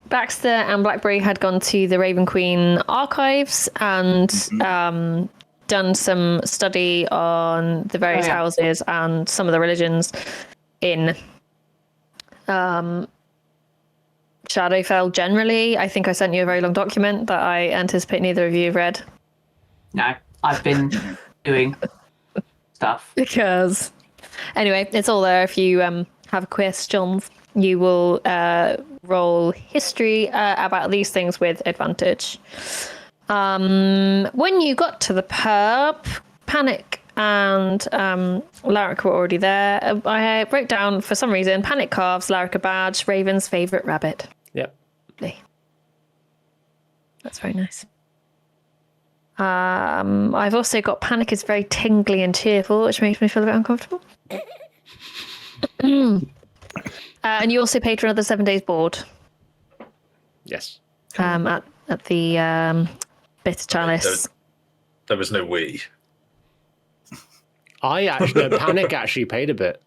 Baxter and Blackberry had gone to the Raven Queen archives and done some study on the various houses and some of the religions in Shadowfell generally. I think I sent you a very long document that I anticipate neither of you have read. No, I've been doing stuff. Because, anyway, it's all there. If you have questions, you will roll history about these things with advantage. When you got to the pub, Panic and Larrick were already there. I wrote down, for some reason, Panic calves, Larrick a badge, Raven's favourite rabbit. Yep. Lovely. That's very nice. I've also got Panic is very tingly and cheerful, which makes me feel a bit uncomfortable. And you also paid for another 7 days board. Yes. At the Bitter Chalice. There was no we. Panic actually paid a bit.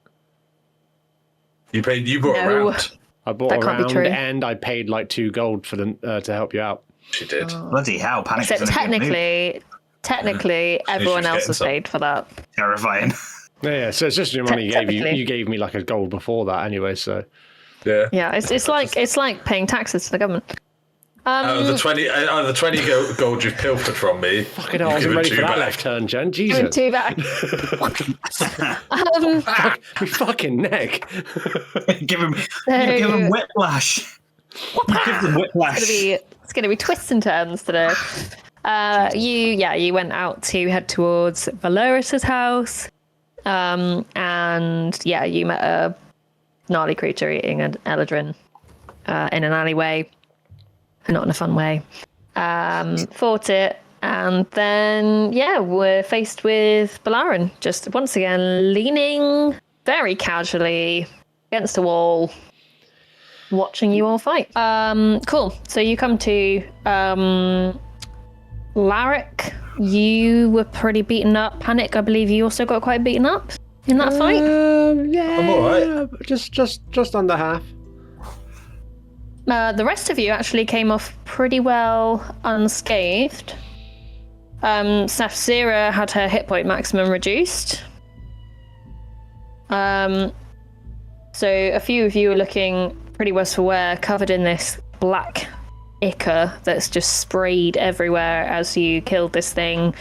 You brought around. I bought around and I paid like 2 gold for them to help you out. She did. Bloody hell, Panic. So technically, everyone else has paid for that. Terrifying. Yeah, so it's just your money you gave me like a gold before that anyway, so yeah, it's like paying taxes to the government. The 20 gold you've pilfered from me. Fucking hell, I wasn't ready for that left turn, Jen. Jesus. Two back. My fucking neck. Give him whiplash. Give them whiplash. It's going to be twists and turns today. You went out to head towards Valoris's house. And you met a gnarly creature eating an eldrin in an alleyway. Not in a fun way. Fought it, and then we're faced with Beldark, just once again leaning very casually against a wall, watching you all fight. Cool. So you come to Larrick. You were pretty beaten up. Panic, I believe you also got quite beaten up in that fight. Yeah, I'm all right. Just under half. The rest of you actually came off pretty well unscathed. Safzira had her hit point maximum reduced. So a few of you are looking pretty worse for wear, covered in this black ichor that's just sprayed everywhere as you killed this thing.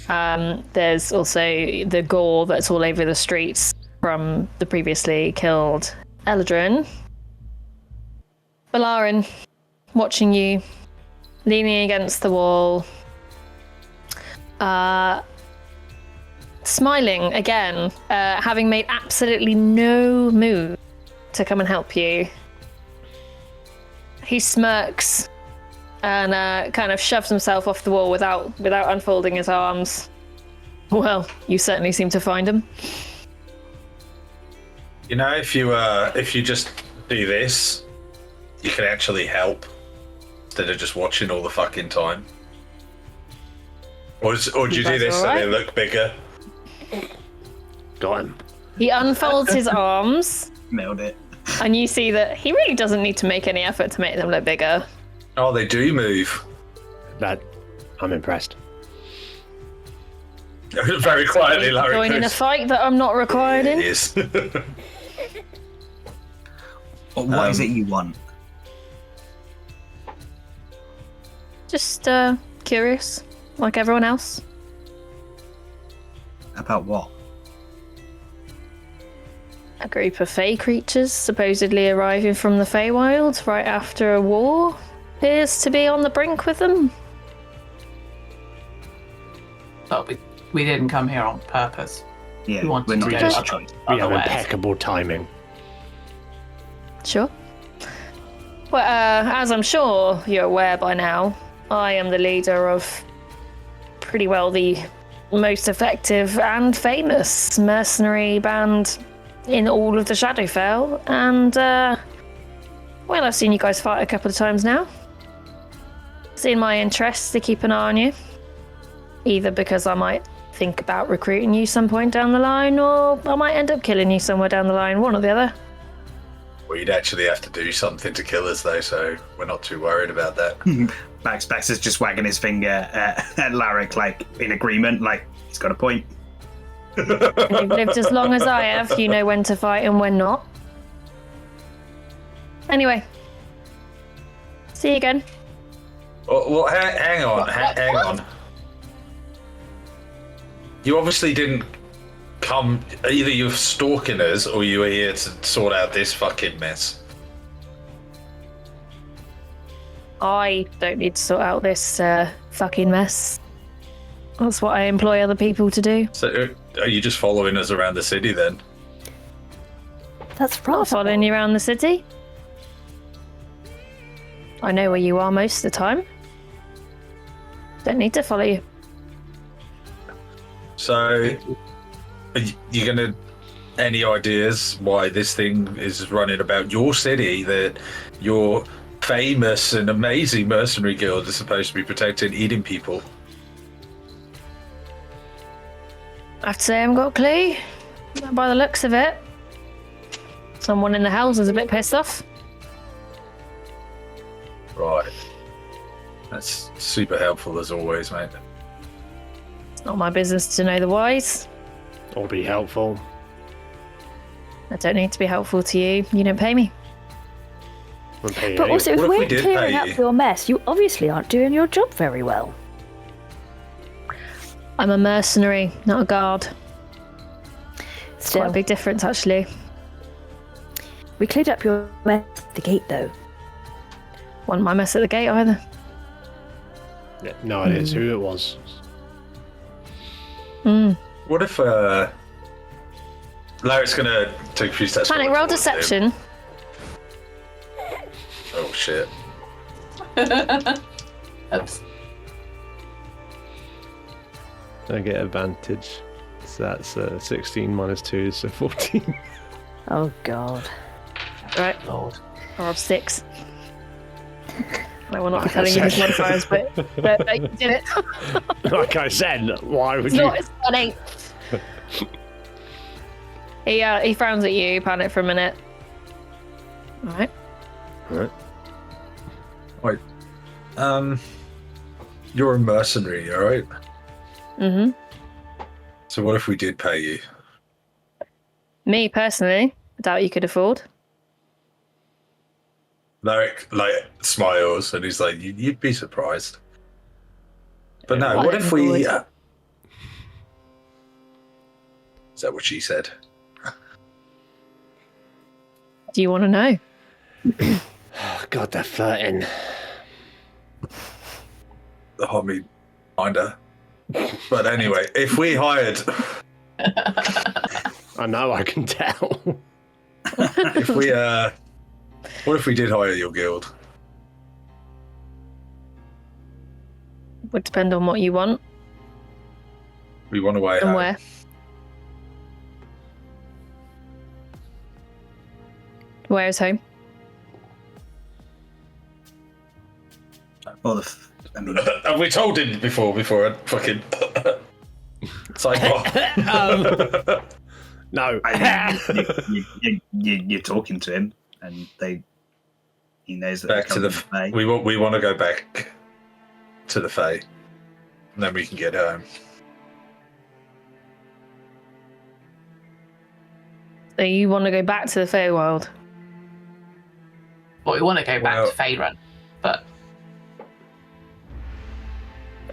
There's also the gore that's all over the streets from the previously killed Eldrin. Beldark, watching you, leaning against the wall, smiling again, having made absolutely no move to come and help you. He smirks and kind of shoves himself off the wall without unfolding his arms. Well, you certainly seem to find him. You know, if you just do this, you can actually help instead of just watching all the fucking time. Or do you do this so they look bigger? Got him. He unfolds his arms. Nailed it. And you see that he really doesn't need to make any effort to make them look bigger. Oh, they do move. I'm impressed. Very quietly, Larry. Joining a fight that I'm not required in. It is. What is it you want? Just curious, like everyone else. About what? A group of Fey creatures supposedly arriving from the Feywild right after a war appears to be on the brink with them. But we didn't come here on purpose. Yeah, we're not to doing go a choice. We have otherwise. impeccable timing. Sure. Well, as I'm sure you're aware by now, I am the leader of pretty well the most effective and famous mercenary band in all of the Shadowfell, and well, I've seen you guys fight a couple of times now. It's in my interest to keep an eye on you, either because I might think about recruiting you some point down the line, or I might end up killing you somewhere down the line, one or the other. We'd actually have to do something to kill us, though, so we're not too worried about that. Bax is just wagging his finger at Larrick, like, in agreement, like, he's got a point. You've lived as long as I have. You know when to fight and when not. Anyway, see you again. Well, hang on. You obviously didn't come. Either you're stalking us or you were here to sort out this fucking mess. I don't need to sort out this fucking mess. That's what I employ other people to do. So, are you just following us around the city then? That's I'm right. following you around the city. I know where you are most of the time. Don't need to follow you. So, are you gonna? Any ideas why this thing is running about your city that your famous and amazing mercenary guild is supposed to be protecting, eating people? I have to say I haven't got a clue. By the looks of it. Someone in the house is a bit pissed off. Right. That's super helpful as always, mate. It's not my business to know the whys. Or be helpful. I don't need to be helpful to you. You don't pay me. Won't pay you But anyway. also, if What if we we're did clearing pay up you? your mess, you obviously aren't doing your job very well. I'm a mercenary, not a guard. Still, Quite a big difference, actually. we cleared up your mess at the gate, though. Wasn't my mess at the gate either. Yeah, no ideas who it was. What if Larry's gonna take a few steps? Panic, forward roll towards him. deception. Oh shit! Oops. I get advantage. So that's 16 minus 2, so 14. Oh, God. Right, Lord. I rolled 6. I will not be Like I telling you his said. modifiers, but you did it. Like I said, why would It's you? not as funny. He frowns at you, panic for a minute. Alright. Right. Wait. You're a mercenary, all right? Mm-hmm. So what if we did pay you? Me, personally, I doubt you could afford. Larry like smiles and he's like, "You'd be surprised." But no, What what if we? would? Is that what she said? Do you want to know? Oh, God, they're flirting. I mean, kinda. But anyway, if we hired, I know, I can tell. if we what if we did hire your guild? Would depend on what you want We want a way and home. where. Where is home? Well, I mean, Have we told him before I fucking sidebar? No. you're talking to him, and he knows that Back they're to the coming we want to go back to the Fae, and then we can get home. So you want to go back to the Feywild? But we want to go back Well- to Faerun. But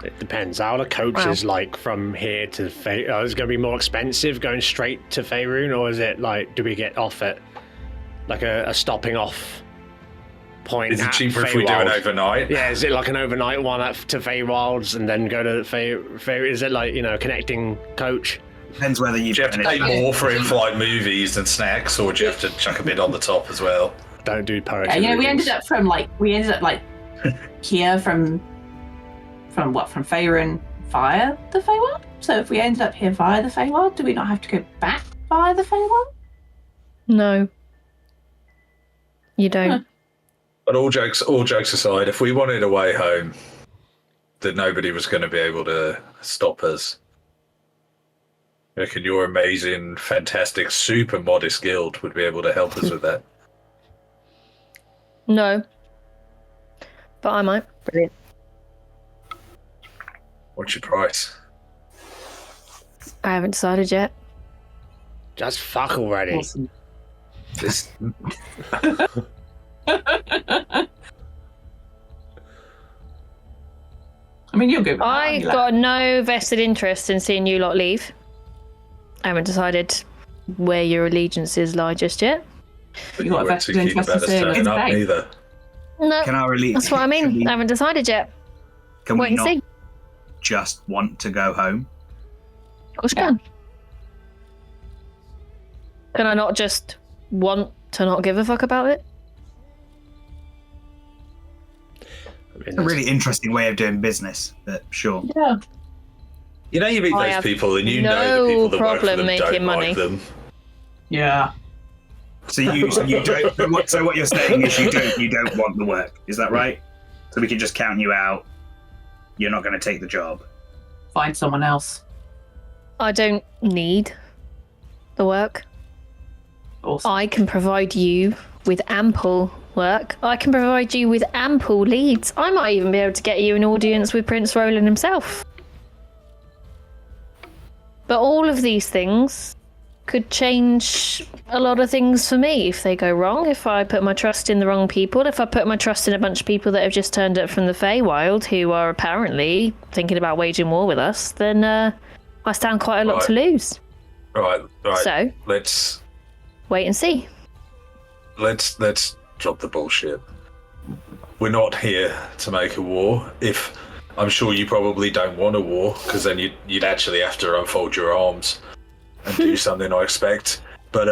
It depends. How the coach is like from here to is it going to be more expensive going straight to Faerun, or is it like, do we get off at like a stopping off point? Is it at cheaper if we do it Feywild? overnight? Yeah, is it like an overnight one to Feywilds and then go to Fey? Is it like, connecting coach? Depends whether you Do you have to pay more for in-flight movies and snacks, or do you have to chuck a bit on the top as well? Don't do poetry. yeah, we readings. ended up here from Faerun via the Feywild. So if we ended up here via the Feywild, do we not have to go back via the Feywild? No. You don't. Huh. But all jokes aside, if we wanted a way home, that nobody was going to be able to stop us. I reckon your amazing, fantastic, super modest guild would be able to help us with that. No. But I might. Brilliant. What's your price? I haven't decided yet. Just fuck already. Awesome. This I mean, you're good with that, I aren't you, lad? got no vested interest in seeing you lot leave. I haven't decided where your allegiances lie just yet. You you got a weren't too vested keen interest about in us seeing us turning up stay. neither. No, Can our elite? that's what I mean. I haven't decided yet. Can Wait we and not see. just want to go home? Of course you Yeah. can. Can I not just want to not give a fuck about it? I mean, A really interesting way of doing business, but sure. Yeah. You know, you meet I those have people, and you know no the people that work for problem them making don't money. like them. Yeah. So you don't. So what you're saying is you don't want the work. Is that right? So we can just count you out. You're not going to take the job. Find someone else. I don't need the work. Awesome. I can provide you with ample work. I can provide you with ample leads. I might even be able to get you an audience with Prince Roland himself. But all of these things could change a lot of things for me if they go wrong, if I put my trust in the wrong people, if I put my trust in a bunch of people that have just turned up from the Feywild who are apparently thinking about waging war with us, then I stand quite a lot to lose. Right. So, Let's wait and see. drop the bullshit. We're not here to make a war. If I'm sure you probably don't want a war, because then you'd actually have to unfold your arms and do something, I expect. But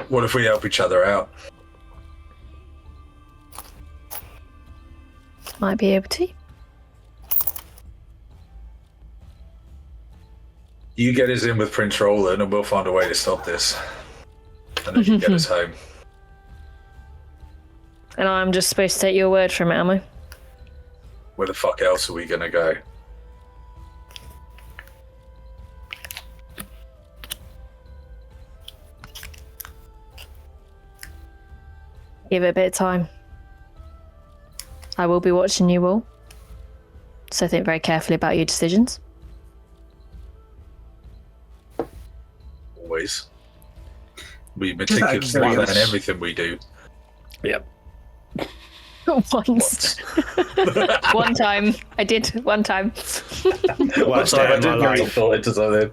what if we help each other out? Might be able to. You get us in with Prince Roland, and we'll find a way to stop this. And then you get us home. And I'm just supposed to take your word from it, am I? Where the fuck else are we gonna go? Give it a bit of time. I will be watching you all. So think very carefully about your decisions. Always. We meticulous in curiosity. everything we do. Yep. Once. One time. I did one time. Worst day of my life. thought into something.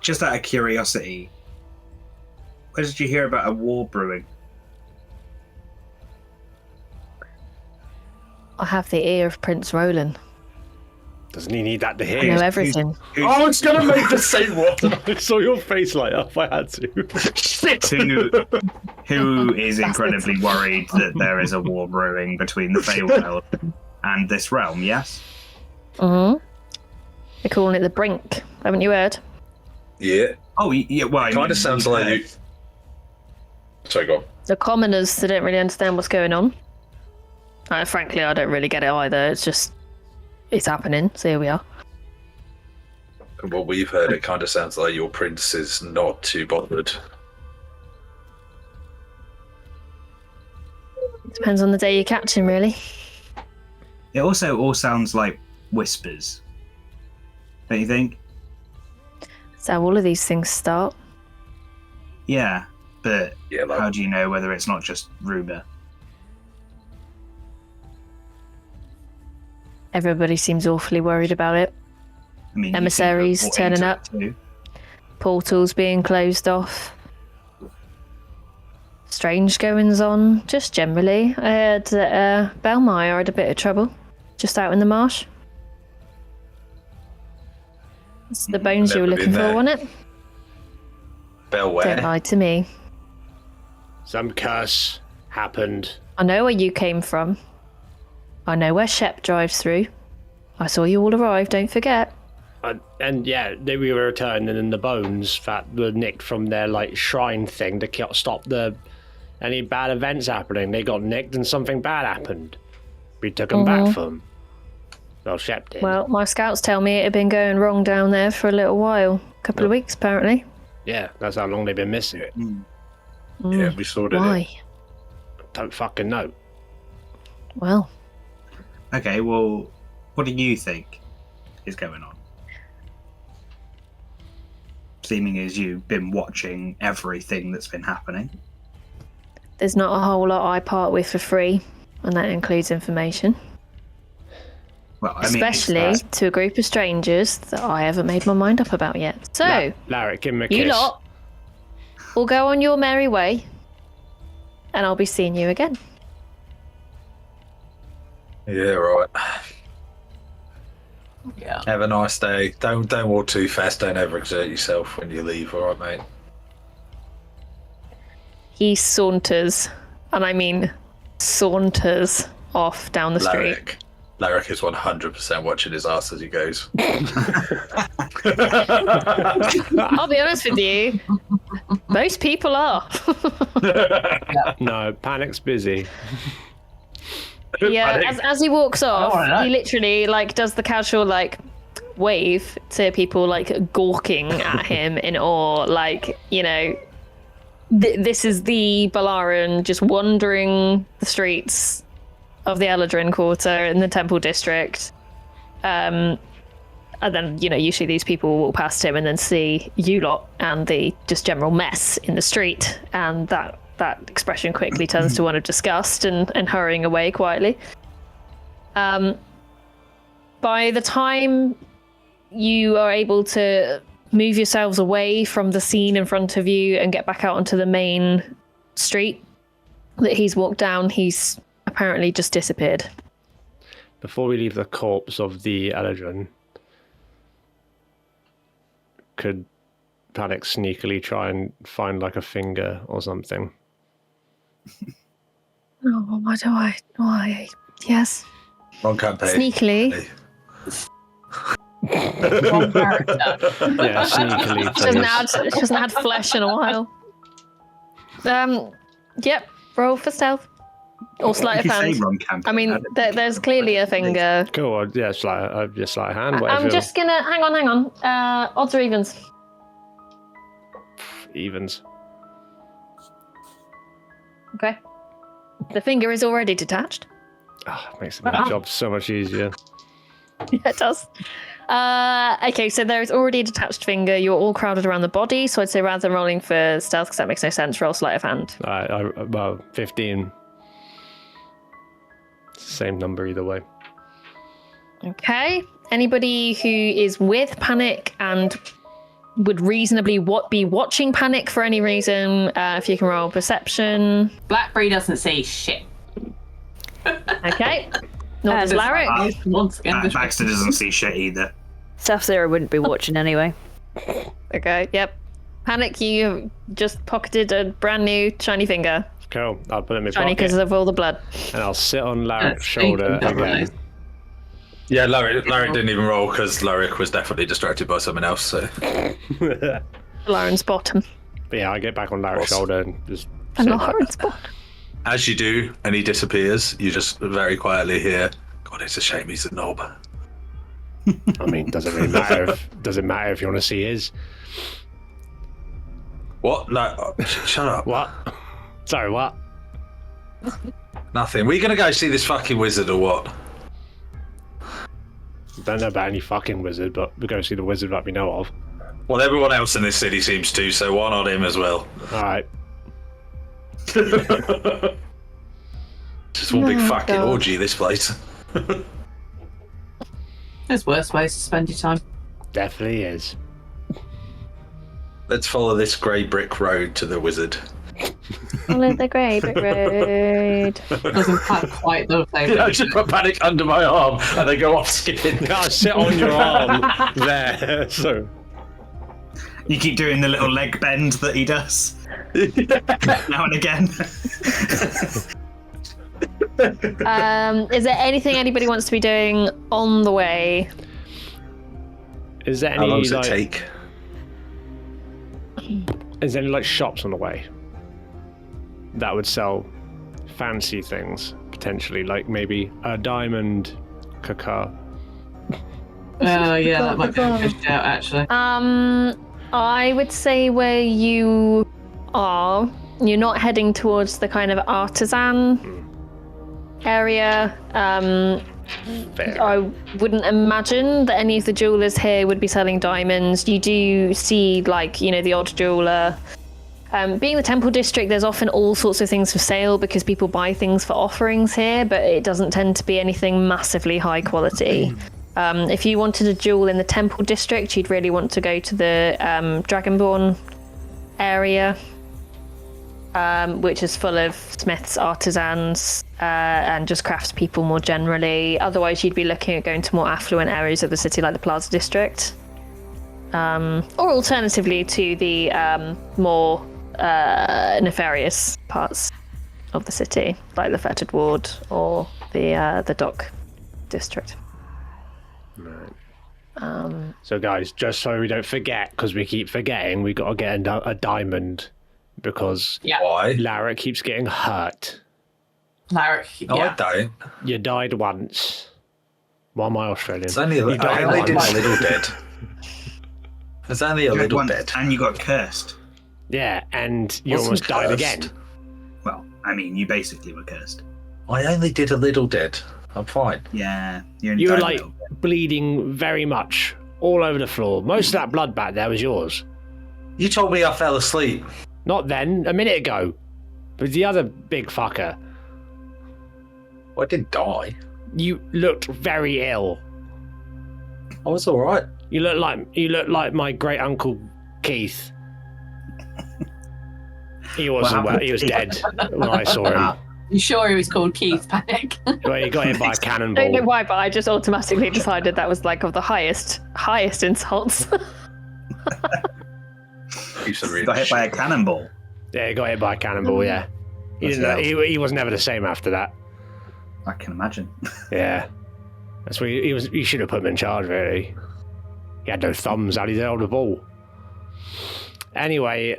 Just out of curiosity, where did you hear about a war brewing? I have the ear of Prince Roland. Doesn't he need that to I hear? know everything. Oh, it's gonna make the same one. I saw your face light up. I had to. Shit. Who is incredibly worried that there is a war brewing between the Feywild and this realm, yes? Mm-hmm. They're calling it the Brink. Haven't you heard? Yeah. Oh, yeah, well, I Kind mean, of sounds like you. Sorry, go on. The commoners, they don't really understand what's going on. Frankly, I don't really get it either. It's just, it's happening. So here we are. From what we've heard, it kind of sounds like your prince is not too bothered. Depends on the day you catch him, really. It also all sounds like whispers. Don't you think? That's how all of these things start. Yeah, but Yeah, like, how do you know whether it's not just rumour? Everybody seems awfully worried about it. I mean, you Emissaries can report turning into up. it too. Portals being closed off. Strange goings on, just generally. I heard that Belmire had a bit of trouble, just out in the marsh. It's the bones you were Never looking been for, there. wasn't it? Don't Bellware. lie to me. Some curse happened. I know where you came from. I know where Shep drives through. I saw you all arrive, don't forget. And yeah, we were returning in the bones that were nicked from their like shrine thing to stop any bad events happening. They got nicked and something bad happened. We took them back from them. Well, Shep did. Well, my scouts tell me it had been going wrong down there for a little while. A couple of weeks, apparently. Yeah, that's how long they've been missing. Yeah, we sorted it. Why? Don't fucking know. Well, Okay, well, what do you think is going on? Seeming as you've been watching everything that's been happening. there's not a whole lot I part with for free, and that includes information. Well, I mean, Especially to a group of strangers that I haven't made my mind up about yet. So, Larry, give him a kiss. you lot will go on your merry way, and I'll be seeing you again. Yeah, right. Yeah. Have a nice day. Don't walk too fast. Don't overexert yourself when you leave. All right, mate. He saunters, and I mean saunters off down the street. Larrick is 100% watching his ass as he goes. I'll be honest with you, most people are. No, Panic's busy. Yeah, as he walks off, know. he literally like does the casual like wave to people like gawking at him in awe, like, you know, this is the Balaran just wandering the streets of the Eladrin Quarter in the Temple District. And then, you know, usually these people will walk past him and then see you lot and the just general mess in the street, and that expression quickly turns to one of disgust and hurrying away quietly. By the time you are able to move yourselves away from the scene in front of you and get back out onto the main street that he's walked down, he's apparently just disappeared. Before we leave the corpse of the Eladrin, could Panic sneakily try and find like a finger or something? Oh, why? Yes. Wrong campaign. Sneakily. Wrong character. Yeah, sneakily. She hasn't had flesh in a while. Yep. Roll for stealth. Or sleight of You say hand. wrong campaign. I mean, there's clearly a finger. Cool. Yeah, sleight of hand. Whatever. I'm just gonna hang on. Odds or evens? Evens. Okay. The finger is already detached. Oh, it makes my job so much easier. Yeah, it does. Okay, so there is already a detached finger. You're all crowded around the body, so I'd say rather than rolling for stealth, because that makes no sense, roll sleight of hand. Well, 15. Same number either way. Okay. Anybody who is with Panic and would reasonably be watching Panic for any reason, if you can roll perception. Blackberry doesn't see shit. Okay. Nor does Larrick. Once again, Baxter doesn't see shit either. Staff Zero wouldn't be watching anyway. Okay, yep. Panic, you just pocketed a brand new shiny finger. Cool. I'll put it in my Shiny pocket. because of all the blood. And I'll sit on Larrick's That's shoulder thinking, again. Yeah, Larry didn't even roll because Larrick was definitely distracted by something else. So Lauren's bottom. But yeah, I get back on Larrick's shoulder and just And sit back. Lauren's bottom. as you do, and he disappears, you just very quietly hear, "God, it's a shame he's a knob." I mean, does it really matter? Does it matter if you want to see his? What? No, shut up. What? Sorry, what? Nothing. We're gonna go see this fucking wizard or what? Don't know about any fucking wizard, but we're going to see the wizard that we know of. Well, everyone else in this city seems to, so why not him as well? All right. Just one big Oh, fucking God. orgy, this place. There's worse ways to spend your time. Definitely is. Let's follow this grey brick road to the wizard. Follow the grey brick road. Doesn't have quite the same. I just put Panic under my arm and they go off skipping. I sit on your arm there. So You keep doing the little leg bend that he does now and again. Is there anything anybody wants to be doing on the way? is there How long any does it like? take? Is there any like shops on the way that would sell fancy things potentially, like maybe a diamond cacao? Oh yeah, that might be a good shout actually. I would say where you are, You're not heading towards the kind of artisan area. Fair. I wouldn't imagine that any of the jewelers here would be selling diamonds. You do see, like, the odd jeweler. Being the temple district, there's often all sorts of things for sale because people buy things for offerings here, but it doesn't tend to be anything massively high quality. If you wanted a jewel in the temple district, you'd really want to go to the Dragonborn area, which is full of smiths, artisans, and just craftspeople more generally. Otherwise, you'd be looking at going to more affluent areas of the city, like the Plaza District. Or alternatively to the more nefarious parts of the city, like the Fettered Ward or the Dock District. Right. So guys, just so we don't forget, because we keep forgetting, we got to get a diamond because Why? Lara keeps getting hurt. Larrick, No, I don't. You died once. Why am I Australian? It's only You I died only did a once. little bit. It's only a You had little one, bit. and you got cursed. Yeah, and you Wasn't almost died cursed. again. Well, I mean, you basically were cursed. I only did a little bit. I'm fine. Yeah, you only You were died a like little bit. bleeding very much all over the floor. Most of that blood back there was yours. You told me I fell asleep. Not then, a minute ago. But the other big fucker. Well, I didn't die. You looked very ill. I was all right. You look like my great uncle Keith. He wasn't well. He was dead when I saw him. You sure he was called Keith Panic? Well, he got hit by a I don't know cannonball. why, but I just automatically decided that was like of the highest insults. Keith's a really Got hit by a shit- cannonball. Yeah, he got hit by a cannonball. Yeah, he That's didn't. He was never the same after that. I can imagine. Yeah, that's where he was. You should have put him in charge. Really, he had no thumbs. How did he hold the ball? Anyway.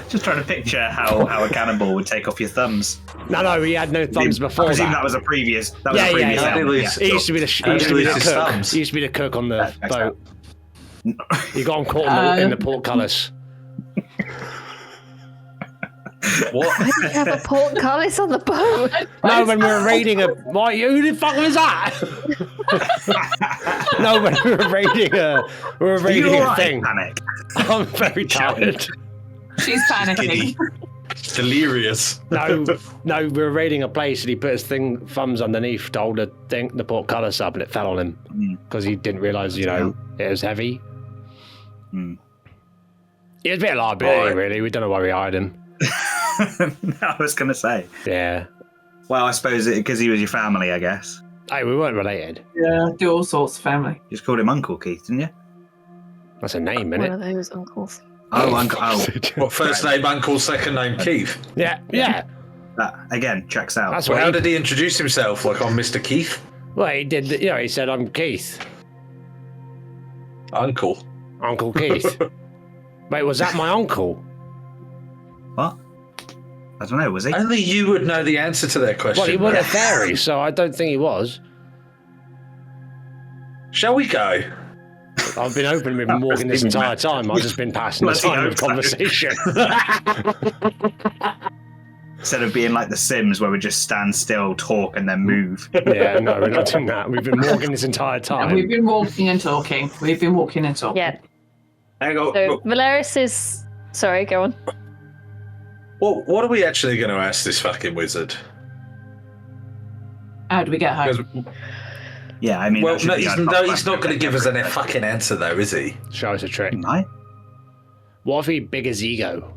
Just trying to picture how a cannonball would take off your thumbs. No, he had no thumbs before I presume that. that was a previous. That was Yeah, a previous yeah, element, yeah. yeah. He used to be the How did he lose his cook. thumbs? He used to be the cook on the Checks out. boat. He got him caught in the portcullis. What? Why do you have a portcullis on the boat? No, when we were raiding a. Why? Who the fuck was that? No, when we were raiding a. We were Are you raiding a alright, thing. Panic? I'm very tired. She's panicking. Delirious. No, we were raiding a place and he put his thumbs underneath to hold the portcullis up and it fell on him because he didn't realise, it was heavy. Mm. It was a bit of liability, Right. really. We don't know why we hired him. I was going to say. Yeah. Well, I suppose because he was your family, I guess. Hey, we weren't related. Yeah, do all sorts of family. You just called him Uncle Keith, didn't you? That's a name, isn't One it? of those uncles. Oh, Uncle. Oh, What, first name Uncle, second name Keith? Yeah. that again checks out. That's Well, what how he did he introduce himself? Like I'm Mr. Keith? Well, he did. He said, "I'm Keith, Uncle. Uncle Keith." Wait, was that my uncle? What? I don't know. Was he? Only you would know the answer to that question. Well, he wasn't a fairy, so I don't think he was. Shall we go? I've been open with him walking this entire time. I've just been passing the Must he time hope with so? conversation. Instead of being like The Sims, where we just stand still, talk, and then move. Yeah, no, we're not doing that. We've been walking this entire And time. we've been walking and talking. We've been walking and talking. Yeah. Hang on. So Valeris is. Sorry, go on. What are we actually going to ask this fucking wizard? How do we get home? Because, Yeah, I mean, well, that should no, be he's, our no, top he's plan. not going to give us a fucking answer, though, is he? Show us a trick. He might. What if he big his ego?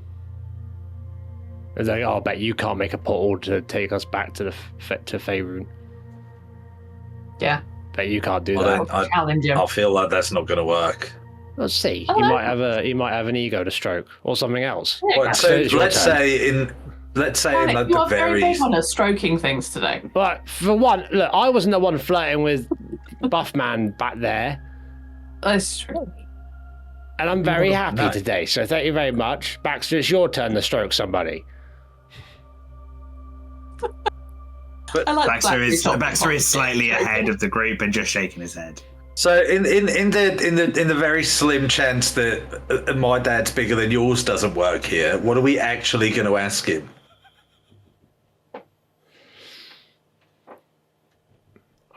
It's like, oh, I bet you can't make a portal to take us back to to Faerun. Yeah. Bet you can't do I that. don't- I- Challenge him. I feel like that's not going to work. Let's see. Oh, He no. might have an ego to stroke or something else. Yeah, Right, So so it's your let's turn. say in like you the are very very big on us stroking things today. But for one, look, I wasn't the one flirting with Buffman back there, That's true. and I'm very happy No. today. So thank you very much, Baxter. It's your turn to stroke somebody. I like Baxter is Blackberry Baxter is slightly ahead of the group and just shaking his head. So in the very slim chance that my dad's bigger than yours doesn't work here, what are we actually going to ask him?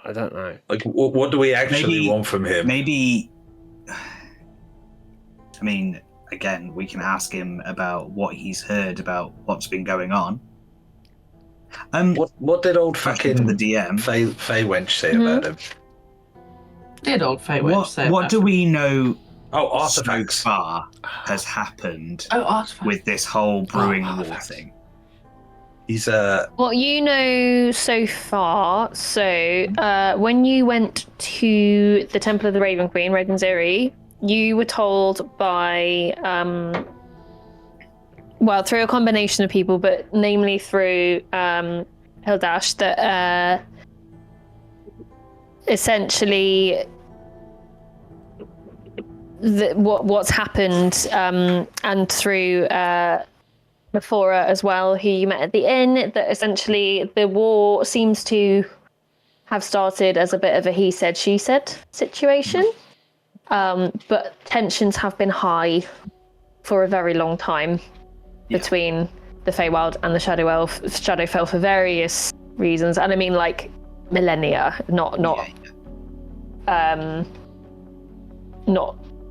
I don't know. Like, what do we actually want from him? Maybe. I mean, again, we can ask him about what he's heard about what's been going on. What did old fucking the DM Fey wench say about him? Did old Fey Witch say What about do him? we know Oh, so artifacts. far has happened Oh, artifacts. with this whole brewing war thing? He's What you know so far, when you went to the Temple of the Raven Queen, Ravenzeri, you were told by, through a combination of people, but namely through Hildash, that essentially what's happened, and through Mephora as well, who you met at the inn, that essentially the war seems to have started as a bit of a he said, she said situation. But tensions have been high for a very long time between the Feywild and the Shadowfell for various reasons. And I mean, like, millennia, not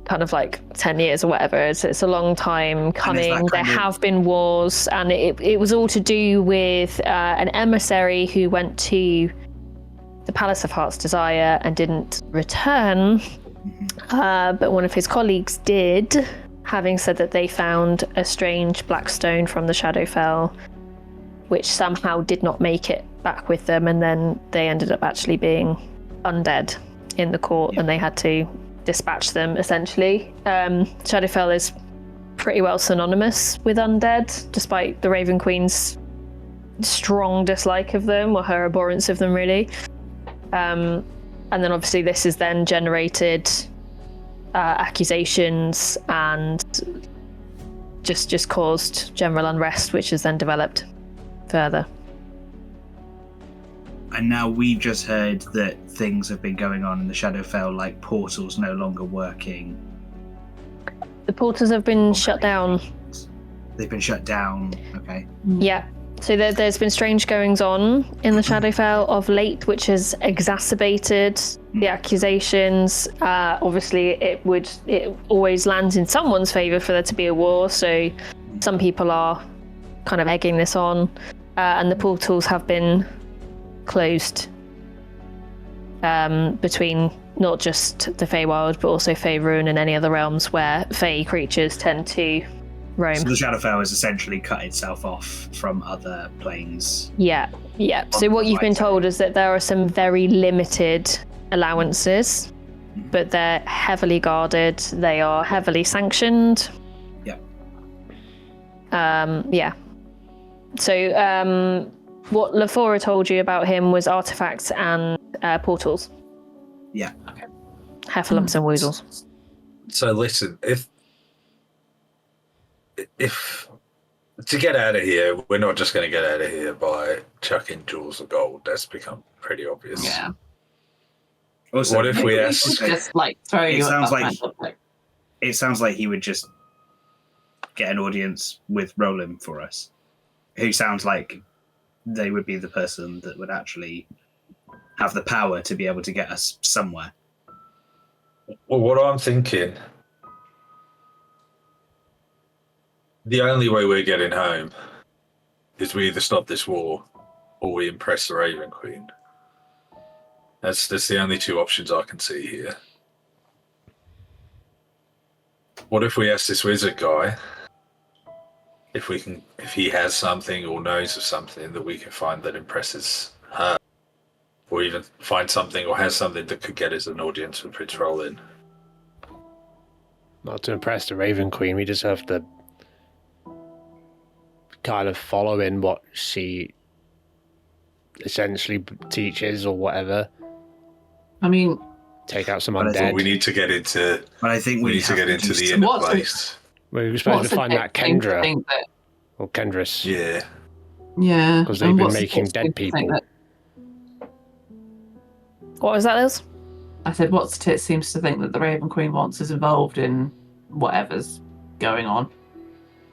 kind of like 10 years or whatever. It's a long time coming. There have been wars, and it was all to do with an emissary who went to the Palace of Heart's Desire and didn't return, but one of his colleagues did, having said that they found a strange black stone from the Shadowfell, which somehow did not make it back with them, and then they ended up actually being undead in the court, and they had to dispatch them, essentially. Shadowfell is pretty well synonymous with undead, despite the Raven Queen's strong dislike of them, or her abhorrence of them, really. And then obviously this has then generated accusations and just caused general unrest, which has then developed further. And now we've just heard that things have been going on in the Shadowfell, like portals no longer working. The portals have been shut down. They've been shut down, okay. Yeah. So there's been strange goings on in the Shadowfell of late, which has exacerbated the accusations. Obviously, it always lands in someone's favour for there to be a war. So some people are kind of egging this on, and the portals have been closed between not just the Feywild, but also Faerun and any other realms where Fey creatures tend to roam. So the Shadowfell has essentially cut itself off from other planes. Yeah. So what you've been told is that there are some very limited allowances, but they're heavily guarded. They are heavily sanctioned. Yeah. Yeah. So what Lafora told you about him was artifacts and portals. Yeah. Heffalumps and woozles. So listen, if to get out of here, we're not just going to get out of here by chucking jewels of gold. That's become pretty obvious. Yeah. Also, What if we ask? Just like throw you sounds up like- it sounds like he would just get an audience with Roland for us, who sounds like they would be the person that would actually have the power to be able to get us somewhere. Well, what I'm thinking, the only way we're getting home is we either stop this war or we impress the Raven Queen. That's the only two options I can see here. What if we ask this wizard guy if he has something or knows of something that we can find that impresses her, or even find something or has something that could get us an audience with Prince Roland? Not to impress the Raven Queen, we just have to kind of follow in what she essentially teaches or whatever. I mean, Take out some But I undead. thought We need to get into. But I think We need to have get into just- the inner What's the- place. We were supposed what's to the find that next thing to Kendra think that- or Kendris. Yeah. Yeah. 'Cause they've and been what's the making next dead thing to think people. that- What was that, Liz? I said, what's Tit seems to think that the Raven Queen wants is involved in whatever's going on.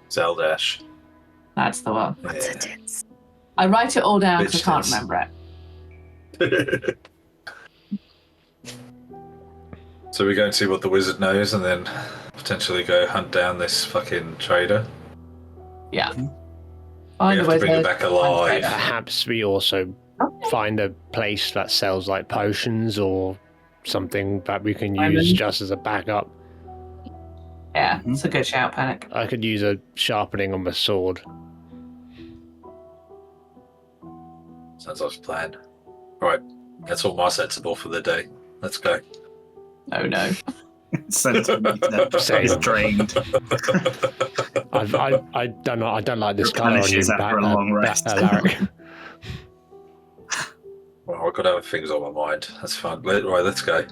Zeldash. That's the one. What's Yeah. it is? I write it all down because I can't Bitches. remember it. So we go and see what the wizard knows, and then potentially go hunt down this fucking trader. Yeah. We Find have the to bring wizard, it back find alive. the Perhaps we also find a place that sells like potions or something that we can use Diamond. just as a backup. Yeah, it's a good shout, Panic. I could use a sharpening on my sword. Sounds like a plan. Right, that's all my sensible for the day. Let's go. Oh no. Centimeter Same. is drained. I don't know. I don't like this colour on you, Replenishes after a long rest. Larry. Well, I've got other things on my mind. That's fine. Right, let's go.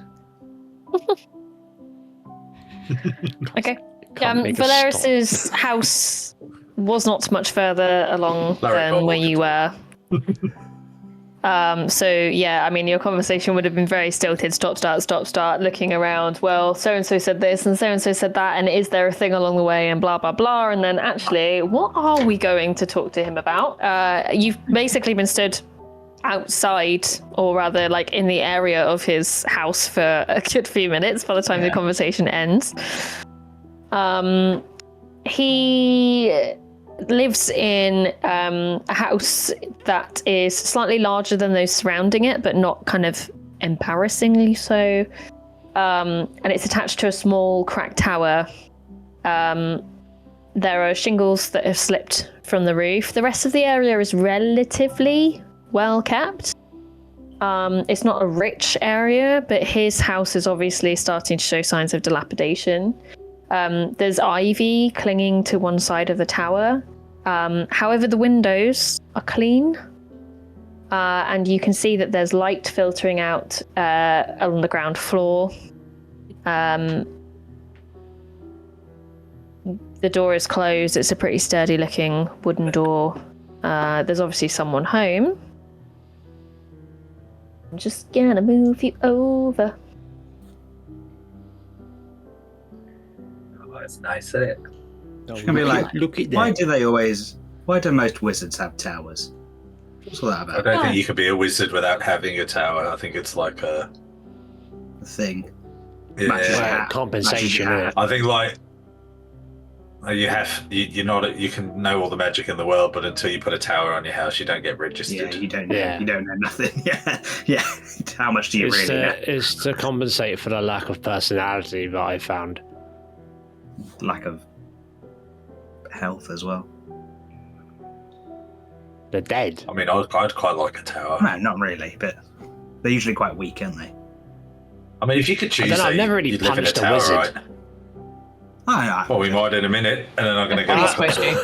Okay. Can't make us Valeris's house was not much further along Larry than Bold. where you were. So yeah, I mean, your conversation would have been very stilted. Stop, start, looking around. Well, so and so said this, and so said that, and is there a thing along the way, and blah blah blah. And then actually, what are we going to talk to him about? You've basically been stood outside, or rather, like in the area of his house for a good few minutes by the time the conversation ends. He lives in a house that is slightly larger than those surrounding it, but not kind of embarrassingly so. And it's attached to a small cracked tower. There are shingles that have slipped from the roof. The rest of the area is relatively well kept. It's not a rich area, but his house is obviously starting to show signs of dilapidation. There's ivy clinging to one side of the tower. However, the windows are clean. And you can see that there's light filtering out on the ground floor. The door is closed. It's a pretty sturdy looking wooden door. There's obviously someone home. I'm just gonna move you over. Oh, that's nice, isn't it? It's gonna be like, look at why that. why do most wizards have towers? What's all that I about? don't think you could be a wizard without having a tower. I think it's like a The thing. yeah. Matches your hat. Compensation. Matches your hat. innit? I think like you're not you can know all the magic in the world, but until you put a tower on your house, you don't get Yeah, registered. you don't Yeah. know nothing. Yeah. How much do you It's, really know? it's to compensate for the lack of personality that I found. Lack of health as well. They're dead. I mean, I'd quite like a tower. No, not really, but they're usually quite weak, aren't they? I mean, if you could choose, don't know, I've that, never really you'd live in a punished a tower, wizard. right? Well, we might in a minute, and then I'm going to go. Please, back Squishy.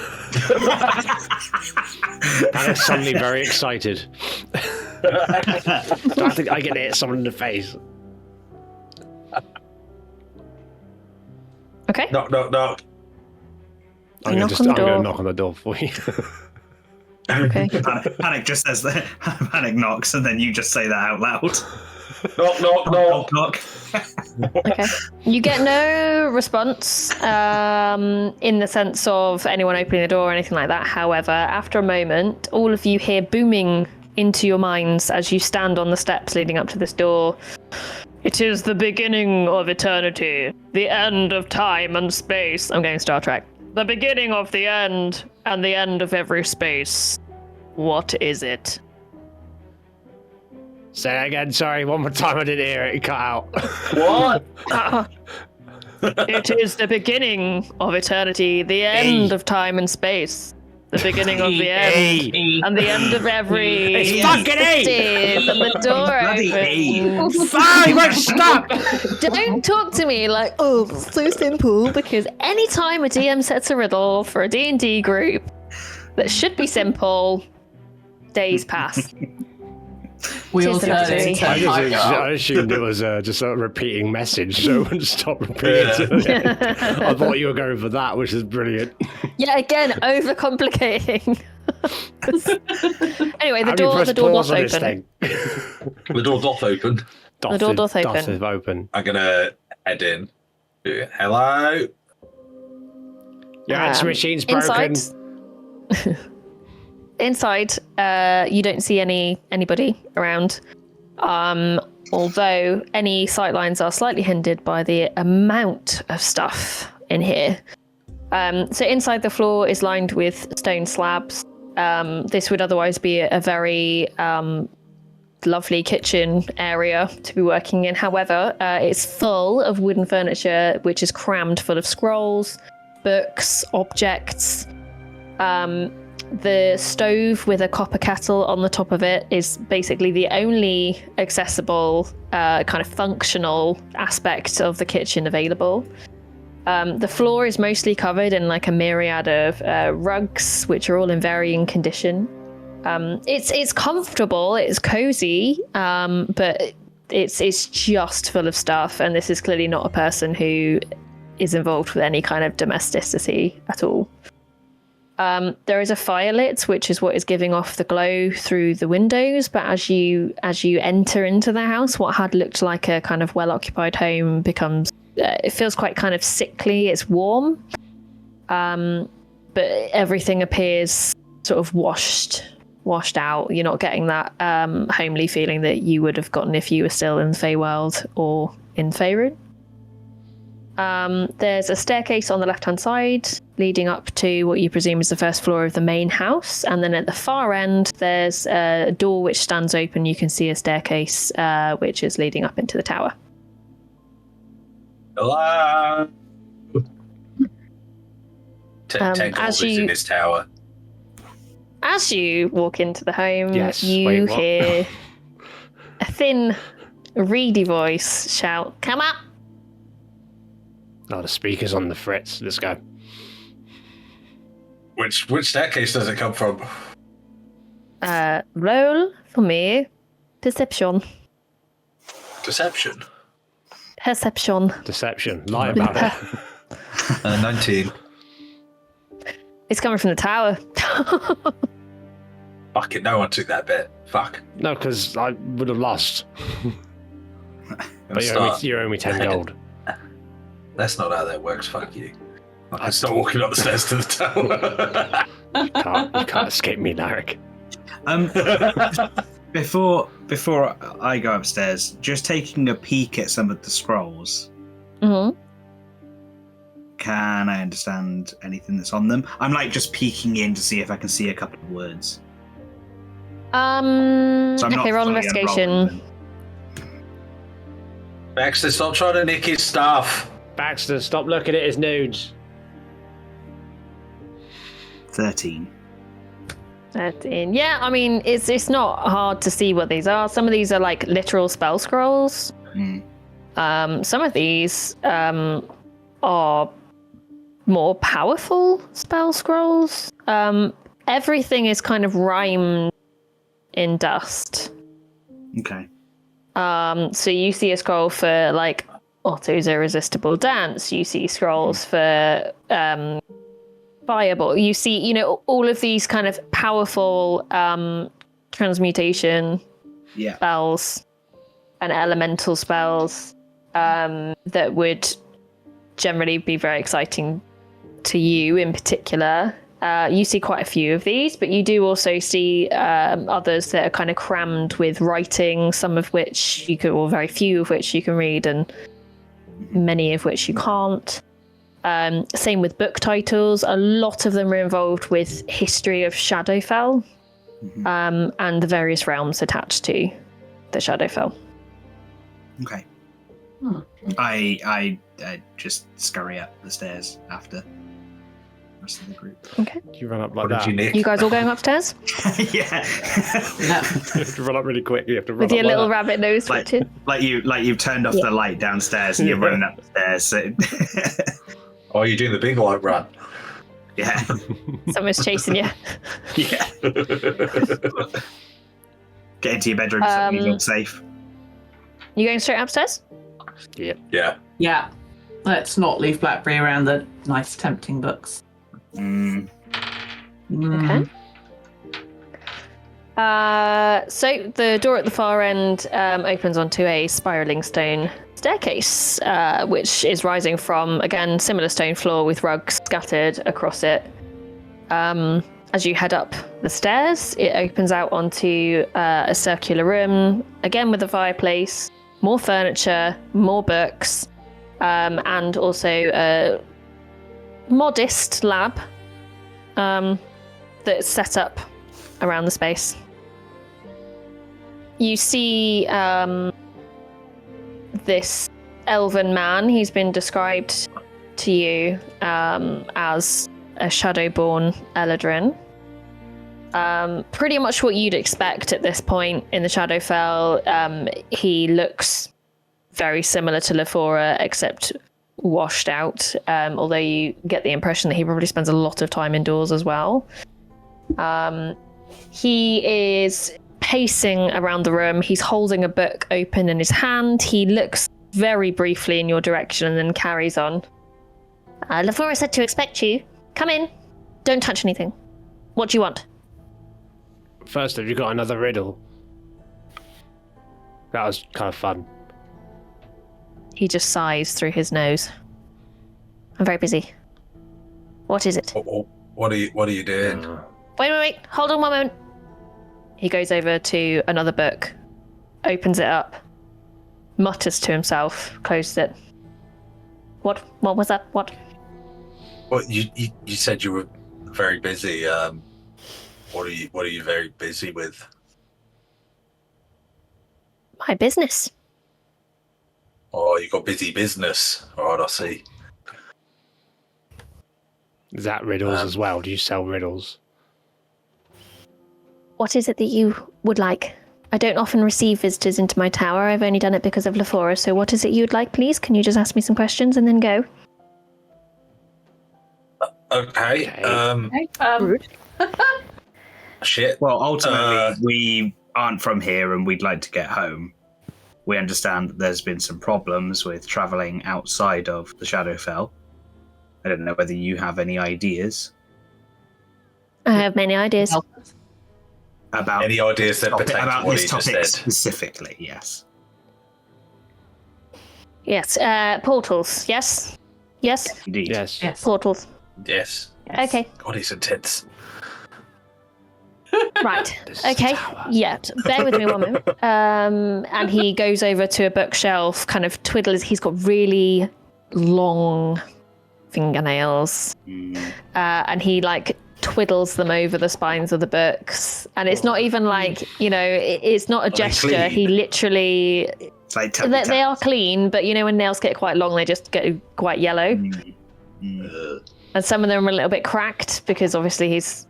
I'm suddenly very excited. I think I get to hit someone in the face. Okay. Knock, knock, knock. I'm Knock gonna on the I'm gonna door. knock on the door for you. Okay. Panic just says that. Panic knocks, and then you just say that out loud. Knock, knock, knock. Knock. Okay. You get no response in the sense of anyone opening the door or anything like that. However, after a moment, all of you hear booming into your minds as you stand on the steps leading up to this door. It is the beginning of eternity, the end of time and space. I'm going Star Trek. The beginning of the end and the end of every space. What is it? Say that again, sorry, one more time, I didn't hear it, it cut out. What? It is the beginning of eternity, the end of time and space, the beginning of the end, and the end of every It's fucking existence, and the door Bloody opens. Fine, you won't stop! Don't talk to me like, oh, it's so simple, because anytime a DM sets a riddle for a D&D group that should be simple, days pass. We all Just turn another into I, five I assumed it was just a repeating message, so it wouldn't stop repeating. I thought you were going for that, which is brilliant. Yeah, again, overcomplicating. Anyway, How do you press the door pause does on this open. thing? The door doth open. The door doth open. open. I'm gonna head in. Hello. Your answer machine's broken. Inside, you don't see anybody around. Although any sightlines are slightly hindered by the amount of stuff in here. So inside, the floor is lined with stone slabs. This would otherwise be a very lovely kitchen area to be working in. However, it's full of wooden furniture, which is crammed full of scrolls, books, objects. The stove with a copper kettle on the top of it is basically the only accessible, kind of functional aspect of the kitchen available. The floor is mostly covered in like a myriad of rugs, which are all in varying condition. It's comfortable, it's cozy, but it's just full of stuff, and this is clearly not a person who is involved with any kind of domesticity at all. There is a fire lit, which is what is giving off the glow through the windows, but as you enter into the house, what had looked like a kind of well-occupied home becomes it feels quite kind of sickly. It's warm, but everything appears sort of washed out. You're not getting that homely feeling that you would have gotten if you were still in the Feywild or in Faerun. There's a staircase on the left-hand side leading up to what you presume is the first floor of the main house, and then at the far end there's a door which stands open. You can see a staircase which is leading up into the tower. Hello. Tentacle as is you- in this tower. As you walk into the home, Yes, you wait, what? hear a thin, reedy voice shout, "Come up!" Oh, the speaker's on the fritz. Let's go. Which staircase does it come from? Roll for me. Perception. Deception. Deception. Lie about it. 19. It's coming from the tower. Fuck it, no one took that bit. Fuck. No, because I would have lost. But you owe me 10 gold. That's not how that works. Fuck you. I start walking up the stairs to the tower. You can't escape me, Larrick. Before I go upstairs, just taking a peek at some of the scrolls. Mm-hmm. Can I understand anything that's on them? I'm like just peeking in to see if I can see a couple of words. So I'm not Okay, roll fully investigation. unrolled them. Baxter, stop trying to nick his stuff. Baxter, stop looking at his nudes. 13. 13. Yeah, I mean, it's not hard to see what these are. Some of these are like literal spell scrolls. Some of these are more powerful spell scrolls. Everything is kind of rhymed in dust. Okay. So you see a scroll for like Otto's Irresistible Dance. You see scrolls for Fireball. You see, all of these kind of powerful transmutation spells and elemental spells that would generally be very exciting to you in particular. You see quite a few of these, but you do also see others that are kind of crammed with writing, some of which you can, or very few of which you can read, and many of which you can't. Same with book titles. A lot of them are involved with history of Shadowfell, and the various realms attached to the Shadowfell. Okay. I just scurry up the stairs after the rest of the group. Okay. You run up like What did that. you nick? You guys all going upstairs? Yeah. You have to run up really quick. You have to run With up your like little that. rabbit nose like switching? you've turned off the light downstairs and you're running up the stairs. So Oh, you're doing the big light run. yeah. Someone's chasing you. Yeah. Get into your bedroom so you feel safe. You going straight upstairs? Yeah. Yeah. Let's not leave Blackberry around the nice, tempting books. Okay. So the door at the far end opens onto a spiraling stone staircase, which is rising from, again, similar stone floor with rugs scattered across it. As you head up the stairs, it opens out onto a circular room, again with a fireplace, more furniture, more books, and also a modest lab that's set up around the space. You see this elven man. He's been described to you as a Shadowborn Eladrin. Pretty much what you'd expect at this point in the Shadowfell. He looks very similar to Lefora, except washed out, although you get the impression that he probably spends a lot of time indoors as well. He is pacing around the room. He's holding a book open in his hand. He looks very briefly in your direction and then carries on. Lefora said to expect you. Come in. Don't touch anything. What do you want? First, have you got another riddle? That was kind of fun. He just sighs through his nose. I'm very busy. What is it? What are you doing? Wait. Hold on one moment. He goes over to another book, opens it up, mutters to himself, closes it. What was that? What? Well, you said you were very busy. What are you very busy with? My business. Oh, you got busy business. All right, I see. Is that riddles as well? Do you sell riddles? What is it that you would like? I don't often receive visitors into my tower. I've only done it because of Lefora. So what is it you'd like, please? Can you just ask me some questions and then go? Okay. Rude. Shit. Well, ultimately, we aren't from here and we'd like to get home. We understand that there's been some problems with travelling outside of the Shadowfell. I don't know whether you have any ideas I have many ideas. about Any ideas that pertain about to what this he just topic said? specifically. Yes. Yes, portals. Yes? Yes? Indeed. Yes. Yes. Portals. Yes. Yes. Okay. God, he's intense. Right. This is Okay. the tower. Yeah. Bear with me one moment. And he goes over to a bookshelf, kind of twiddles. He's got really long fingernails, and he like twiddles them over the spines of the books. And it's not even like, it's not a gesture. clean? He literally. It's like tappy They are taps. clean, but when nails get quite long, they just get quite yellow. And some of them are a little bit cracked because obviously he's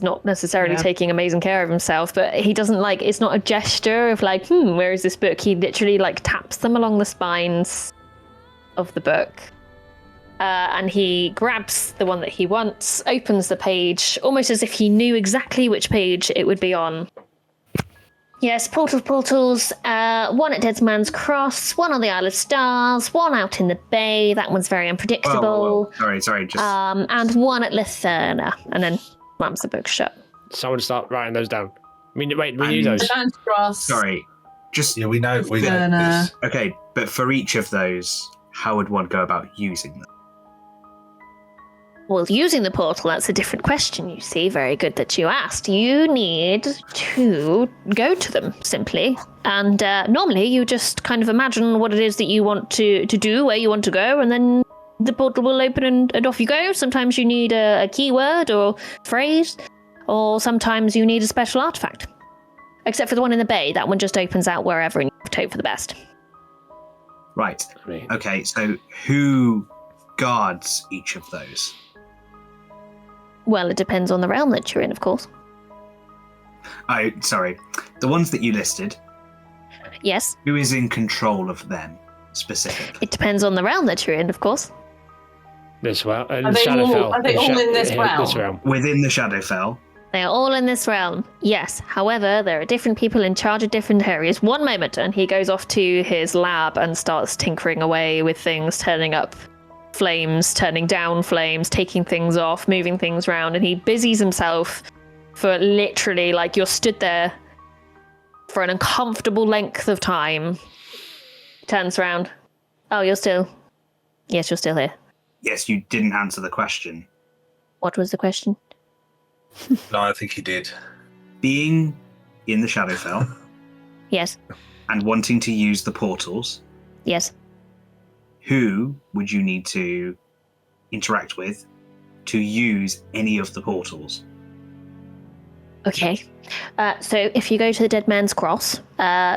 not necessarily Yeah. taking amazing care of himself, but he doesn't it's not a gesture of like, where is this book? He literally taps them along the spines of the book. And he grabs the one that he wants, opens the page, almost as if he knew exactly which page it would be on. Yes, portals. One at Dead Man's Cross, one on the Isle of Stars, one out in the bay. That one's very unpredictable. Whoa. Sorry. Just And one at Litherna. And then slams the book shut. Someone start writing those down. We knew those. The land's grass. sorry. Just Yeah, we know. We know Gonna- this. okay. But for each of those, how would one go about using them? Well, using the portal, that's a different question, you see. Very good that you asked. You need to go to them, simply. And normally you just kind of imagine what it is that you want to do, where you want to go, and then the portal will open and off you go. Sometimes you need a keyword or phrase, or sometimes you need a special artifact. Except for the one in the bay, that one just opens out wherever and you have to hope for the best. Right. I mean, Okay. So who guards each of those? Well, it depends on the realm that you're in, of course. Oh, sorry. The ones that you listed. Yes, Who is in control of them specifically? it depends on the realm that you're in, of course. this well. Are they all in this realm? This realm. Within the Shadowfell. They are all in this realm, yes. However, there are different people in charge of different areas. One moment, and he goes off to his lab and starts tinkering away with things, turning up flames, turning down flames, taking things off, moving things around, and he busies himself for literally, like, you're stood there for an uncomfortable length of time. Turns around. Oh, you're still... Yes, you're still here. Yes, you didn't answer the question. What was the question? No, I think he did. Being in the Shadowfell Yes. and wanting to use the portals, Yes. who would you need to interact with to use any of the portals? Okay. So if you go to the Dead Man's Cross,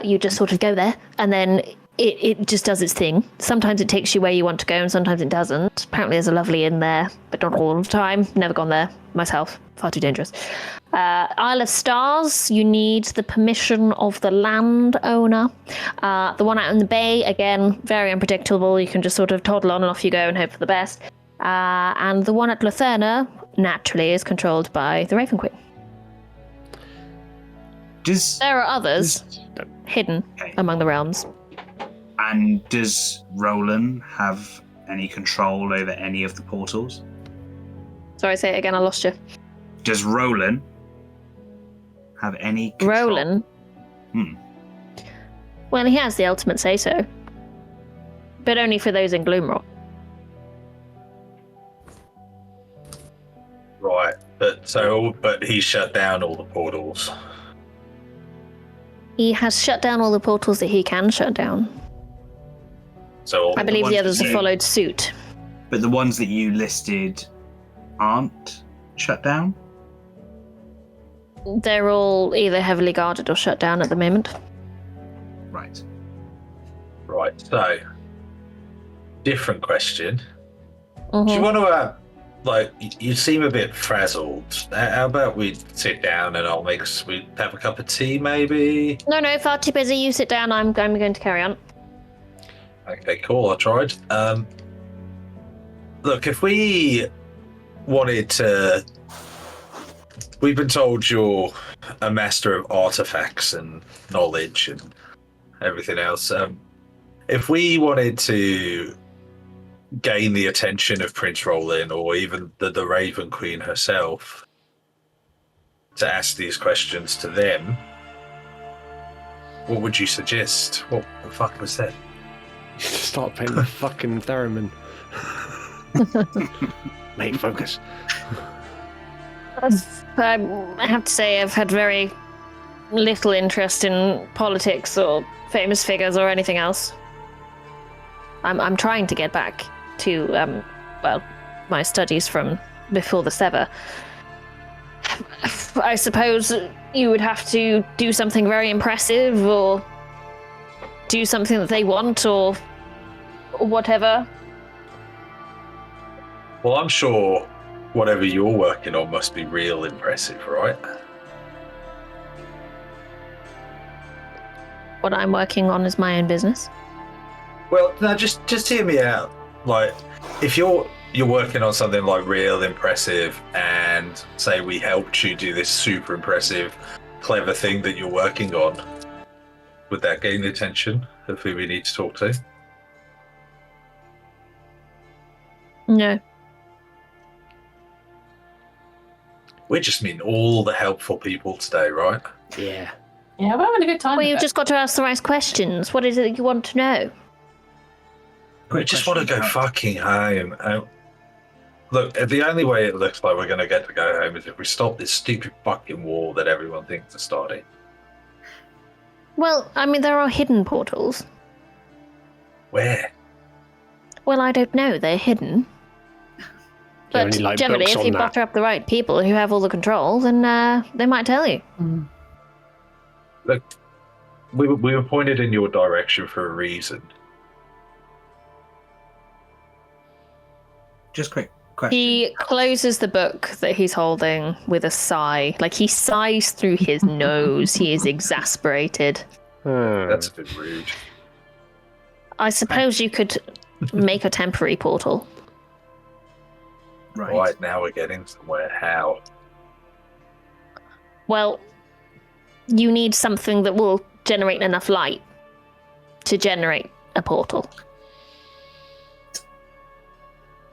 you just sort of go there, and then it just does its thing. Sometimes it takes you where you want to go, and sometimes it doesn't. Apparently there's a lovely inn there, but not all the time. Never gone there myself. Far too dangerous. Isle of Stars, you need the permission of the landowner. The one out in the bay, again, very unpredictable. You can just sort of toddle on and off you go and hope for the best. And the one at Latherna, naturally, is controlled by the Raven Queen. There are others hidden among the realms. And does Roland have any control over any of the portals? Sorry, say it again, I lost you. Does Roland have any control? Roland? Well, he has the ultimate say-so. But only for those in Gloomrock. Right, but he shut down all the portals. He has shut down all the portals that he can shut down. So I believe the others that have you- followed suit. But the ones that you listed aren't shut down? They're all either heavily guarded or shut down at the moment. Right. Right, so different question. Mhm. Do you want to, you seem a bit frazzled. How about we sit down and we have a cup of tea, maybe? No, far too busy. You sit down. I'm going to carry on. Okay, cool. I tried. Look, if we wanted to, we've been told you're a master of artifacts and knowledge and everything else. If we wanted to gain the attention of Prince Roland or even the Raven Queen herself to ask these questions to them, what would you suggest? What the fuck was that? Start playing the fucking theremin. Mate, focus. I have to say I've had very little interest in politics or famous figures or anything else. I'm trying to get back to, my studies from before the Sever. I suppose you would have to do something very impressive or do something that they want or whatever. Well, I'm sure whatever you're working on must be real impressive, right? What I'm working on is my own business. Well, no, just hear me out. Like, if you're working on something like real impressive, and say we helped you do this super impressive, clever thing that you're working on, would that gain the attention of who we need to talk to? No. We just mean all the helpful people today, right? Yeah. Yeah, we're having a good time. Well, with you've it. just got to ask the right questions. What is it that you want to know? We just want to go fucking home. Look, the only way it looks like we're going to get to go home is if we stop this stupid fucking war that everyone thinks is starting. Well, I mean, there are hidden portals. Where? Well, I don't know. They're hidden. There are But any, like, generally, books if on you that? butter up the right people who have all the control, then they might tell you. Look, we were pointed in your direction for a reason. Just quick question. He closes the book that he's holding with a sigh. Like, he sighs through his nose. He is exasperated. That's a bit rude. I suppose you could make a temporary portal. Right, now we're getting somewhere. How? Well, you need something that will generate enough light to generate a portal.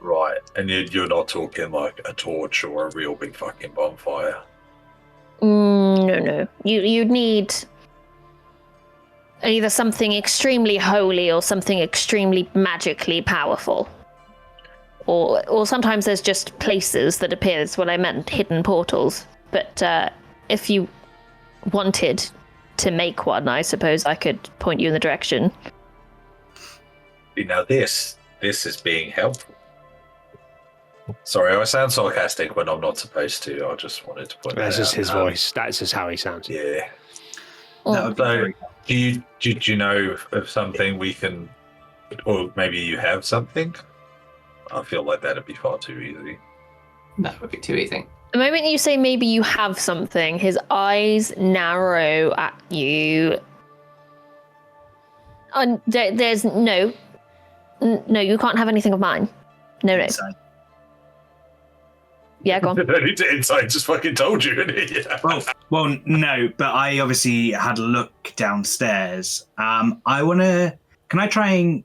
Right, and you're not talking like a torch or a real big fucking bonfire. No. You'd need either something extremely holy or something extremely magically powerful. Or sometimes there's just places that appear. That's what I meant, hidden portals. But if you wanted to make one, I suppose I could point you in the direction. Now this is being helpful. Sorry, I sound sarcastic when I'm not supposed to. I just wanted to point that out. That's just his voice. That's just how he sounds. Yeah. That would be So, very do you know of something we can, or maybe you have something? I feel like that'd be far too easy. That would be too easy. The moment you say maybe you have something, his eyes narrow at you. There's no, you can't have anything of mine. No. inside. Yeah, go on. Inside just fucking told you, didn't he? Well, no, but I obviously had a look downstairs. Can I try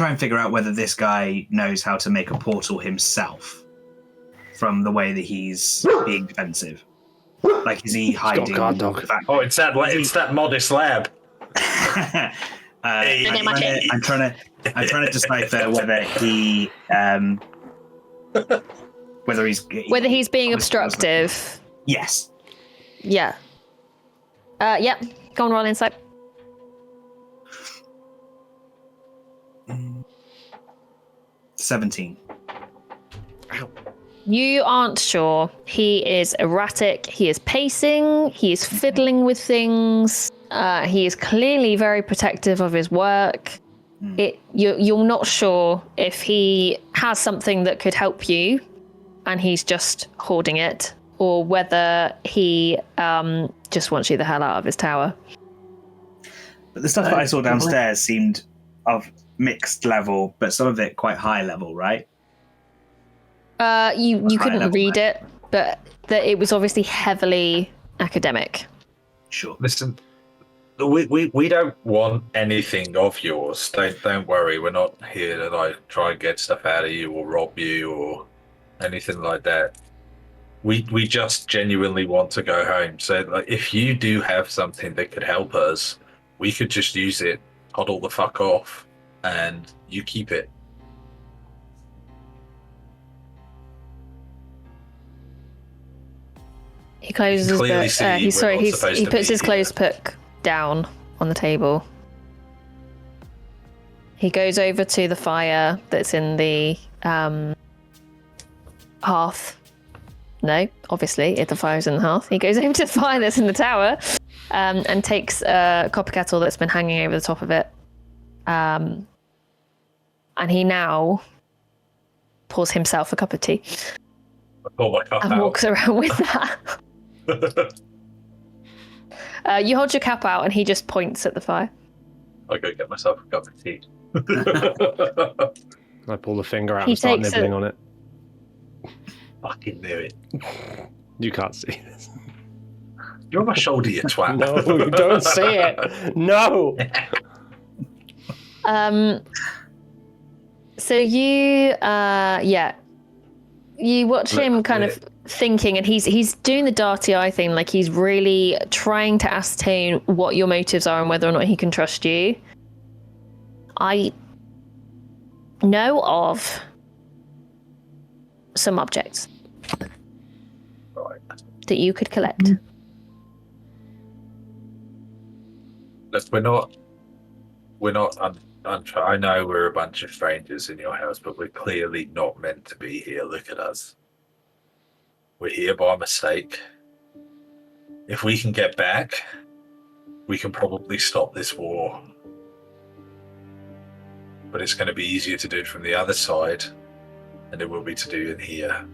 and figure out whether this guy knows how to make a portal himself from the way that he's being defensive? Like, is he hiding? guard dog. the fact- Oh, it's that modest lab. I'm trying to decipher whether he's being obstructive. Yes. Yeah. Yep. Go on, roll insight. 17. You aren't sure. He is erratic. He is pacing. He is fiddling with things. He is clearly very protective of his work. You're not sure if he has something that could help you, and he's just hoarding it, or whether he just wants you the hell out of his tower. But the stuff that I saw downstairs seemed of mixed level, but some of it quite high level, right? You couldn't level, read it, but it was obviously heavily academic. Sure. Listen, we don't want anything of yours. Don't worry. We're not here to like try and get stuff out of you or rob you or anything like that. We just genuinely want to go home. So like, if you do have something that could help us, we could just use it, huddle the fuck off, and you keep it. He closes his Clearly book. see we're not supposed He to puts be his closed book down on the table. He goes over to the fire that's in the hearth. No, obviously, if the fire's in the hearth. He goes over to the fire that's in the tower and takes a copper kettle that's been hanging over the top of it. And he now pours himself a cup of tea I pull my cup and out. walks around with that. You hold your cap out and he just points at the fire. I go get myself a cup of tea. I pull the finger out He and start takes nibbling it. on it. Fucking knew it. You can't see this. You're on my shoulder, you twat. No, you don't see it. No. So you watch him kind of thinking, and he's doing the darty eye thing, like he's really trying to ascertain what your motives are and whether or not he can trust you. I know of some objects Right. that you could collect. Look, we're not. I know we're a bunch of strangers in your house, but we're clearly not meant to be here. Look at us. We're here by mistake. If we can get back, we can probably stop this war. But it's going to be easier to do it from the other side than it will be to do it here.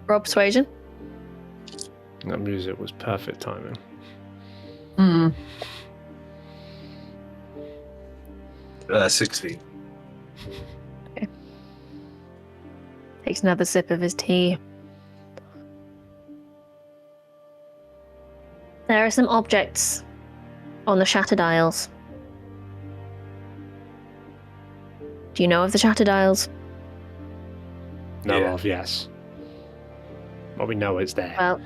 Rob Persuasion. That music was perfect timing. 16. Takes another sip of his tea. There are some objects on the Shattered Isles. Do you know of the Shattered Isles? know Yeah. of, yes. Well, we know it's there. Well,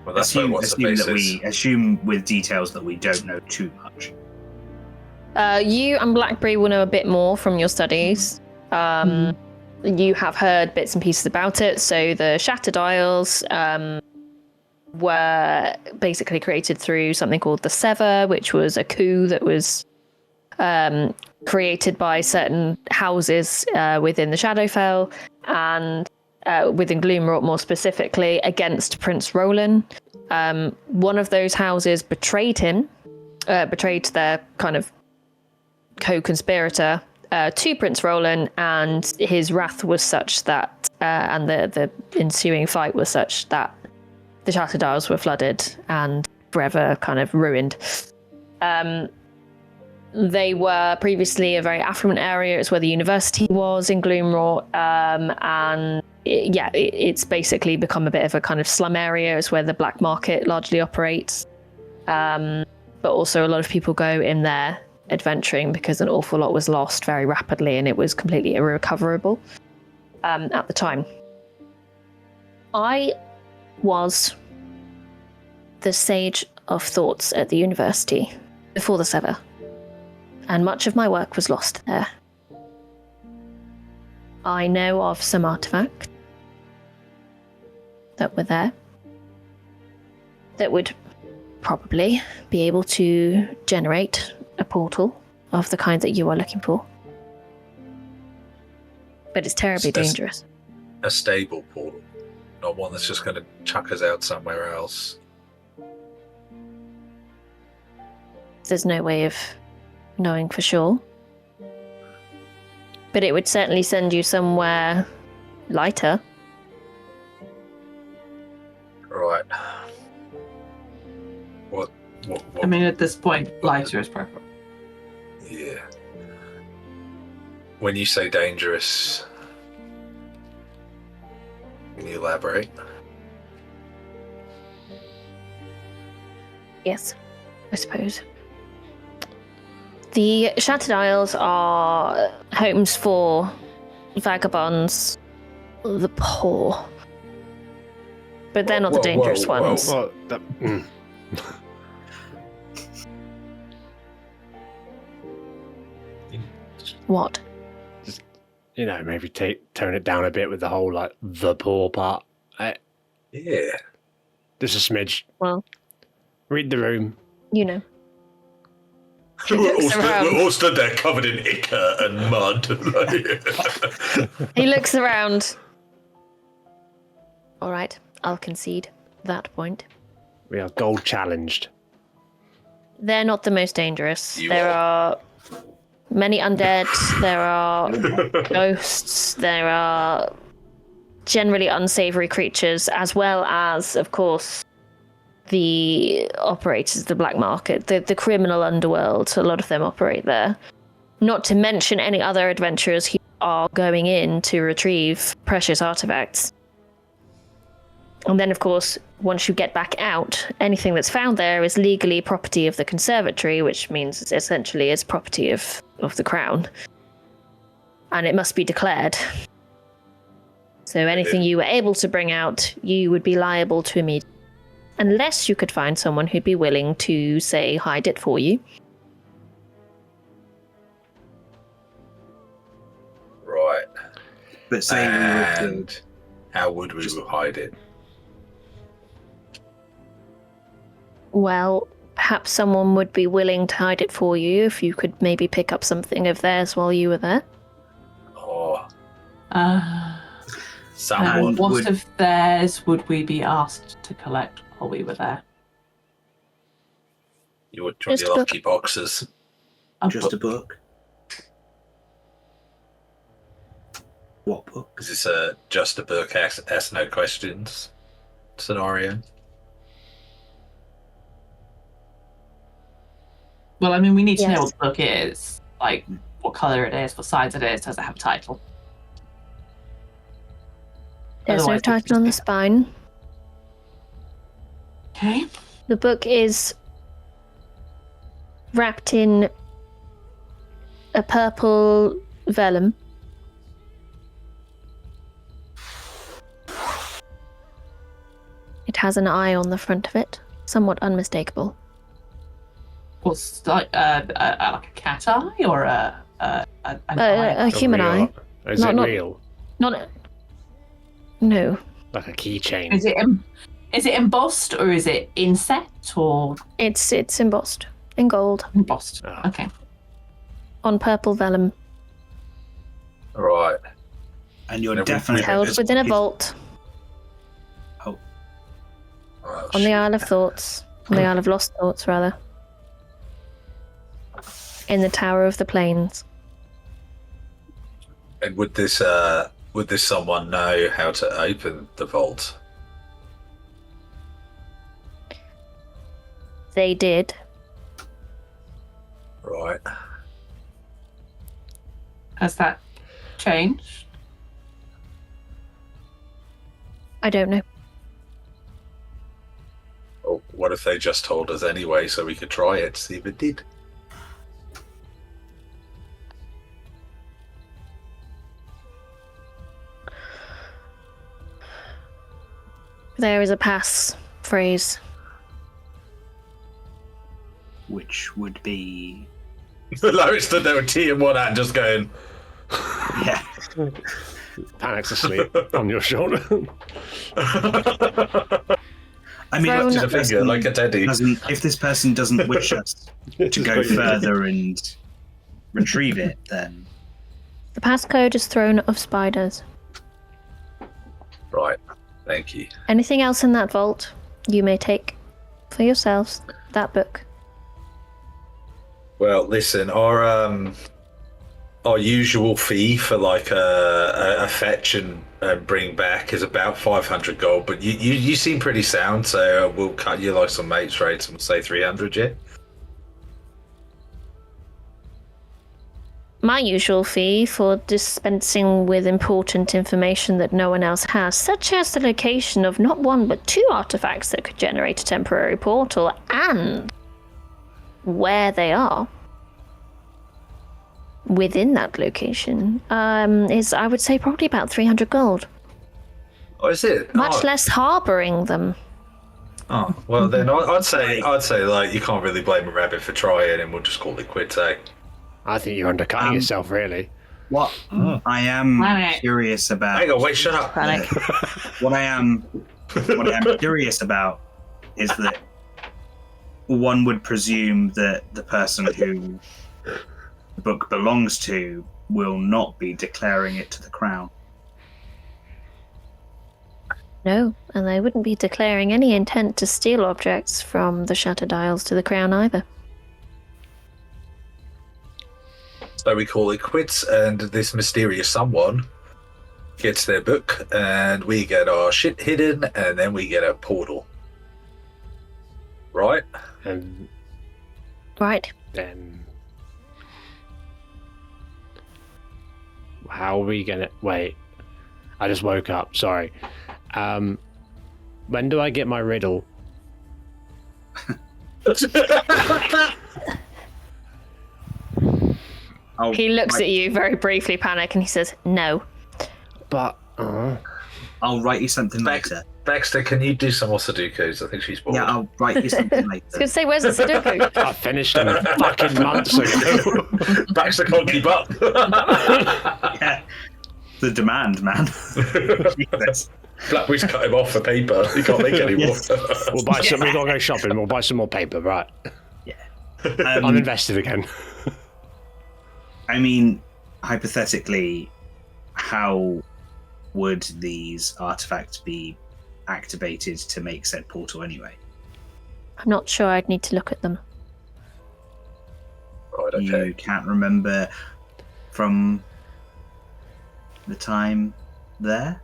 Well, that's not what's the assume that basis. we assume with details that we don't know too much. you and Blackberry will know a bit more from your studies. You have heard bits and pieces about it. So the Shattered Isles were basically created through something called the Sever, which was a coup that was created by certain houses within the Shadowfell and within Gloomrot more specifically against Prince Roland. One of those houses betrayed him, betrayed their kind of co-conspirator to Prince Roland, and his wrath was such that, and the ensuing fight was such that the Shattered Isles were flooded and forever kind of ruined. They were previously a very affluent area. It's where the university was in Gloomrot, and it's basically become a bit of a kind of slum area. It's where the black market largely operates, but also a lot of people go in there adventuring because an awful lot was lost very rapidly and it was completely irrecoverable at the time. I was the sage of thoughts at the university before the Sever, and much of my work was lost there. I know of some artifacts that were there that would probably be able to generate a portal of the kind that you are looking for. But it's terribly dangerous. A stable portal, not one that's just going to chuck us out somewhere else. There's no way of knowing for sure. But it would certainly send you somewhere lighter. Right. What? I mean, at this point, lighter is preferable. Yeah. When you say dangerous, can you elaborate? Yes, I suppose. The Shattered Isles are homes for vagabonds, the poor. But they're not the dangerous ones. Well, What? you know, maybe tone it down a bit with the whole, like, the poor part. Yeah. Just a smidge. Well, Read the room. you know. We're looks around. all stood there covered in ichor and mud. He looks around. All right, I'll concede that point. We are gold challenged. They're not the most dangerous. You There are. are many undead, there are ghosts, there are generally unsavory creatures, as well as, of course, the operators of the black market, the criminal underworld. A lot of them operate there. Not to mention any other adventurers who are going in to retrieve precious artifacts. And then, of course, once you get back out, anything that's found there is legally property of the conservatory, which means it's essentially it's property of the crown. And it must be declared. So anything you were able to bring out, you would be liable to immediately. Unless you could find someone who'd be willing to, say, hide it for you. Right. But say we were And how would we hide it? Well, perhaps someone would be willing to hide it for you if you could maybe pick up something of theirs while you were there. Oh, And someone what would- of theirs would we be asked to collect while we were there? you would try Just your a- lucky boxes. just a book. What book? Because it's a just a book, ask no questions scenario. Well, I mean, we need to know Yes. what the book is, like what color it is, what size it is. Does it have a title? There's no Otherwise, title on the spine. Okay. The book is wrapped in a purple vellum. has an eye on the front of it, somewhat unmistakable. What's like a cat eye or an eye? A human eye. Is it real? Not. No. Like a keychain. Is it embossed or is it inset or It's embossed in gold embossed? Oh. Okay. on purple vellum, Right. And you're Never definitely held within a vault Oh, Oh, on the shit. Isle of Thoughts, on the Isle of Lost Thoughts, rather, in the Tower of the Plains. And would this someone know how to open the vault? They did. Right. Has that changed? I don't know. Well, what if they just told us anyway, so we could try it, see if it did? There is a pass phrase. which would be Larry stood there with tea in one hand, just going. yeah. Panic's asleep on your shoulder. I mean, Thrown- To the finger like a teddy. if this person doesn't wish us to go further and retrieve it, then The passcode is Throne of Spiders. Right. Thank you. Anything else in that vault, you may take for yourselves. That book. Well, listen, our usual fee for like a fetch and bring back is about 500 gold, but you seem pretty sound, so we'll cut you like some mates rates and we'll say 300, yeah? My usual fee for dispensing with important information that no one else has, such as the location of not one but 2 artifacts that could generate a temporary portal, and where they are within that location, is, I would say, probably about 300 gold. Oh, is it? Much less harbouring them. Oh, well then I'd say like you can't really blame a rabbit for trying, and we'll just call it quits, eh? I think you're undercutting yourself, really. what I am Panic. curious about. Hang on, wait, shut up. Panic. What I am curious about is that one would presume that the person who the book belongs to will not be declaring it to the crown. No, and they wouldn't be declaring any intent to steal objects from the Shattered Isles to the Crown either. So we call it quits, and this mysterious someone gets their book, and we get our shit hidden, and then we get a portal. Right? And Right. then... How are we gonna... Wait. I just woke up, sorry. When do I get my riddle? He looks at you very briefly, Panic, and he says, no. But... I'll write you something later. Baxter, can you do some more Sudokus? I think she's bored. Yeah, I'll write you something I was later. going to say, where's the Sudoku? I finished them fucking months ago. Baxter can't keep up. Yeah. The demand, man. Jesus. Blackwood's cut him off for paper. He can't make any more. We'll buy some... We've got to go shopping. We'll buy some more paper, right? I'm invested again. I mean, hypothetically, how would these artifacts be activated to make said portal anyway? I'm not sure. I'd need to look at them. Right, okay. You can't remember from the time there?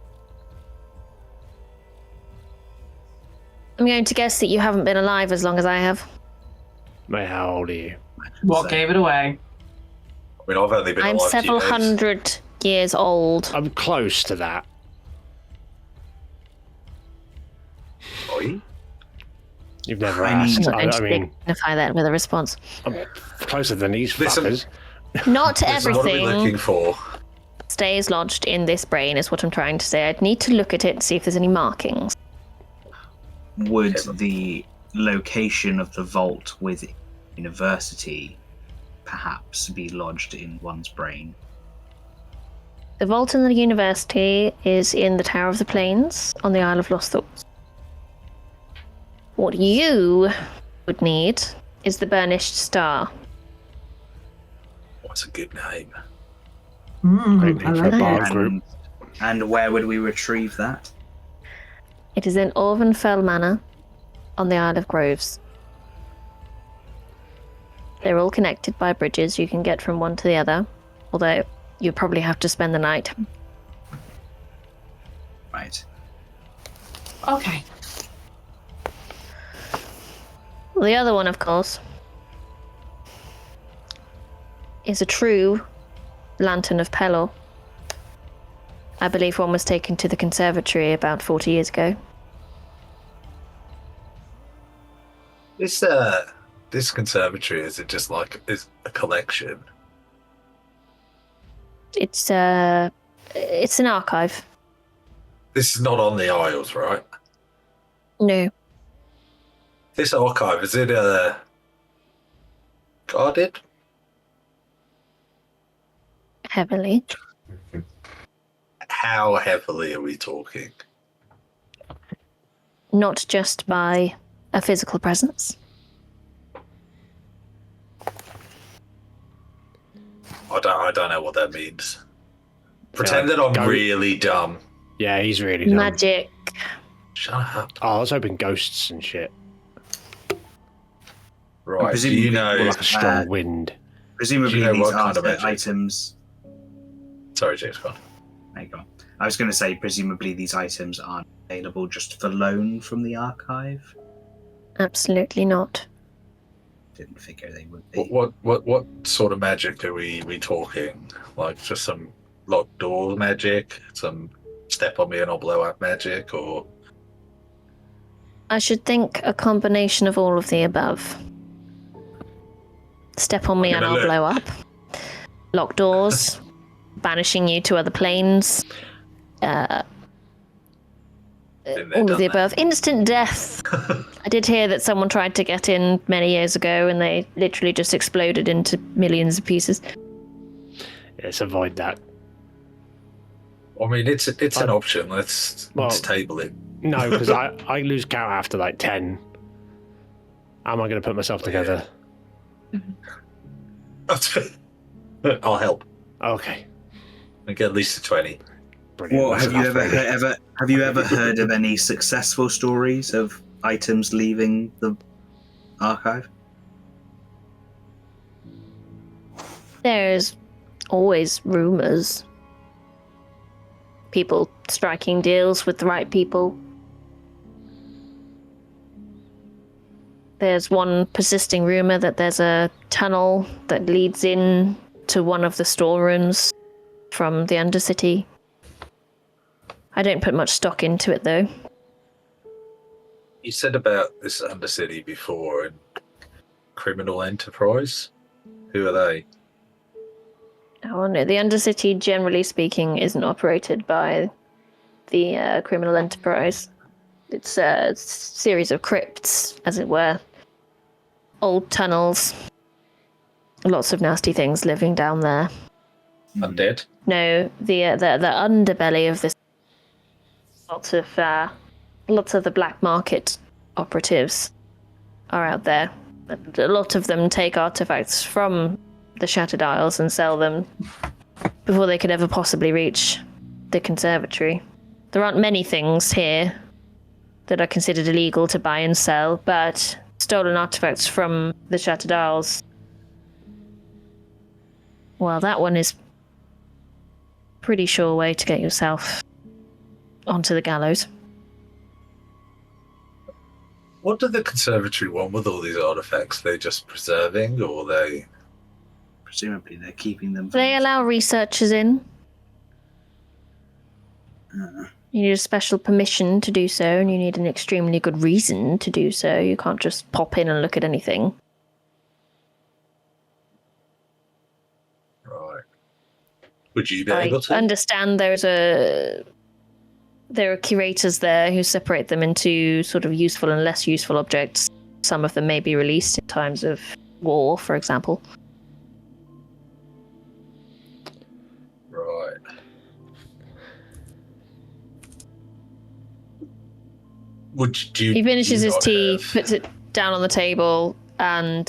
I'm going to guess that you haven't been alive as long as I have. Mate, how old are you? What So- gave it away? I mean, I've only been I'm alive 2 several days. hundred years old. I'm close to that. Are you? You've never I mean- asked. I'm not going I to mean, dignify that with a response. I'm closer than these Listen- fuckers. Not Listen, what are we looking everything for? stays lodged in this brain, is what I'm trying to say. I'd need to look at it and see if there's any markings. would the location of the vault with university perhaps be lodged in one's brain? The vault in the university is in the Tower of the Plains on the Isle of Lost Thoughts. What you would need is the Burnished Star. What's a good name? Great I name for a like bar it. group. And where would we retrieve that? It is in Orvenfell Manor on the Isle of Groves. They're all connected by bridges. You can get from one to the other, although you probably have to spend the night. Right. Okay. The other one, of course, is a true Lantern of Pelor. I believe one was taken to the conservatory about 40 years ago. This conservatory, is it just like is a collection? It's an archive. This is not on the Isles, right? No. This archive, is it guarded? Heavily. How heavily are we talking? Not just by a physical presence. I don't know what that means. Pretend that I'm go- really dumb. Yeah, he's really dumb. Magic. Shut up. Oh, I was hoping ghosts and shit. Right. Do presumably you Or know? like a strong wind. Presumably Do you know these what kind are of magic? items. Sorry, James. Go on. There you go. I was going to say, presumably these items aren't available just for loan from the archive. Absolutely not. Didn't figure they would be. What sort of magic are we talking? Like just some locked door magic, some step on me and I'll blow up magic, or I should think a combination of all of the above. Step on me and gonna I'll look. blow up. Lock doors. Banishing you to other planes. Been there, All of done the that. above. Instant death. I did hear that someone tried to get in many years ago and they literally just exploded into millions of pieces. Let's avoid that. I mean, it's an option. Let's table it. No, because I lose count after like 10. How am I going to put myself together? I'll help. Okay. I get at least a 20. Brilliant. Well, That's have you enough, ever heard of any successful stories of items leaving the archive? There's always rumors. People striking deals with the right people. There's one persisting rumor that there's a tunnel that leads in to one of the storerooms from the Undercity. I don't put much stock into it, though. You said about this Undercity before and criminal enterprise. Who are they? Oh no, the Undercity, generally speaking, isn't operated by the criminal enterprise. It's a series of crypts, as it were. Old tunnels. Lots of nasty things living down there. Undead? No, the underbelly of this. Lots of the black market operatives are out there. A lot of them take artifacts from the Shattered Isles and sell them before they could ever possibly reach the conservatory. There aren't many things here that are considered illegal to buy and sell, but stolen artifacts from the Shattered Isles, well, that one is pretty sure way to get yourself onto the gallows. What do the conservatory want with all these artifacts? They just preserving, or they? Presumably they're keeping them. They allow researchers in. Uh, You need a special permission to do so, and you need an extremely good reason to do so. You can't just pop in and look at anything. Right. Would you be I able to? understand there's a there are curators there who separate them into sort of useful and less useful objects. Some of them may be released in times of war, for example. Right. He finishes his tea, have... puts it down on the table, and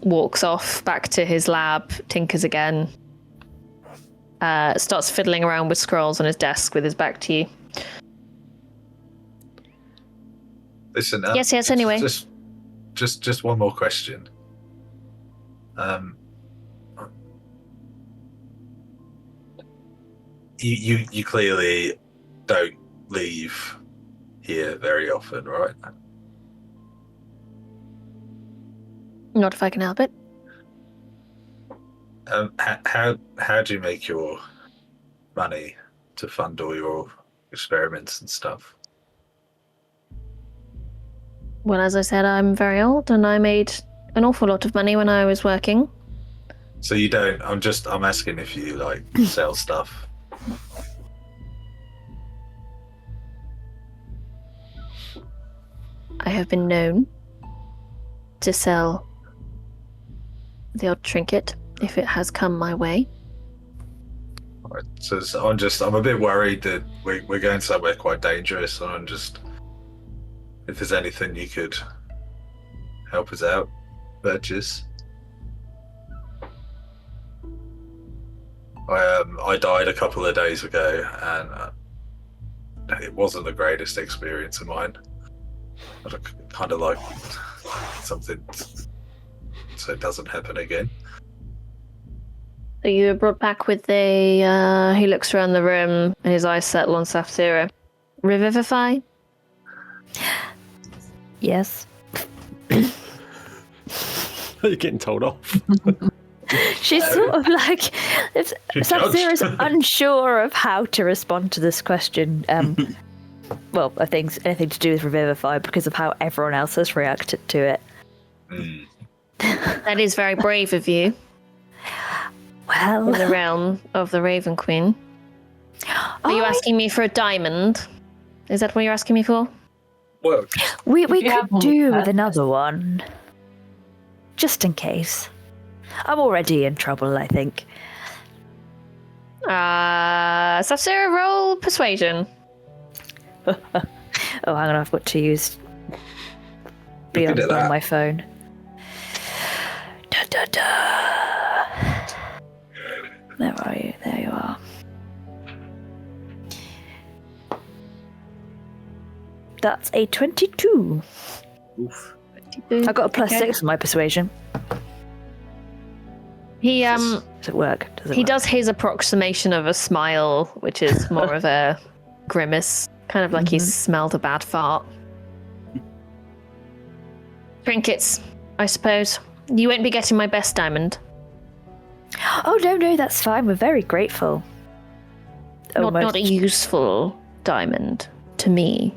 walks off back to his lab, tinkers again. Starts fiddling around with scrolls on his desk with his back to you. Listen, yes, anyway. Just one more question. You clearly don't leave here very often, right? Not if I can help it. How do you make your money to fund all your experiments and stuff? Well, as I said, I'm very old, and I made an awful lot of money when I was working. So you don't. I'm asking if you like sell stuff. I have been known to sell the odd trinket if it has come my way. Right, so I'm a bit worried that we're going somewhere quite dangerous, and if there's anything you could help us out, purchase. I died a couple of days ago, and it wasn't the greatest experience of mine. I'd kind of like something so it doesn't happen again. So you were brought back with he looks around the room and his eyes settle on Safsira. Revivify? Yes. You're getting told off. She's sort of like... Safsira's unsure of how to respond to this question. Well, I think anything to do with Revivify because of how everyone else has reacted to it. Mm. That is very brave of you. Well... In the realm of the Raven Queen. Are you asking me for a diamond? Is that what you're asking me for? Well, we could do with another one. Just in case. I'm already in trouble, I think. Safsira, roll persuasion. Oh, hang on, I've got to use Beyond on my phone. Da, da, da. Where are you? There you are. That's a 22. oof. I got a plus 6 on my persuasion. He Does it work? He does his approximation of a smile, which is more of a grimace, kind of like he's smelled a bad fart. Trinkets, I suppose. You won't be getting my best diamond. Oh, no, that's fine. We're very grateful. Not a useful diamond to me.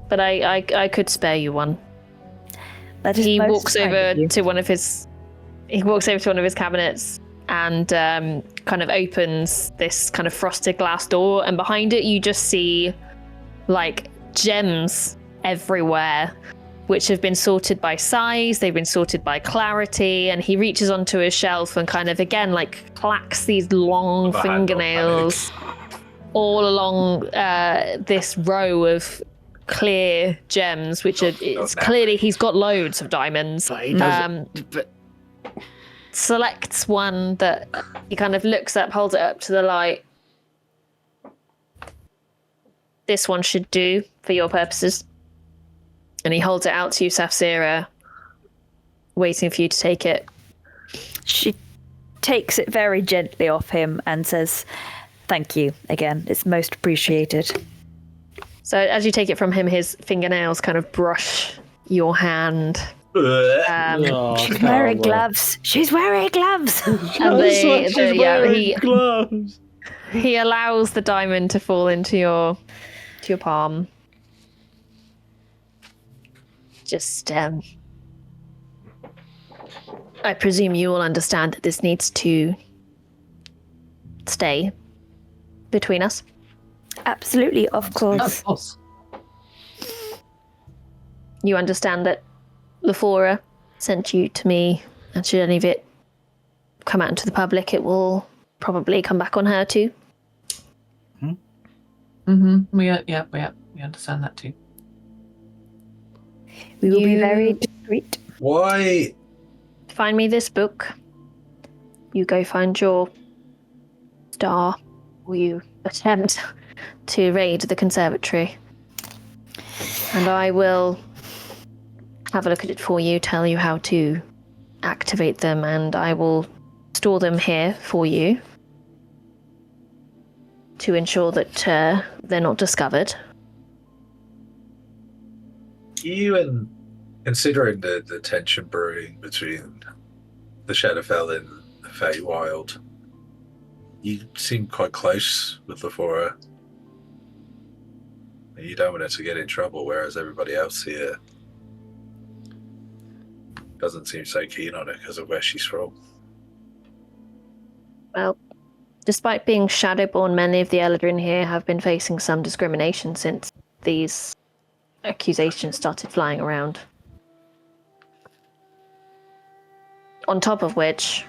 But I could spare you one. He walks over to one of his cabinets and kind of opens this kind of frosted glass door, and behind it you just see like gems everywhere, which have been sorted by size, they've been sorted by clarity, and he reaches onto his shelf and kind of again like clacks these long fingernails all along this row of clear gems, which it's clearly he's got loads of diamonds. But he doesn't, but Selects one that he kind of looks up, holds it up to the light. This one should do for your purposes. And he holds it out to you, Safsira, waiting for you to take it. She takes it very gently off him and says, "Thank you again. It's most appreciated." So as you take it from him, his fingernails kind of brush your hand. She's wearing gloves. She's wearing gloves. And gloves. He allows the diamond to fall into your palm. Just, I presume you all understand that this needs to stay between us. Absolutely, of course. Of course. You understand that Lafora sent you to me, and should any of it come out into the public, it will probably come back on her too. We understand that too. We will be very discreet. Why? Find me this book. You go find your star, or you attempt to raid the conservatory. And I will have a look at it for you, tell you how to activate them, and I will store them here for you to ensure that they're not discovered. You and considering the tension brewing between the Shadowfell and the Feywild, you seem quite close with Lafora. You don't want her to get in trouble, whereas everybody else here doesn't seem so keen on it because of where she's from. Well, despite being Shadowborn, many of the Eldrin here have been facing some discrimination since these accusations started flying around. On top of which,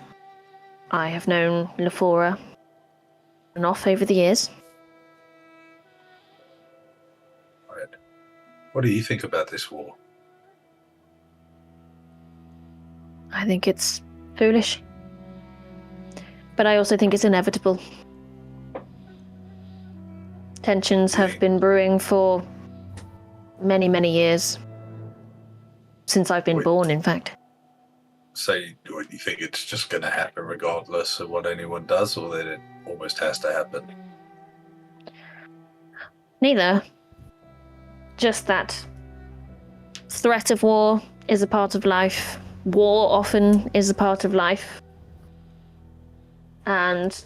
I have known Lafora enough over the years. Right. What do you think about this war? I think it's foolish. But I also think it's inevitable. Tensions have been brewing for many, many years. Since I've been born, in fact. So you think it's just going to happen regardless of what anyone does, or that it almost has to happen? Neither. Just that threat of war is a part of life. War often is a part of life. And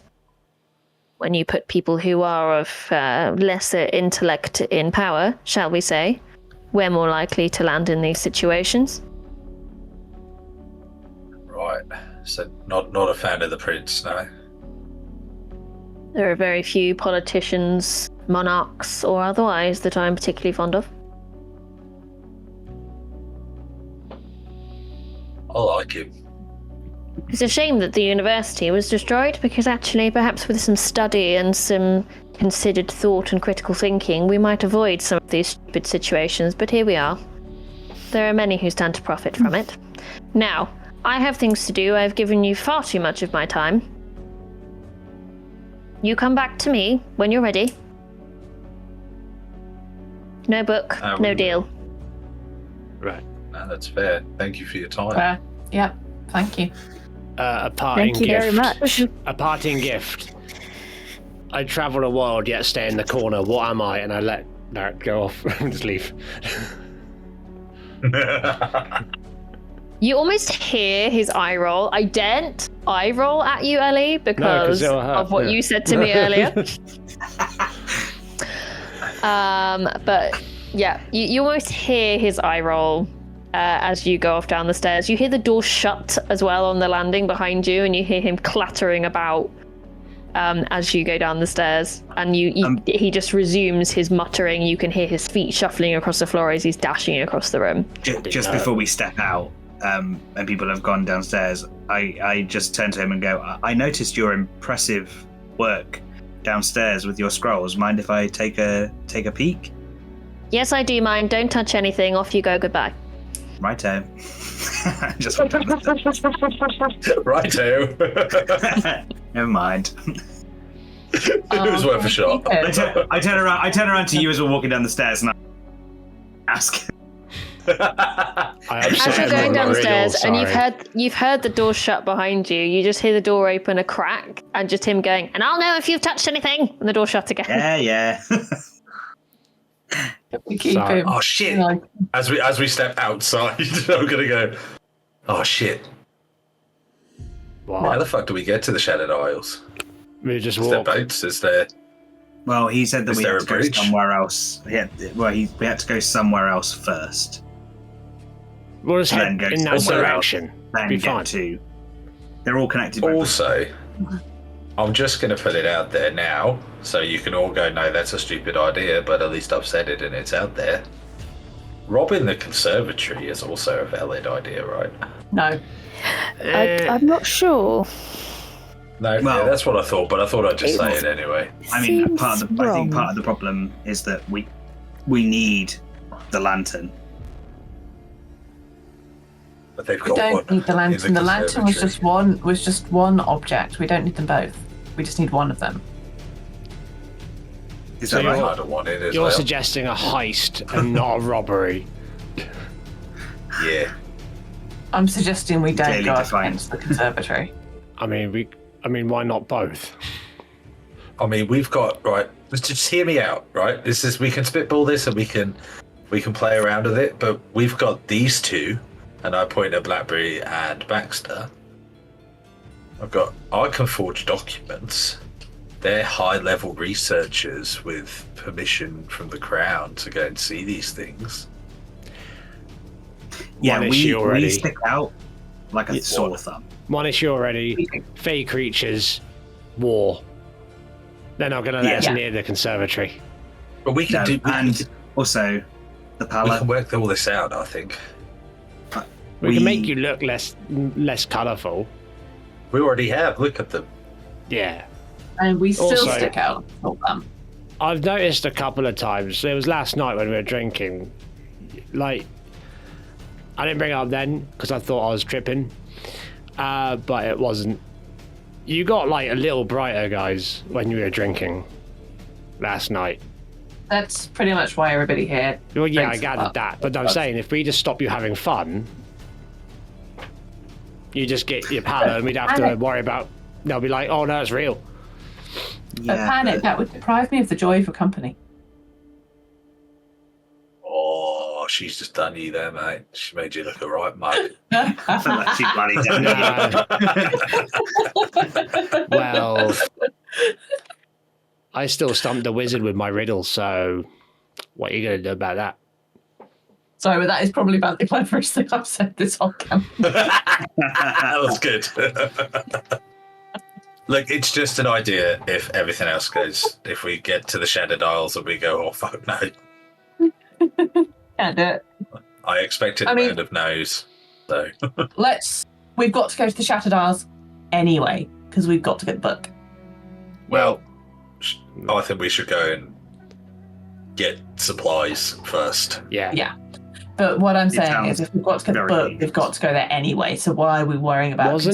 when you put people who are of lesser intellect in power, shall we say, we're more likely to land in these situations. Right. So not a fan of the prince, no? There are very few politicians, monarchs, or otherwise that I'm particularly fond of. I like him. It's a shame that the university was destroyed, because actually, perhaps with some study and some considered thought and critical thinking, we might avoid some of these stupid situations, but here we are. There are many who stand to profit from it. Now, I have things to do. I've given you far too much of my time. You come back to me when you're ready. No book, no deal. Right. No, that's fair. Thank you for your time. Yeah, thank you. A parting Thank you gift. very much. A parting gift. I travel the world, yet stay in the corner. What am I? And I let Barrett go off and just leave. You almost hear his eye roll. I daren't eye roll at you, Ellie, because of what you said to me earlier. But yeah, you almost hear his eye roll as you go off down the stairs. You hear the door shut as well on the landing behind you, and you hear him clattering about as you go down the stairs. And he just resumes his muttering. You can hear his feet shuffling across the floor as he's dashing across the room. Just before we step out, and people have gone downstairs, I just turn to him and go, I noticed your impressive work downstairs with your scrolls. Mind if I take a peek? Yes, I do mind. Don't touch anything. Off you go. Goodbye. Righto. Just walk down the stairs. Righto. Never mind. It was worth a shot. I turn around to you as we're walking down the stairs and I ask. As you're going downstairs and you've heard the door shut behind you, you just hear the door open a crack and just him going, and I'll know if you've touched anything, and the door shut again. Yeah. We keep him. Oh shit! As we step outside, I'm gonna go. Oh shit! What? How the fuck do we get to the Shattered Isles? We just Is there walk. boats? Is there? Well, he said that Is we there had a to go bridge? somewhere else. We had to go somewhere else first. We'll just And head then in go that somewhere direction. Then Be get fine. to. They're all connected by Also, I'm just going to put it out there now, so you can all go, no, that's a stupid idea, but at least I've said it and it's out there. Robbing the conservatory is also a valid idea, right? No. I'm not sure. No, Well, yeah, that's what I thought, but I thought I'd just say it anyway. I mean, Seems I think wrong. part of the problem is that we need the lantern. But they've We got don't one need the lantern. in The lantern was conservatory. just one object. We don't need them both. We just need one of them. Is So that you're- right? Harder one in as You're well. suggesting a heist and not a robbery. Yeah. I'm suggesting we don't Clearly go up defined. against the conservatory. I mean, why not both? I mean, we've got right. Just hear me out, right? This is we can spitball this and we can play around with it, but we've got these two, and I point at Blackberry and Baxter. I can forge documents. They're high-level researchers with permission from the Crown to go and see these things. Yeah, One issue we already. stick out like a Yeah, sore what? thumb. One issue already. Fey creatures, war. They're not going to let us Yeah. near the conservatory. But we can No, do. and also the We palette. can work all this out. I think We can make you look less colourful. we already have. Look at them. Yeah. And we still Also- stick out for them. I've noticed a couple of times. It was last night when we were drinking. Like, I didn't bring it up then because I thought I was tripping, but it wasn't. You got like a little brighter, guys, when you were drinking last night. That's pretty much why everybody here. Well, yeah, I drinks gathered up. that, but I'm saying if we just stop you having fun, you just get your palate, and we'd have to worry about. They'll be like, "Oh no, it's real." But panic, that would deprive me of the joy of a company. Oh, she's just done you there, mate. She made you look a right mug. I feel like she bloody did. No. Well, I still stumped the wizard with my riddle, so what are you going to do about that? Sorry, but that is probably about the cleverest thing I've said this whole campaign. That was good. Look, it's just an idea if everything else goes. If we get to the Shattered Isles and we go, oh, fuck no. Can't do it. I expected I a mean- round of no's. So, We've got to go to the Shattered Isles anyway, because we've got to get the book. well, I think we should go and get supplies first. Yeah. Yeah. But what I'm It saying sounds is if we've got to get the very book, dangerous. we've got to go there anyway. So why are we worrying about Wasn't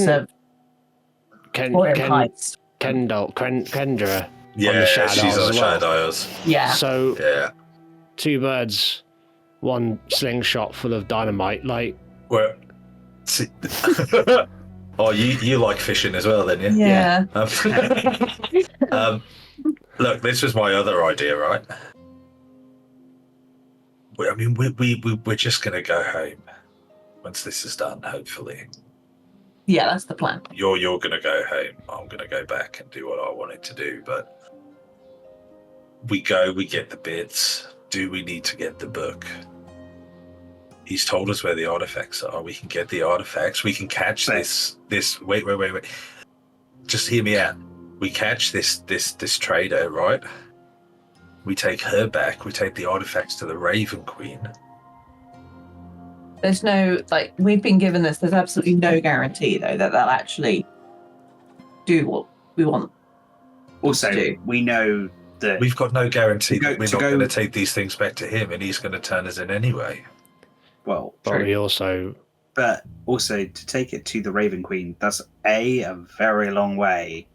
conservatory heist? Kendra Yeah, the Shattered she's Isles on the as well. Shattered Isles. Yeah. So Yeah. 2 birds, 1 slingshot full of dynamite. Like, Well, see, oh, you like fishing as well, then, yeah? Yeah. Look, this was my other idea, right? We're just going to go home once this is done, hopefully. Yeah, that's the plan. You're going to go home. I'm going to go back and do what I wanted to do. But we get the bits. Do we need to get the book? He's told us where the artifacts are. We can get the artifacts. We can catch this. Wait. Just hear me out. We catch this trader, right? We take her back. We take the artifacts to the Raven Queen. There's no, we've been given this. There's absolutely no guarantee, though, that they'll actually do what we want. Also, do. we know that We've got no guarantee that we're to not go- going to take these things back to him, and he's going to turn us in anyway. well, but we also but also to take it to the Raven Queen, that's a very long way,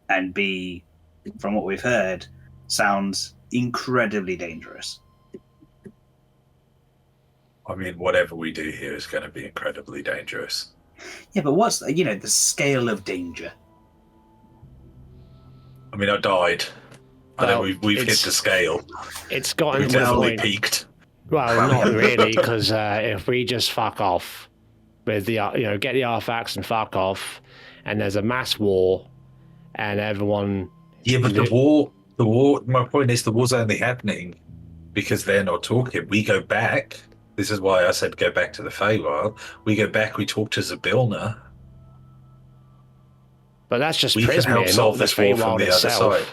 and B, from what we've heard, sounds incredibly dangerous. I mean, whatever we do here is going to be incredibly dangerous. Yeah, but what's the scale of danger? I mean, I died. I know Well, we've hit it's- the scale. it's gotten We've to the definitely point. peaked. Well, not really, because if we just fuck off with the get the artifacts and fuck off, and there's a mass war, and everyone. Yeah, but the war. My point is, the war's only happening because they're not talking. We go back. This is why I said go back to the Feywild. We go back. We talk to Zabilna. But that's just We can help Prismere, solve not this the war from Feywild the other itself. side.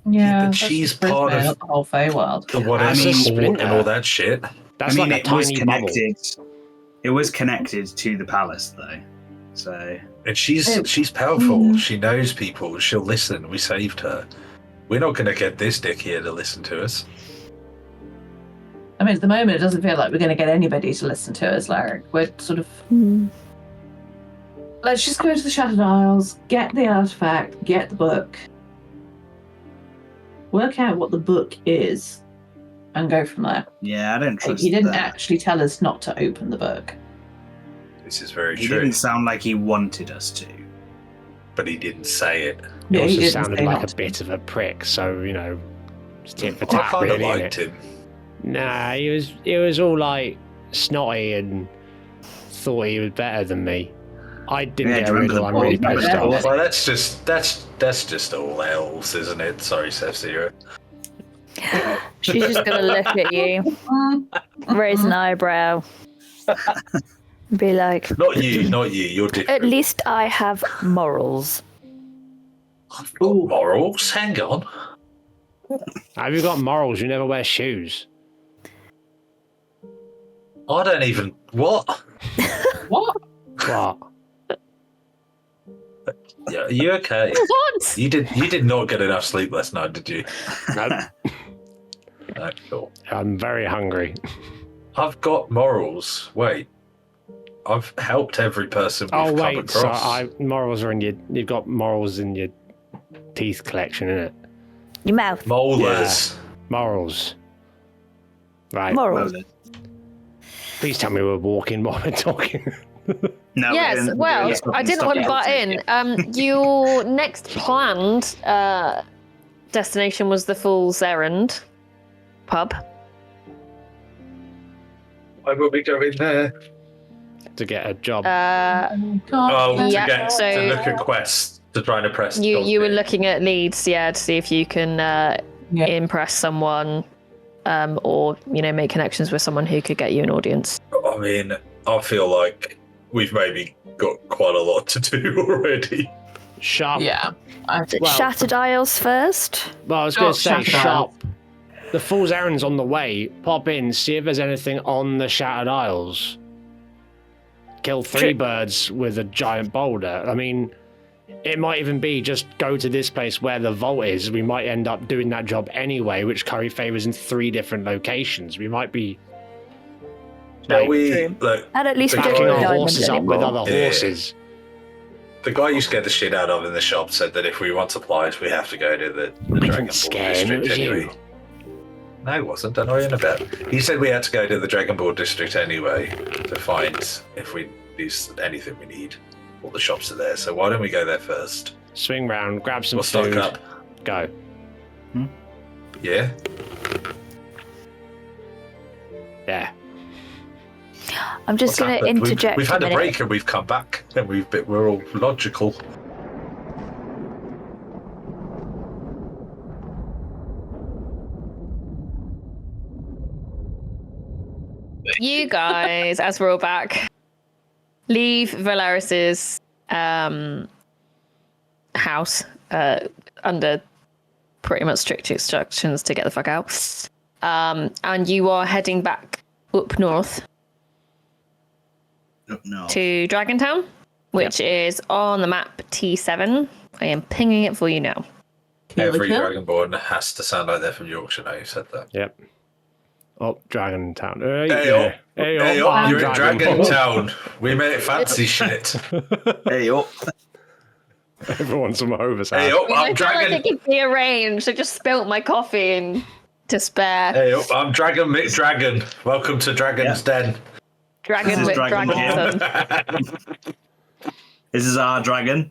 Yeah, but that's she's just part Prismare, of not the whole Feywild. The whatever That's a court splinter. and all that shit. That's I mean, like a it was tiny bubble. connected. It was connected to the palace, though. So And she's powerful. She knows people. She'll listen. We saved her. We're not going to get this dick here to listen to us. I mean, at the moment, it doesn't feel like we're going to get anybody to listen to us, Larry. We're sort of... Let's just go to the Shattered Isles, get the artifact, get the book, work out what the book is, and go from there. yeah, I don't trust. He didn't that. actually tell us not to open the book. This is very He true. didn't sound like he wanted us to. But he didn't say it. He Yeah, also didn't sounded say like not a bit of a prick, so, you know, it's tit for I tat, kind of really, liked innit? him. Nah, he was all like snotty and thought he was better than me. I didn't Yeah, get a riddle. I'm really drunk pissed at the off. ball. Well, that's just all elves, isn't it? Sorry, Sef-Zero. She's just gonna look at you, raise an eyebrow, be like, Not you. You're different. at least I have morals. I've got morals. Hang on. Have you got morals? You never wear shoes. I don't even... What? What? What? Yeah, are you okay? What? You did not get enough sleep last night, did you? Nope. No, cool. I'm very hungry. I've got morals. Wait. I've helped every person we've Oh come wait, so across. morals are in your. You've got morals in your teeth collection, innit? Your mouth. Molars. Morals. Right. Morals. Please tell me we're walking while we're talking. No. Yes, well, I didn't want to butt in. Your next planned destination was the Fool's Errand pub. Why would we go in there? To get a job. To Yeah, to look at quests to try and impress. You were looking at leads, yeah, to see if you can impress someone, or make connections with someone who could get you an audience. I mean, I feel like we've maybe got quite a lot to do already. Shop. Yeah. Shattered Isles first. Well, I was going to say Shattered shop. The Fool's Errand's on the way. Pop in, see if there's anything on the Shattered Isles. Kill 3 birds with a giant boulder. I mean, it might even be just go to this place where the vault is. We might end up doing that job anyway, which curry favors in 3 different locations. We might be Shall we look? And at least The don't backing guy- our diamond horses up with anymore. other Yeah. horses. The guy you scared the shit out of in the shop said that if we want supplies, we have to go to the I Dragon didn't Ball scare him, it district was anyway. you. No, it wasn't. Don't worry about it. He said we had to go to the Dragon Ball district anyway to find if we use anything we need. All the shops are there, so why don't we go there first? Swing round, grab some We'll stock food, up. go. Yeah. Yeah. I'm just What's going to happened? interject We've had a minute. break and we've come back, and we're all logical. You guys, as we're all back, leave Valeris's house under pretty much strict instructions to get the fuck out. And you are heading back up north No. to Dragontown, which is on the map T7. I am pinging it for you now. Every Kill. Dragonborn has to sound like they're from Yorkshire now. You said that. Yep. Oh, Dragon Town. Hey, up, you're in Dragon Town. We made fancy shit. Hey, up. Everyone's from Hover's Hey, house. up, I I'm felt like Dragon. it could be arranged. I just spilt my coffee in despair. Hey, up, I'm Dragon McDragon. Welcome to Dragon's Den. Dragon This is with Dragon Dragonson. This is our dragon.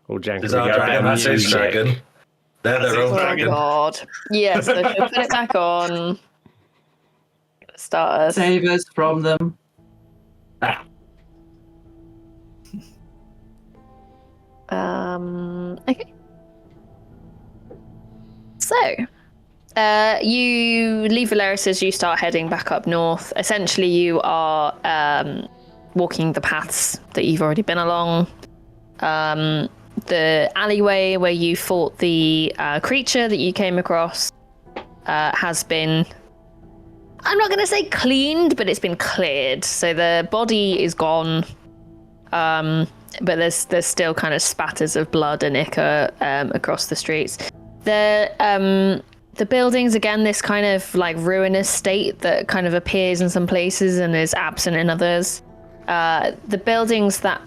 Oh, Jank, Is our dragon? That's his dragon. They're their own Oh dragon. god. Yes, so she'll put it back on. Start us. Save us from them. Okay. So, you leave Valeris as you start heading back up north. Essentially, you are walking the paths that you've already been along. The alleyway where you fought the creature that you came across has been, I'm not going to say cleaned, but it's been cleared. So the body is gone, but there's still kind of spatters of blood and ichor across the streets. The buildings, again, this kind of like ruinous state that kind of appears in some places and is absent in others. The buildings that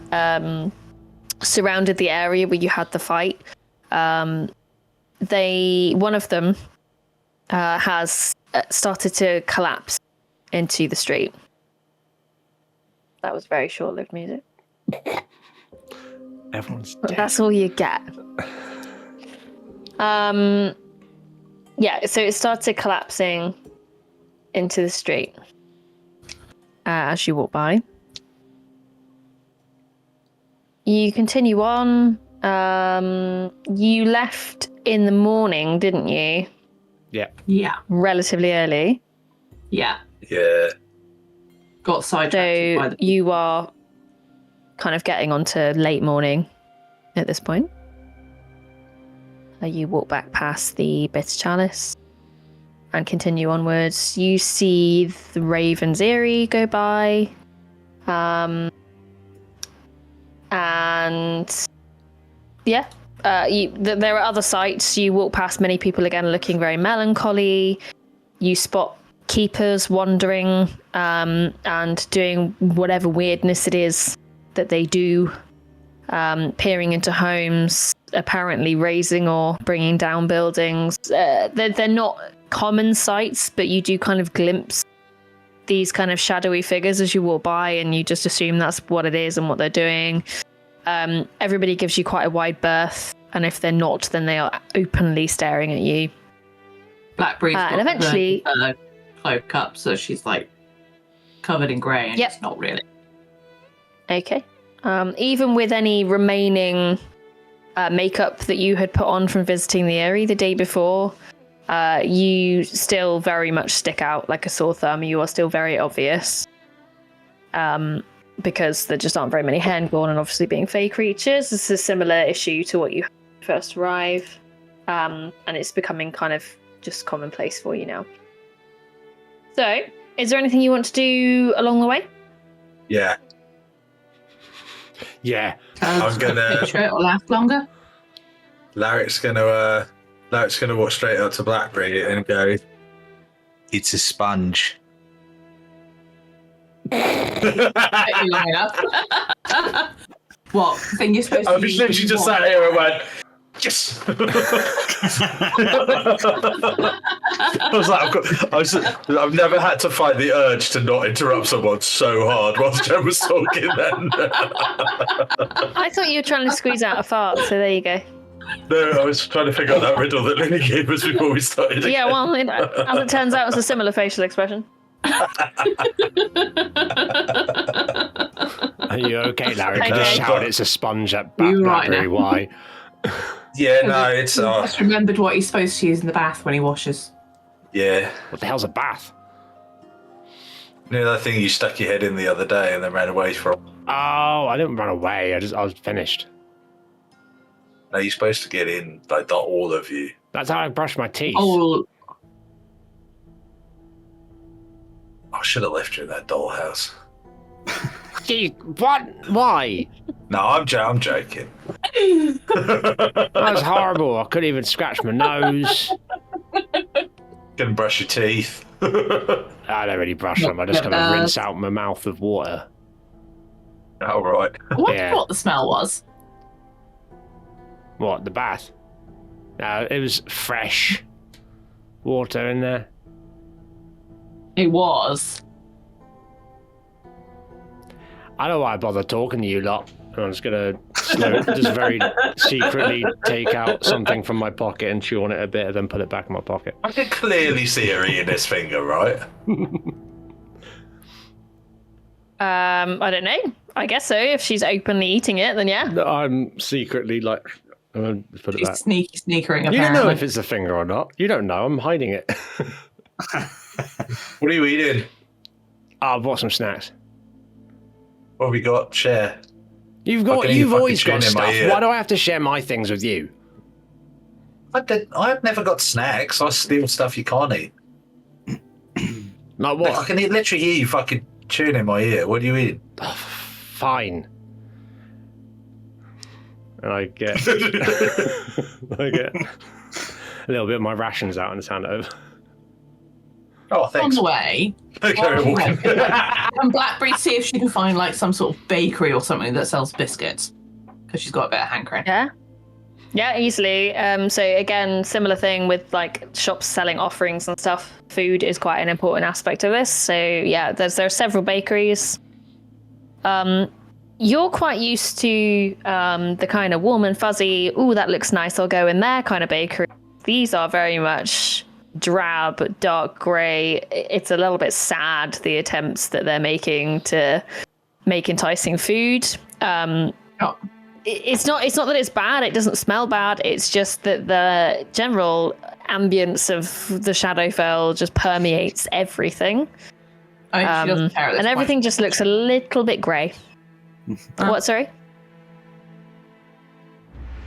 surrounded the area where you had the fight, one of them has started to collapse into the street. That was very short-lived music. Everyone's But dead. that's all you get. Yeah, so it started collapsing into the street as you walk by. You continue on. You left in the morning, didn't you? Yeah. Yeah. Relatively early. Yeah. Yeah. Got sidetracked by So the... you are kind of getting onto late morning at this point. You walk back past the Bitter Chalice and continue onwards. You see the Raven's Eyrie go by. And yeah, there are other sites. You walk past many people again looking very melancholy. You spot keepers wandering and doing whatever weirdness it is that they do, peering into homes, apparently raising or bringing down buildings. They're not common sights, but you do kind of glimpse these kind of shadowy figures as you walk by, and you just assume that's what it is and what they're doing. Everybody gives you quite a wide berth, and if they're not, then they are openly staring at you. Blackberry's got and eventually, her cloak up, so she's like covered in grey, and Yep. it's not really. okay. Even with any remaining makeup that you had put on from visiting the Eyrie the day before, you still very much stick out like a sore thumb. You are still very obvious. Because there just aren't very many Handgorn, and obviously being fey creatures, this is a similar issue to what you had when you first arrive. And it's becoming kind of just commonplace for you now. So, is there anything you want to do along the way? Yeah. Yeah. I'm gonna- Picture it will last longer. Larrick's gonna walk straight up to Blackberry and go, "It's a sponge." Long enough. What thing you're supposed to I was literally just sat here and went, "Yes!" I was like, I've never had to fight the urge to not interrupt someone so hard whilst Jen was talking then. I thought you were trying to squeeze out a fart, so there you go. No, I was trying to figure out that riddle that Lily gave us before we started. Yeah, again. well, as it turns out, it's a similar facial expression. Are you okay, Larry? Okay. Just shout it's a sponge at You right Blackberry. now. Why? Yeah, no, it's just remembered what he's supposed to use in the bath when he washes. yeah. What the hell's a bath? You know that thing you stuck your head in the other day and then ran away from? Oh, I didn't run away. I was finished. No, you're supposed to get in, like, not all of you. That's how I brush my teeth. Oh, I should have left you in that dollhouse. Gee, what? Why? No, I'm joking. That was horrible. I couldn't even scratch my nose. Couldn't brush your teeth. I don't really brush them. I just kind of rinse out my mouth with water. All right. I wonder Yeah. what the smell was. What, the bath? No, it was fresh water in there. It was. I don't know why I bother talking to you lot. I'm just gonna just very secretly take out something from my pocket and chew on it a bit, and then put it back in my pocket. I can clearly see her eating this finger, right? I don't know. I guess so. If she's openly eating it, then yeah. No, I'm secretly like, I'm gonna put it She's back. sneakering, You apparently. don't know if it's a finger or not. You don't know. I'm hiding it. What are you eating? I've bought some snacks. What have we got? Share. You've always got stuff. Why do I have to share my things with you? I've never got snacks. I steal stuff you can't eat. Like what? I can literally hear you fucking chewing in my ear. What are you eating? Oh, fine. And I get a little bit of my rations out and just hand it over. Oh, thanks. On the way, can Blackberry see if she can find like some sort of bakery or something that sells biscuits? Because she's got a bit of hankering. Yeah, easily. So again, similar thing with like shops selling offerings and stuff. Food is quite an important aspect of this. So yeah, there are several bakeries. You're quite used to the kind of warm and fuzzy, ooh, that looks nice, I'll go in there kind of bakery. These are very much drab, dark grey. It's a little bit sad, the attempts that they're making to make enticing food. It's not that it's bad, it doesn't smell bad, it's just that the general ambience of the Shadowfell just permeates everything. She doesn't care at this and everything point. just looks a little bit grey. What, sorry?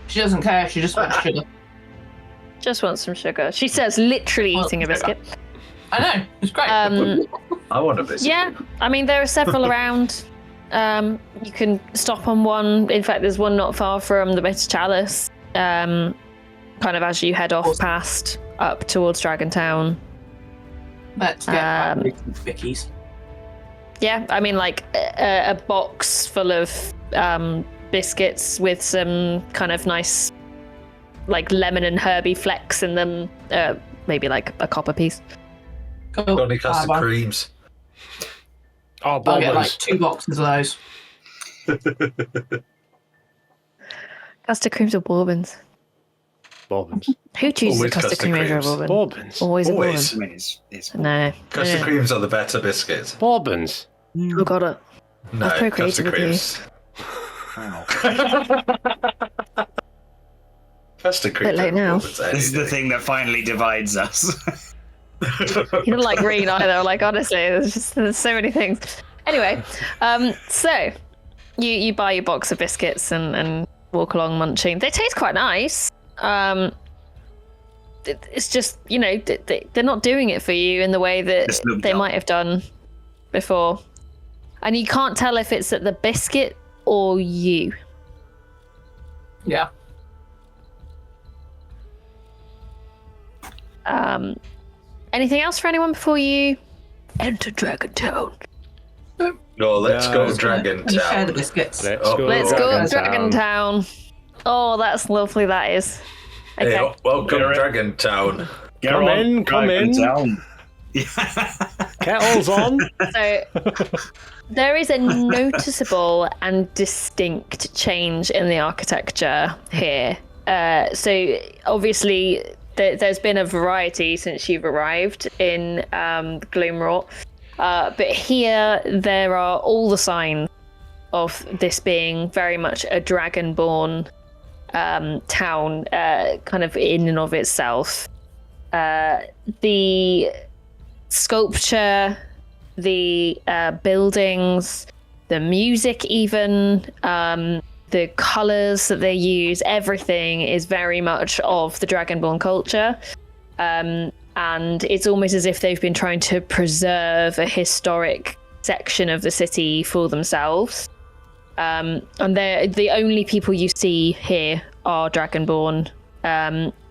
She doesn't care, she just wants sugar. Just wants some sugar. She says literally eating a biscuit. I know, it's great. I want a biscuit. Yeah, I mean, there are several around. You can stop on one. In fact, there's one not far from the Bitter Chalice. Kind of as you head off past up towards Dragon Town. Let's get Vicky's. Yeah, I mean, like a box full of biscuits with some kind of nice, like lemon and herby flecks in them. Maybe like a copper piece. Cool. Only custard creams. Oh, I'll get like Bourbons. 2 boxes of those. Custard creams or bourbons? Bourbons. Who chooses Always a custard custard cream over a creams. bourbon? Bourbons. Always a Always. bourbon. I mean, it's No. Custard no. creams are the better biscuits. Bourbons. Oh, got it. No, I've procreated custard with you. creams. Custard creams. Bit late over now. bourbons any This is the day. thing that finally divides us. You don't like green either. Like, honestly, there's so many things. Anyway, so you buy your box of biscuits and walk along munching. They taste quite nice. It's just, you know, they're not doing it for you in the way that Just look they dull. might have done before. And you can't tell if it's at the biscuit or you. Yeah. Anything else for anyone before you enter Dragon Town? No, let's go No. Dragon And share the Town. biscuits. Let's Oh, go. Let's go Dragon Dragon Town. Oh, that's lovely, that is. Okay. Hey, welcome Garrett. Dragon Town. Come in, come in. Down. Kettles on. So there is a noticeable and distinct change in the architecture here. So obviously there's been a variety since you've arrived in Gloomwrought. But here there are all the signs of this being very much a dragonborn town, kind of in and of itself. The sculpture, the buildings, the music even, the colours that they use, everything is very much of the Dragonborn culture. And it's almost as if they've been trying to preserve a historic section of the city for themselves. And they're the only people you see here are Dragonborn.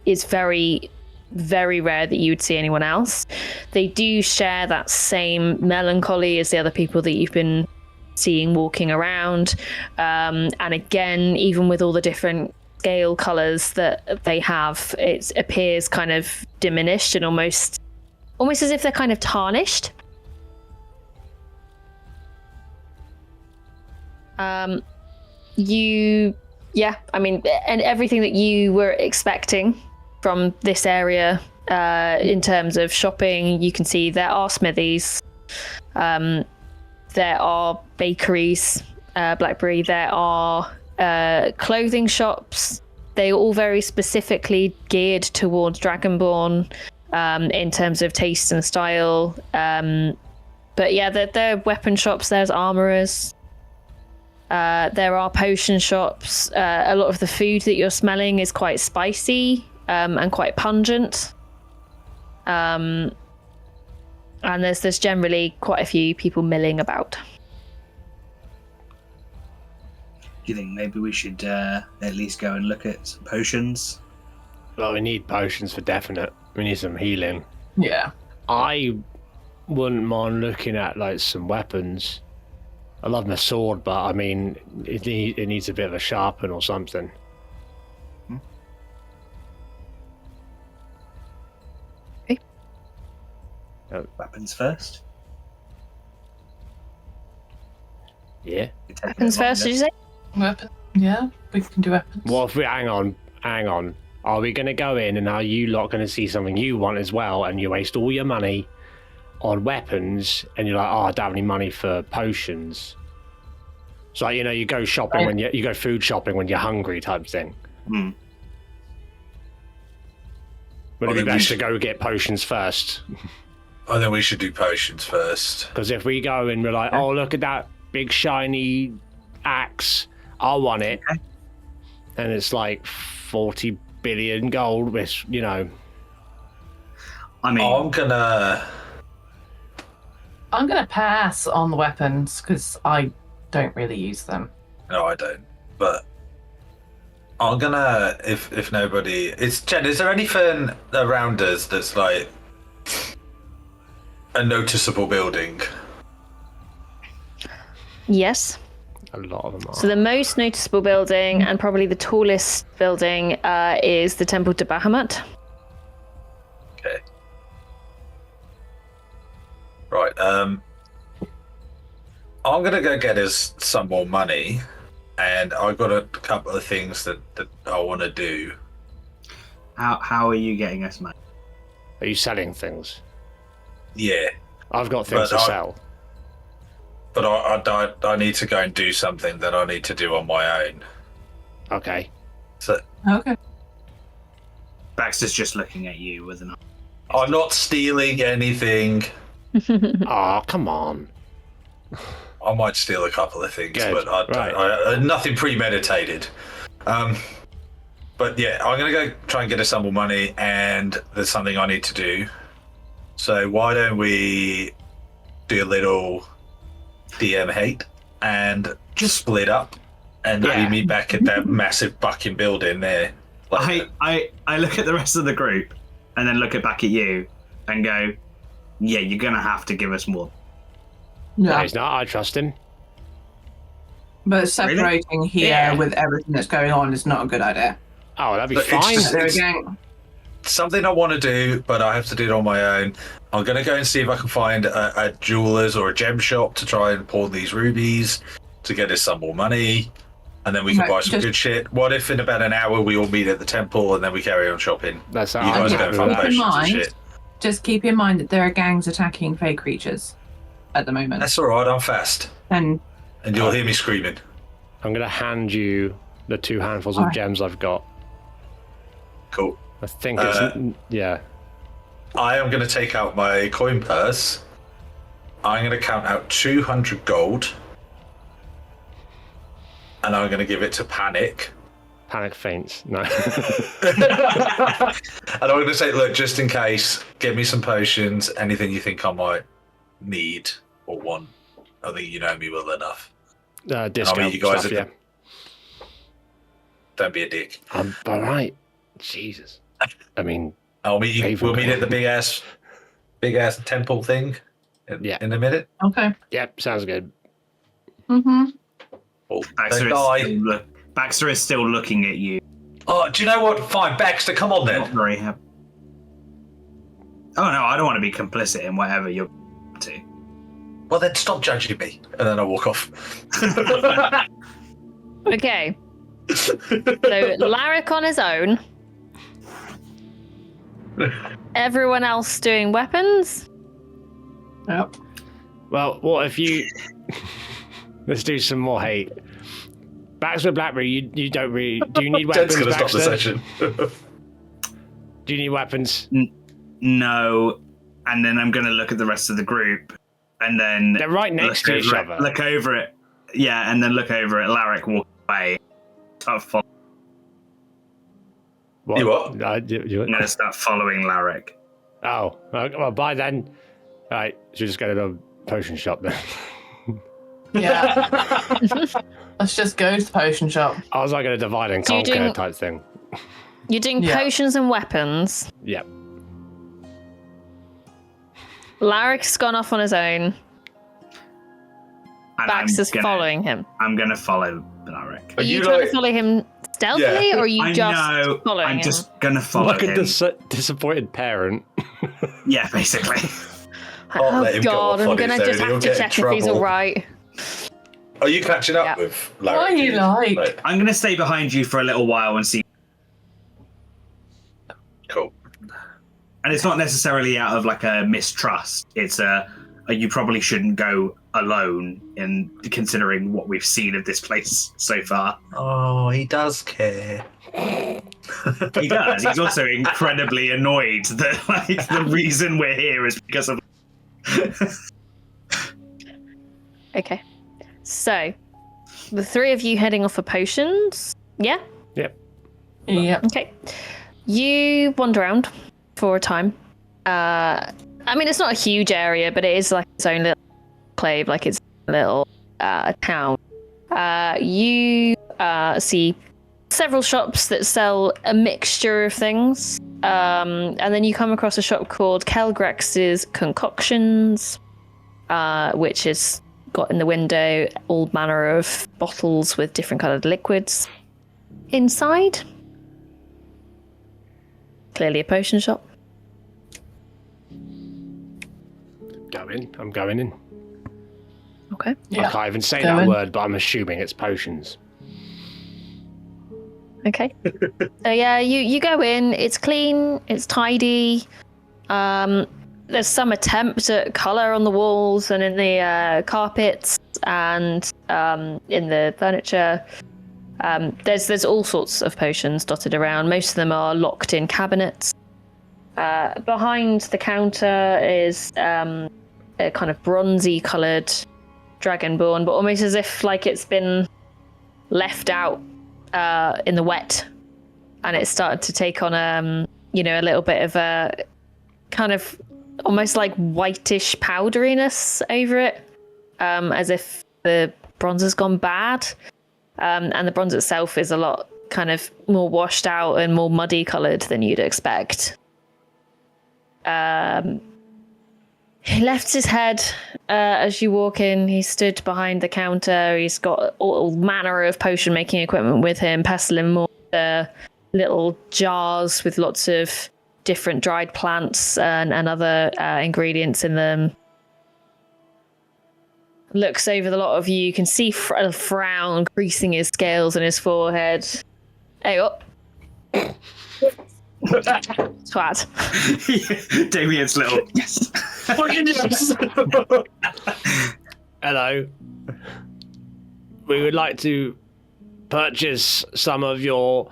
It's very, very rare that you would see anyone else. They do share that same melancholy as the other people that you've been seeing walking around. And again, even with all the different scale colors that they have, it appears kind of diminished and almost as if they're kind of tarnished. And everything that you were expecting from this area in terms of shopping, you can see there are smithies, there are bakeries, Blackberry, there are clothing shops. They're all very specifically geared towards Dragonborn in terms of taste and style. But yeah, there are weapon shops, there's armorers. There are potion shops. A lot of the food that you're smelling is quite spicy and quite pungent. And there's generally quite a few people milling about. Do you think maybe we should at least go and look at some potions? Well, we need potions for definite. We need some healing. Yeah. I wouldn't mind looking at like some weapons. I love my sword, but I mean, it needs a bit of a sharpen or something. Okay. Weapons first. Yeah. Weapons first, did you say? Weapon. Yeah, we can do weapons. Well, if we hang on. Are we going to go in and are you lot going to see something you want as well, and you waste all your money on weapons, and you're like, oh, I don't have any money for potions. So you know, you go shopping when you go food shopping when you're hungry, type thing. Hmm. Would it be best to go get potions first? I think we should do potions first. Because if we go and we're like, oh, look at that big shiny axe, I want it, and it's like 40 billion gold, which, you know. I mean, I'm gonna pass on the weapons because I don't really use them. No, I don't. But I'm gonna, if nobody, Jen, is there anything around us that's like a noticeable building? Yes. A lot of them are. So the most noticeable building, and probably the tallest building, is the Temple to Bahamut. Okay. Right. I'm gonna go get us some more money, and I've got a couple of things that I want to do. how are you getting us money? Are you selling things? Yeah. I've got things to sell. But I need to go and do something that I need to do on my own. Okay. So Okay. Baxter's just looking at you with an eye. I'm not stealing anything. Oh, come on. I might steal a couple of things, Good. but I nothing premeditated. But yeah, I'm gonna go try and get us some more money, and there's something I need to do. So why don't we do a little DM hate and just split up, and we meet back at that massive bucking building there. I look at the rest of the group and then look back at you and go, yeah, you're gonna have to give us more. No, Yeah. he's not. I trust him. But separating here with everything that's going on is not a good idea. Oh, that'd be But it's fine. just- They're a gang. Something I want to do, but I have to do it on my own. I'm going to go and see if I can find a jeweler's or a gem shop to try and pawn these rubies to get us some more money, and then we can Right, buy some good shit. What if in about an hour we all meet at the temple and then we carry on shopping? That's You guys I'm go happy and with find that. potions and Mind. shit. Just keep in mind that there are gangs attacking fey creatures at the moment. That's all right. I'm fast, And and you'll hear me screaming. I'm going to hand you the 2 handfuls of Alright. gems I've got. Cool. I think it's... yeah. I am going to take out my coin purse. I'm going to count out 200 gold, and I'm going to give it to Panic. Panic faints. No. And I'm going to say, look, just in case, get me some potions, anything you think I might need or want. I think you know me well enough. Discount you guys stuff, at yeah. Don't be a dick. I'm all right. Jesus. I mean, We'll meet at the big ass temple thing in a minute. okay. yep, sounds good. Mm-hmm. Oh, Baxter don't is, die. Baxter is still looking at you. Oh, do you know what? Fine, Baxter, come on Not then. very happy. Oh no, I don't want to be complicit in whatever you're up to. Well, then stop judging me. And then I walk off. Okay. So Larrick on his own. Everyone else doing weapons? Yep. Well, what if you... Let's do some more hate. Baxter Blackberry, you don't really... Do you need weapons, Jed's going to stop the Baxter? session. Do you need weapons? No, and then I'm going to look at the rest of the group, and then They're right next to each other. Look over it. Yeah, and then look over at Larrick, walk away. What? You what? I'm going to start following Larrick. Oh, well, bye then. Right, should just go to the potion shop then. Yeah. Let's just go to the potion shop. I was like going to divide and So you're conquer doing- type thing. You're doing Yeah. potions and weapons. Yep. Larrick's gone off on his own. And Baxter's following him. I'm going to follow Larrick. Are you trying to follow him stealthily, or are you I just know, following I'm him? just going to follow Like him. a disappointed parent. Yeah, basically. Can't let him go God, off I'm on going his to own, just he'll have to get in check if he's trouble. all right. Are you catching up Yeah. with Larry? What are you like? I'm going to stay behind you for a little while and see. Cool. And it's not necessarily out of like a mistrust. It's you probably shouldn't go alone in considering what we've seen of this place so far. Oh, he does care. He does. He's also incredibly annoyed that like the reason we're here is because of. Okay. So, the three of you heading off for potions. Yeah? Yep. Yep. Okay. You wander around for a time. I mean, it's not a huge area, but it is like its own little enclave, like its little town. You see several shops that sell a mixture of things. And then you come across a shop called Kelgrex's Concoctions, which is got in the window all manner of bottles with different coloured liquids inside. Clearly a potion shop. I'm going in. Okay. I Yeah. can't even say Go that in. word, but I'm assuming it's potions. Okay. So yeah, you go in. It's clean. It's tidy. There's some attempt at colour on the walls and in the carpets and in the furniture. There's all sorts of potions dotted around. Most of them are locked in cabinets. Behind the counter is a kind of bronzy coloured dragonborn, but almost as if like it's been left out in the wet, and it's started to take on a little bit of a kind of almost like whitish powderiness over it, as if the bronze has gone bad, and the bronze itself is a lot kind of more washed out and more muddy coloured than you'd expect. He left his head as you walk in. He stood behind the counter. He's got all manner of potion making equipment with him, pestle and mortar, little jars with lots of different dried plants and other ingredients in them. Looks over the lot of you. You can see a frown creasing his scales on his forehead. Hey up. Twat. Damien's little yes. Hello. We would like to purchase some of your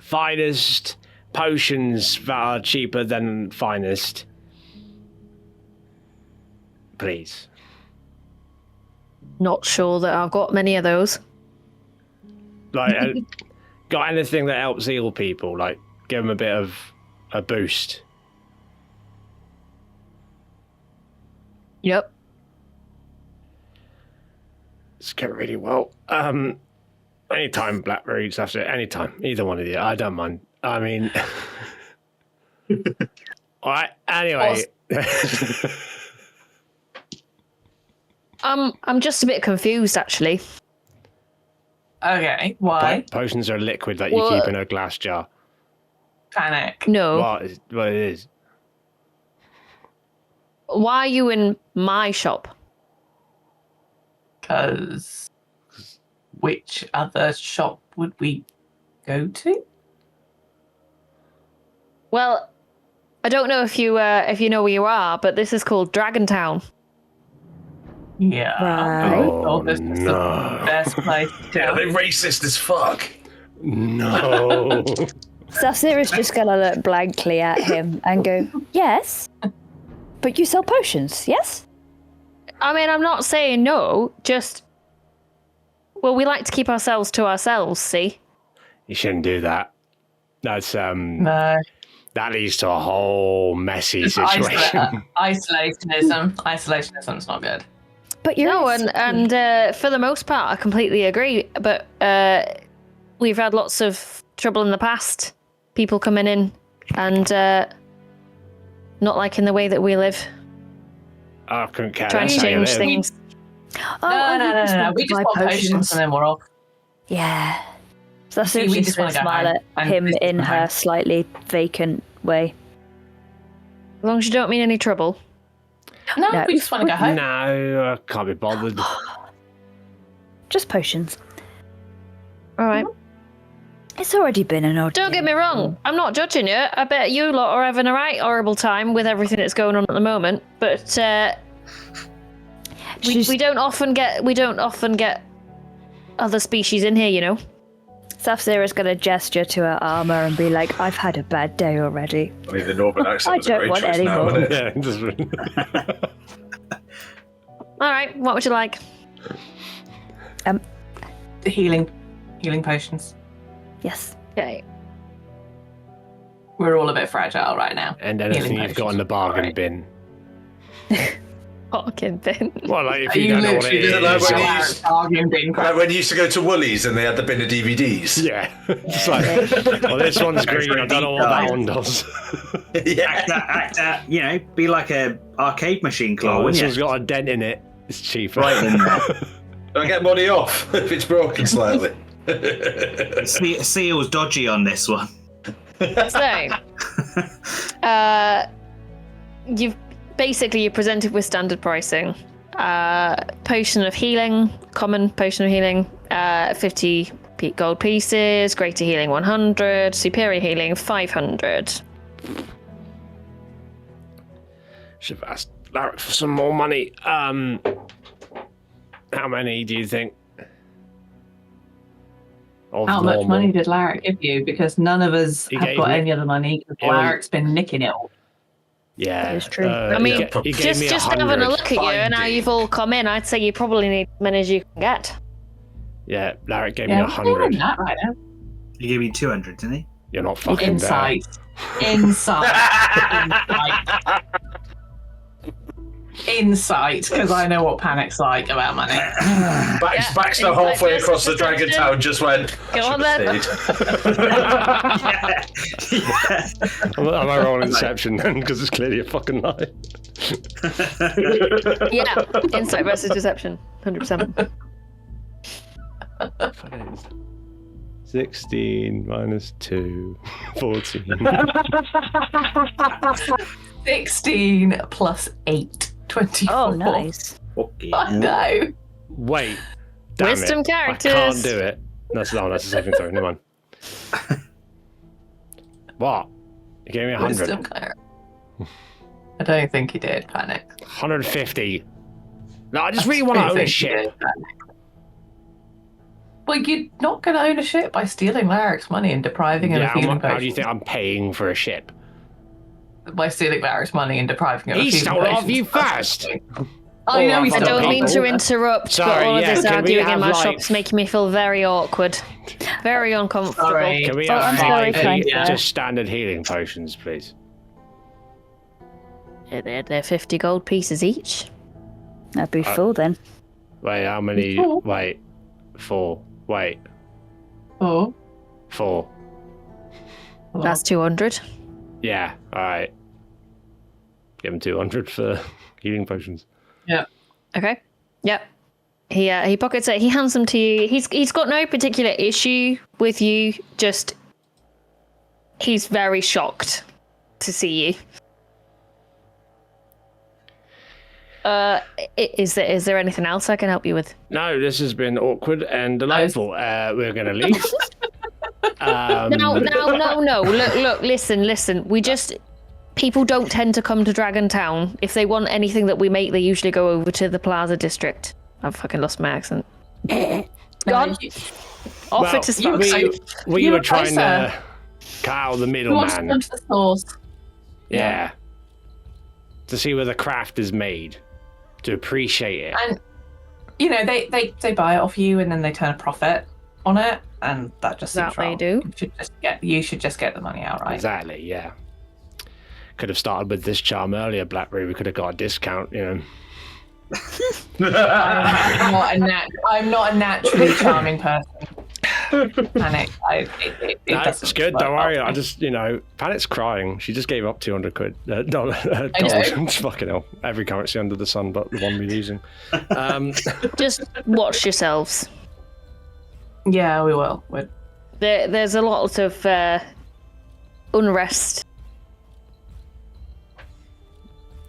finest potions that are cheaper than finest. Please. Not sure that I've got many of those. Like, got anything that helps heal people? Like, give them a bit of a boost. Yep. It's going really well. Anytime, Blackberries, after anytime. Either one of you. I don't mind. I mean... Alright, anyway. I'm just a bit confused, actually. Okay, why? Potions are a liquid that you Well, keep in a glass jar. Panic. No. What it is. Why are you in my shop? Because which other shop would we go to? Well, I don't know if you know where you are, but this is called Dragontown. Yeah. Right. Oh, this is no. the best place to Yeah, go. they're racist as fuck. No. Safira's just gonna look blankly at him and go, yes, but you sell potions, yes? I mean, I'm not saying no, just Well, we like to keep ourselves to ourselves, see? You shouldn't do that. That's No. that leads to a whole messy Just situation. Isolationism. Isolationism's not good. But you're No, and for the most part, I completely agree. But we've had lots of trouble in the past. People coming in and not liking the way that we live. I couldn't care Trying less to how you change live. things. No. We just want potions and then we're off. Yeah. So that's See, it. we She's just going wanna to go smile home at and him visit in the her home. slightly vacant way. As long as you don't mean any trouble. No, No, we just want to go home. No, I can't be bothered. Just potions. All right. It's already been an odd Don't day. get me wrong. I'm not judging you. I bet you lot are having a right horrible time with everything that's going on at the moment. But we don't often get other species in here, you know. Safzira's going to gesture to her armor and be like, I've had a bad day already. I mean, the Northern accent I was a don't great want choice any now, more. wasn't it? Yeah, just- All right. What would you like? The healing potions. Yes. Okay. We're all a bit fragile right now. and anything Healing you've got in the potions. bargain Right. bin. Fucking bin. Well, like if Are you you don't know what it literally just like is. when Well, you- our bargain bin crap. Like when you used to go to Woolies and they had the bin of DVDs. Yeah, just like, well, this one's green. I don't know what that one does. Yeah. Act out, you know, be like a arcade machine claw, Oh, this wouldn't one's you? got a dent in it. It's cheaper. Right then. I get money off if it's broken slightly. Seal's dodgy on this one. So, you're presented with standard pricing. Potion of healing, common potion of healing, 50 gold pieces. Greater healing 100. Superior healing 500. Should have asked Larry for some more money. How many do you think? Of How much normal? money did Larrick give you? Because none of us He have gave got me- any other money because It was- Larrick's been nicking it all. Yeah, That is true. I mean, he gave just me having 100. a look at you and how Finding. you've all come in, I'd say you probably need as many as you can get. Yeah, Larry gave me Yeah, we're doing 100. that right now. He gave me 200, didn't he? You're not fucking there. Insight. Insight, because I know what panic's like about money. Baxter halfway across the Dragon Town just went. Go on then. Am I rolling Inception then? Because it's clearly a fucking lie. Yeah, insight versus deception, 100%. 16 minus 2, 14. 16 plus 8, 24. Oh, nice. Okay. I know. Wait. Damn Wisdom it. characters. I can't do it. That's a saving throw. Never mind. What? You gave me 100. Wisdom cleric. I don't think he did, Panic. 150. No, I just really want to don't own a think he ship. did, Panic. Well, you're not going to own a ship by stealing Larrick's money and depriving him Yeah, of healing how do you potions. think I'm paying for a ship? By stealing Larrick's money and depriving him of He healing stole it off potions. you first. I know he's I Other don't mean people. to interrupt, Sorry, but all of yeah, this can we arguing in have, my like- shop's making me feel very awkward. Very uncomfortable. Sorry. Can we Oh, have I'm sorry, 5 Frank. just standard healing potions, please? Yeah, they're 50 gold pieces each. That'd be full then. Wait, how many? Four. Wait, 4. Wait, Oh. 4. That's 200. Yeah, alright. Give him 200 for healing potions. Okay. Yep. He pockets it. He hands them to you. He's got no particular issue with you. Just he's very shocked to see you. Is there anything else I can help you with? No, this has been awkward and delightful. We're gonna leave. No. Look, listen. People don't tend to come to Dragon Town. If they want anything that we make, they usually go over to the Plaza District. I've fucking lost my accent. God. Offer to start. We You were were trying closer. to cut out the Who wants to middleman. come to the source? Yeah. To see where the craft is made. To appreciate it. And you know, they buy it off you and then they turn a profit on it, and that just seems That they wrong. do. You should just get the money outright. Exactly, yeah. Could have started with this charm earlier, Blackberry. We could have got a discount, you know. I'm not a naturally charming person. Panic. That's good. Don't worry. I just, Panic's crying. She just gave up 200 quid. Dollars. Fucking hell. Every currency under the sun, but the one we're using. Just watch yourselves. Yeah, we will. There's a lot of unrest.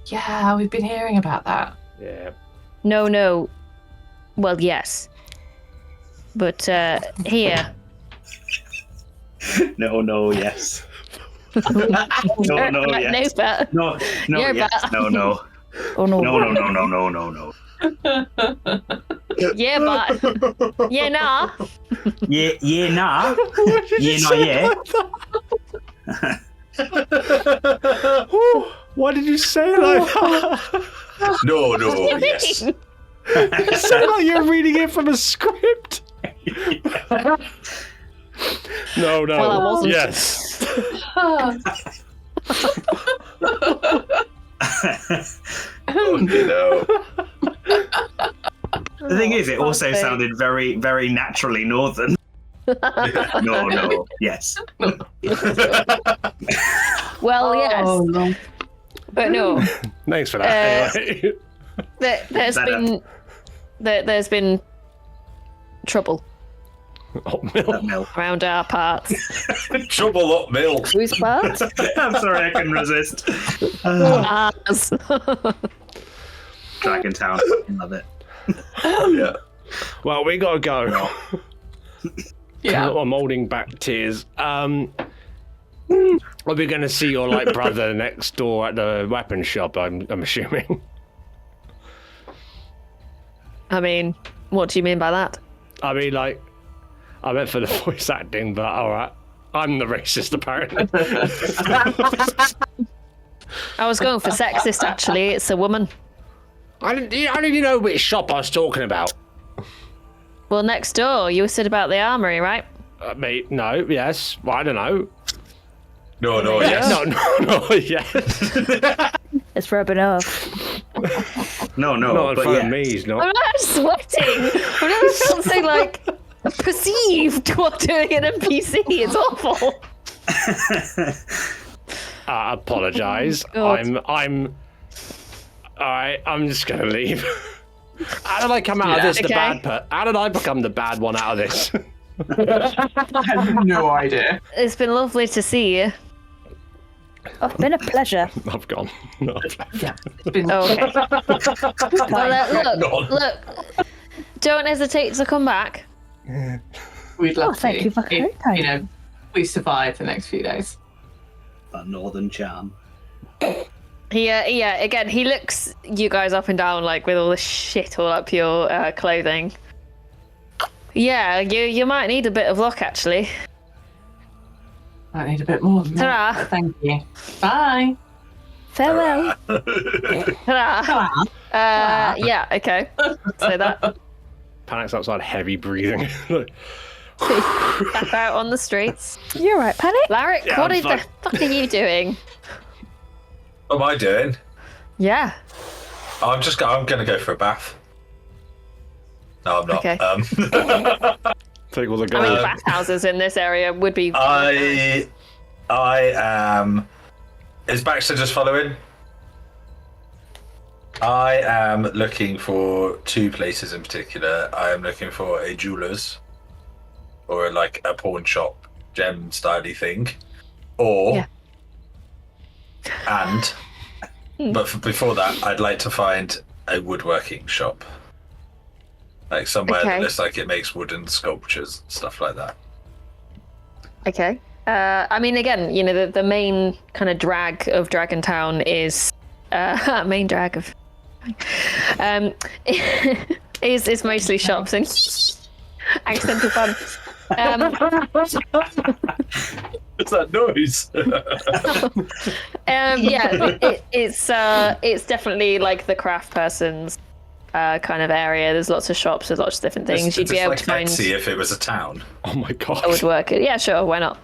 Yeah, we've been hearing about that. Yeah. No. Well, yes. But here. No, yes. No, yes. No, No, yes. No. Oh, no. No. Yeah, but. Yeah, nah. Yeah, nah. Yeah, not yet. Why did you say it like that? No, yes. You sound like you're reading it from a script. No. Well, I wasn't. Yes. No. The thing is, it also sounded very, very naturally northern. No, yes. Well, yes. No. But no. Thanks for that. Anyway. There's been trouble Oatmeal. Milk. around our parts. Trouble up mill. Whose parts? I'm sorry, I couldn't resist. Ours. Dragon Town, love it. Yeah. Well, we gotta go. Yeah. I'm holding back tears. Are we going to see your brother next door at the weapon shop? I'm assuming. I mean, what do you mean by that? I mean, I meant for the voice acting, but all right. I'm the racist, apparently. I was going for sexist, actually. It's a woman. I didn't know which shop I was talking about. Well, next door. You said about the armory, right? Mate, no, yes. Well, I don't know. No, yes. No, yes. It's rubbing off. No, Not in but front yeah. of me, he's not. I'm not sweating. I've never felt so, perceived while doing an NPC. It's awful. I apologise. God. I'm... Alright, I'm just gonna leave. How did I come out of this the bad part? How did I become the bad one out of this? I have no idea. It's been lovely to see you. Oh, it's been a pleasure. I've gone. No. Yeah, it's been Okay. Well, look. Don't hesitate to come back. We'd love to. Thank you for if, we survive the next few days. That northern charm. Yeah. Again, he looks you guys up and down with all the shit all up your clothing. Yeah, you might need a bit of luck, actually. I need a bit more than that. Ta-ra. Thank you. Bye. Farewell. Ta-ra. Yeah, okay. Say that. Panic's outside, heavy breathing. Back out on the streets. You're right, Panic. Larrick, Yeah, what I'm the fine. fuck are you doing? What am I doing? Yeah. I'm going to go for a bath. No, I'm not. Okay. Take all the I gold. mean, bathhouses in this area would be. I am. Is Baxter just following? I am looking for two places in particular. I am looking for a jeweler's or a pawn shop, gem styley thing, or but before that, I'd like to find a woodworking shop, somewhere that looks like it makes wooden sculptures, stuff like that. Okay. I mean, again, the main kind of drag of Dragon Town is main drag of is mostly shops and accidental fun. What's that noise? It's definitely the craft person's kind of area. There's lots of shops with lots of different things. You'd be able to find. Betsy if it was a town. Oh my god. That would work. Yeah, sure. Why not?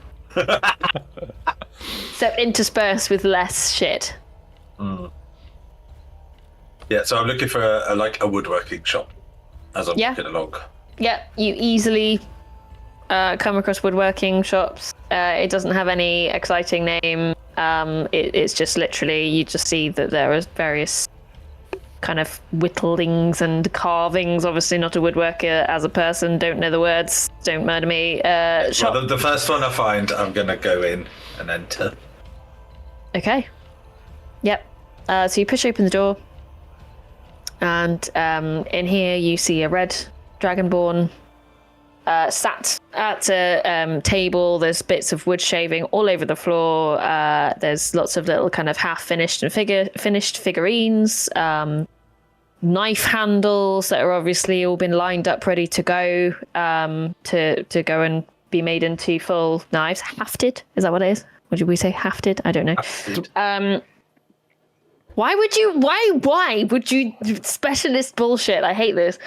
Except interspersed with less shit. Yeah, so I'm looking for a woodworking shop as I'm looking along. Yeah, you easily come across woodworking shops. It doesn't have any exciting name. It's just literally, you just see that there are various kind of whittlings and carvings. Obviously not a woodworker as a person, don't know the words, don't murder me. Shop. Well, the first one I find, I'm going to go in and enter. Okay. Yep. So you push open the door, and in here you see a red dragonborn sat at a table. There's bits of wood shaving all over the floor. There's lots of little kind of half-finished and finished figurines, knife handles that are obviously all been lined up ready to go to go and be made into full knives. Hafted, is that what it is? Would we say hafted? I don't know. Why would you specialist bullshit? I hate this.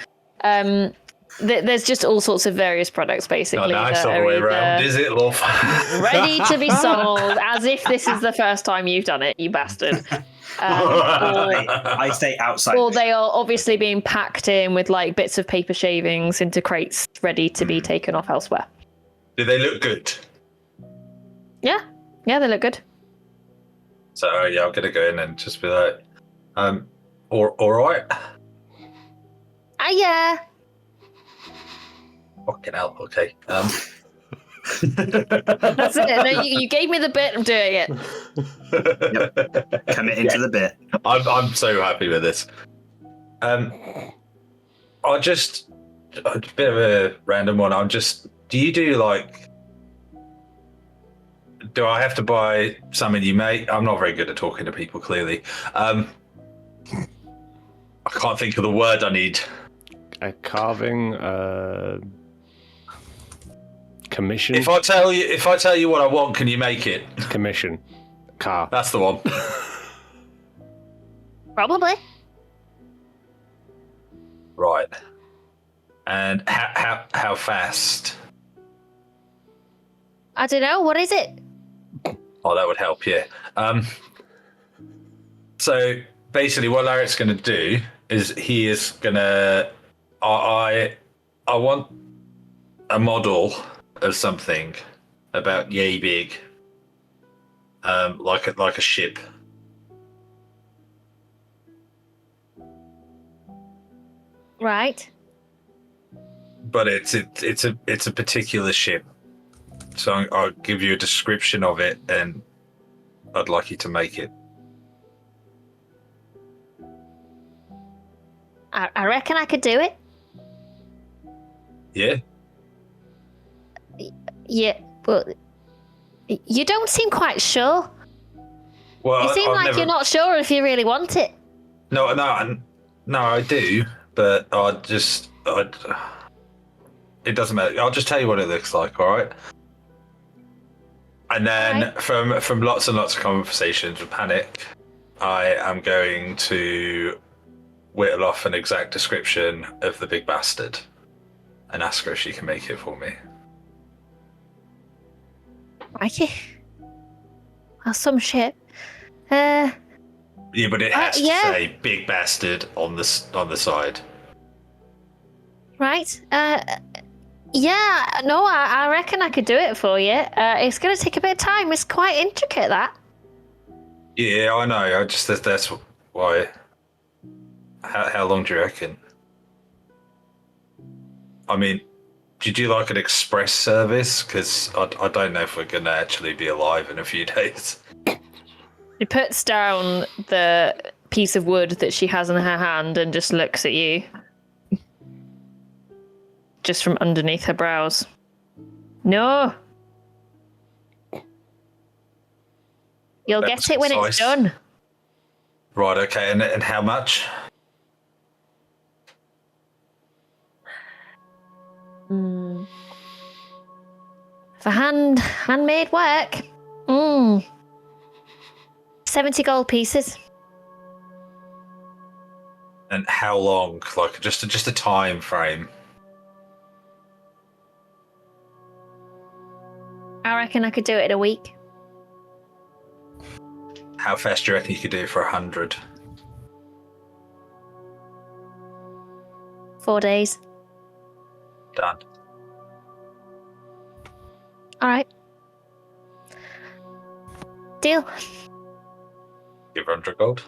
There's just all sorts of various products basically. Not nice all the way around, is it, love? Ready to be sold, as if this is the first time you've done it, you bastard. I stay outside. Or they are obviously being packed in with like bits of paper shavings into crates ready to be taken off elsewhere. Do they look good? Yeah, they look good. So yeah, I'm gonna go in and just be like, all right. Yeah. Fucking hell. Okay. That's it. No, you gave me the bit. I'm doing it. Yep. Commit into the bit. I'm so happy with this. I just a bit of a random one. Do you do like? Do I have to buy something you make? I'm not very good at talking to people. Clearly, I can't think of the word I need. A carving. Commission. If I tell you what I want, can you make it? Commission. Car. That's the one. Probably. Right. And how fast? I don't know. What is it? Oh, that would help, yeah. So basically, what Larry's going to do is he is going to. I want a model of something about yay big, like a ship. Right. But it's a particular ship. So I'll give you a description of it, and I'd like you to make it. I reckon I could do it. Yeah. Yeah, well, you don't seem quite sure. Well, You seem like you're not sure if you really want it. No, I do, but it doesn't matter. I'll just tell you what it looks like, all right? And then from lots and lots of conversations with Panic, I am going to whittle off an exact description of the big bastard and ask her if she can make it for me. Righty. Well, some shit. Yeah, but it has to yeah. say big bastard on the side. Right. Yeah, no, I reckon I could do it for you. It's going to take a bit of time. It's quite intricate, that. Yeah, I know. That's why. How long do you reckon? I mean, did you like an express service? Because I don't know if we're going to actually be alive in a few days. She puts down the piece of wood that she has in her hand and just looks at you. Just from underneath her brows. No. You'll get it when it's done. Right, okay. And how much? For handmade work? 70 gold pieces. And how long? Like just a time frame. I reckon I could do it in a week. How fast do you reckon you could do it for 100? 4 days. Done. All right. Deal. Give her 100 gold.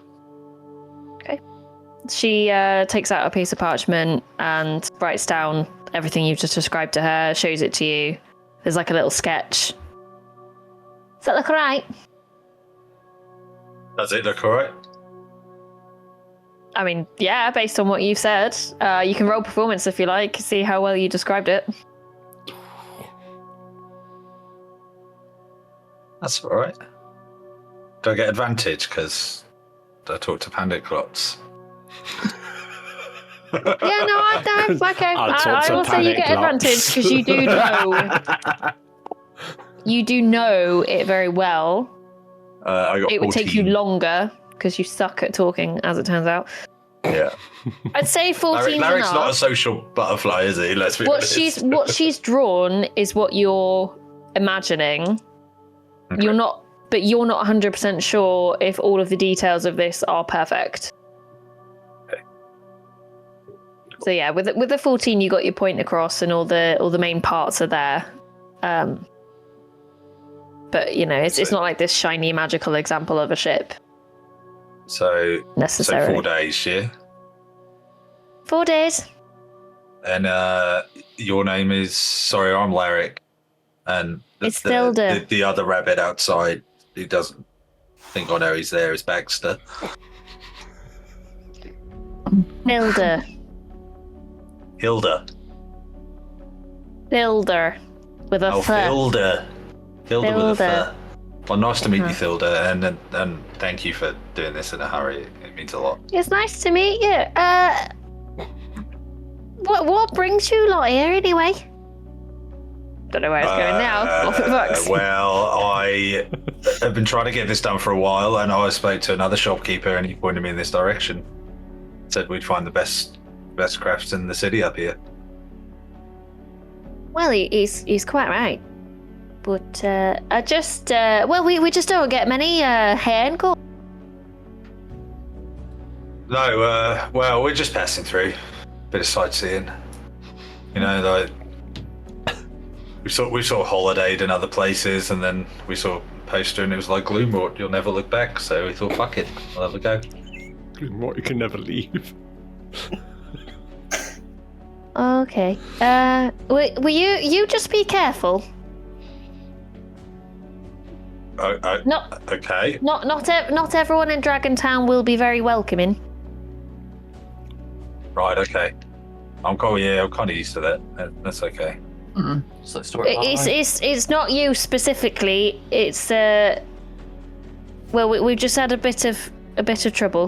She takes out a piece of parchment and writes down everything you've just described to her, shows it to you. There's like a little sketch. Does that look alright? Does it look alright? I mean, yeah, based on what you've said. You can roll performance if you like, see how well you described it. That's alright. Do I get advantage because I talk to Pandit lots? Yeah, no, I okay. I will say you get advantage because you do know. You do know it very well. I got it would 14. take you longer because you suck at talking, as it turns out. Yeah. I'd say 14. Larry's not a social butterfly, is he? Let's be honest. What she's drawn is what you're imagining. Okay. You're not 100% sure if all of the details of this are perfect. Okay. So yeah, with the 14, you got your point across, and all the main parts are there. But you know, it's not like this shiny magical example of a ship. So necessarily. So 4 days, yeah. 4 days. And your name is? Sorry, I'm Larrick. And It's Thilda. The other rabbit outside, who doesn't think I know he's there, is Baxter. Thilda. Hilda. Thilder. With a Oh, th. Hilda. Hilda with a Thilda. th. Well, nice to meet you, Thilda, and thank you for doing this in a hurry. It means a lot. It's nice to meet you. What brings you lot here anyway? Don't know where it's going now. Off it bucks. Well, I have been trying to get this done for a while, and I spoke to another shopkeeper, and he pointed me in this direction. Said we'd find the best crafts in the city up here. Well, he's quite right. But I just we just don't get many hair and gold. No, well, we're just passing through. Bit of sightseeing. You know, like we sort of holidayed in other places, and then we saw a poster, and it was like Gloomwort, you'll never look back. So we thought, fuck it, we'll have a go. Gloomwort, you can never leave. Okay. Will you just be careful? Not Okay. Not everyone in Dragontown will be very welcoming. Right. Okay. I'm kind of used to that. That's okay. So story. It's not you specifically. It's well, we've just had a bit of trouble.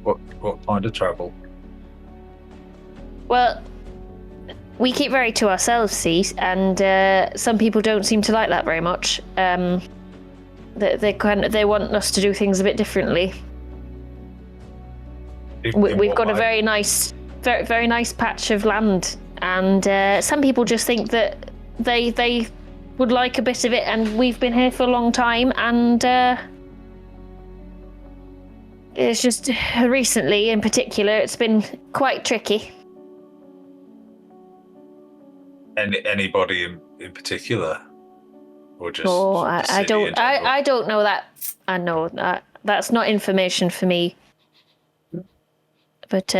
What kind of trouble? Well, we keep very to ourselves, see, and some people don't seem to like that very much. They want us to do things a bit differently. We've got a very nice patch of land, and some people just think that they would like a bit of it, and we've been here for a long time, and it's just recently, in particular, it's been quite tricky. Anybody in particular, or just? Oh, just I city in don't. general? I don't know that. I know that's not information for me. But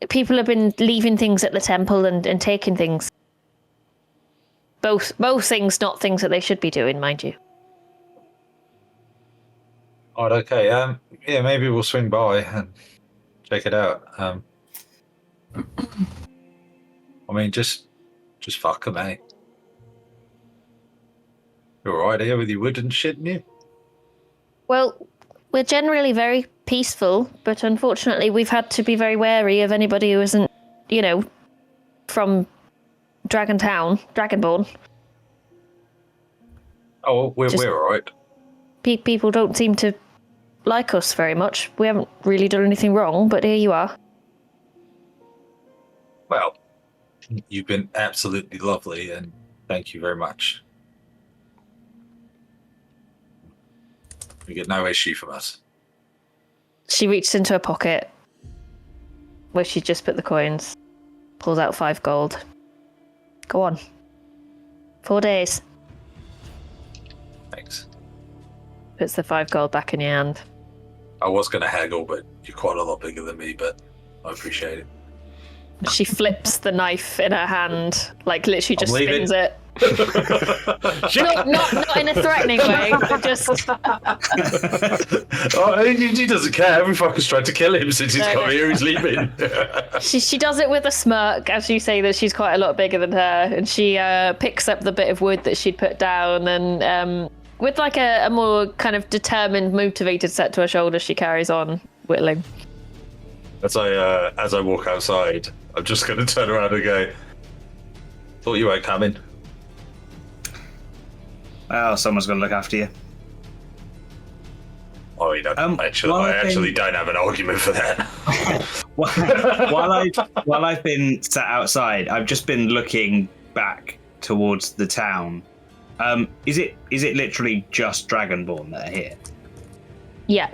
people have been leaving things at the temple and taking things. Both things, not things that they should be doing, mind you. Right, okay. Yeah, maybe we'll swing by and check it out. I mean, just fuck 'em, eh? You alright here with your wood and shit, you? Well, we're generally very peaceful, but unfortunately we've had to be very wary of anybody who isn't, from Dragonborn. Oh, we're alright. People don't seem to like us very much. We haven't really done anything wrong, but here you are. Well, you've been absolutely lovely, and thank you very much. You get no issue from us. She reaches into her pocket, where she just put the coins, pulls out 5 gold. Go on. 4 days. Thanks. Puts the 5 gold back in your hand. I was going to haggle, but you're quite a lot bigger than me, but I appreciate it. She flips the knife in her hand, like literally just spins it. not in a threatening way, but just... He doesn't care. Every fucker's tried to kill him since he's got here. He's leaving. She does it with a smirk as you say that she's quite a lot bigger than her, and she picks up the bit of wood that she'd put down, and with like a more kind of determined, motivated set to her shoulder, she carries on whittling. As I walk outside, I'm just going to turn around and go, thought you weren't coming. Well, someone's going to look after you. Oh, you don't. I actually don't have an argument for that. While I've been sat outside, I've just been looking back towards the town. Is it literally just Dragonborn that are here? Yeah.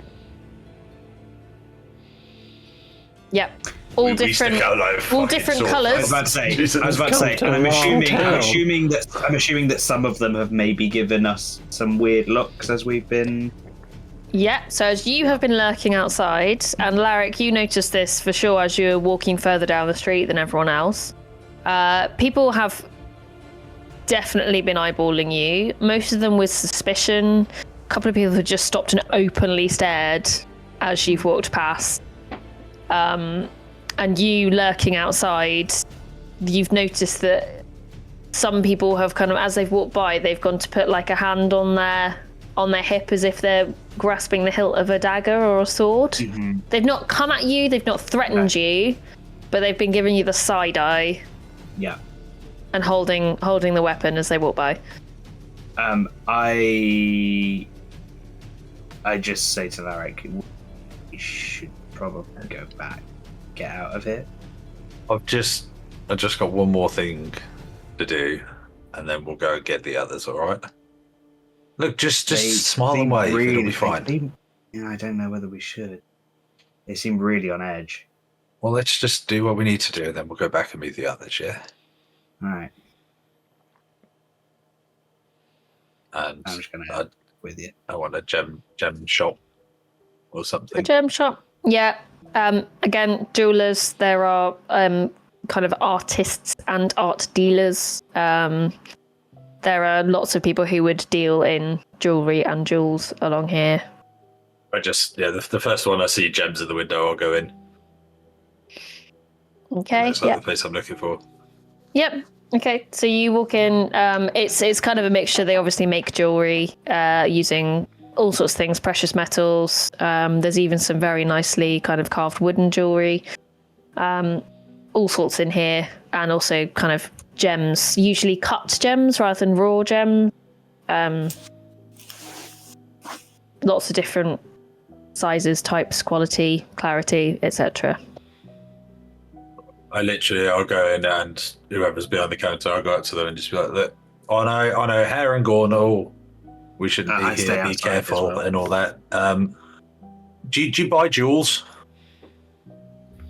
Yep. All different colours. I was about to say, and I'm assuming that some of them have maybe given us some weird looks as we've been. Yeah, so as you have been lurking outside, and Larrick, you noticed this for sure as you were walking further down the street than everyone else. People have definitely been eyeballing you, most of them with suspicion. A couple of people have just stopped and openly stared as you've walked past. And you lurking outside, you've noticed that some people have kind of, as they've walked by, they've gone to put like a hand on their hip as if they're grasping the hilt of a dagger or a sword. Mm-hmm. They've not come at you, they've not threatened you, but they've been giving you the side eye. Yeah. And holding the weapon as they walk by. I just say to Larrick, we should probably go back. Get out of here. I've just got one more thing to do, and then we'll go and get the others. All right. Look, just smile and wave. It'll be fine. I don't know whether we should. They seem really on edge. Well, let's just do what we need to do, and then we'll go back and meet the others. Yeah. All right. And I'm just gonna with you. I want a gem shop or something. A gem shop. Yeah. Again, jewelers. There are kind of artists and art dealers. There are lots of people who would deal in jewelry and jewels along here. The first one I see gems in the window, I'll go in. Okay. That's not the place I'm looking for. Yep. Okay. So you walk in. It's kind of a mixture. They obviously make jewelry using all sorts of things, precious metals. There's even some very nicely kind of carved wooden jewelry. All sorts in here, and also kind of gems, usually cut gems rather than raw gems. Lots of different sizes, types, quality, clarity, etc. I'll go in, and whoever's behind the counter, I'll go up to them and just be like, look, I know, hair and gore, we shouldn't be here, be careful, well. And all that. Do you buy jewels?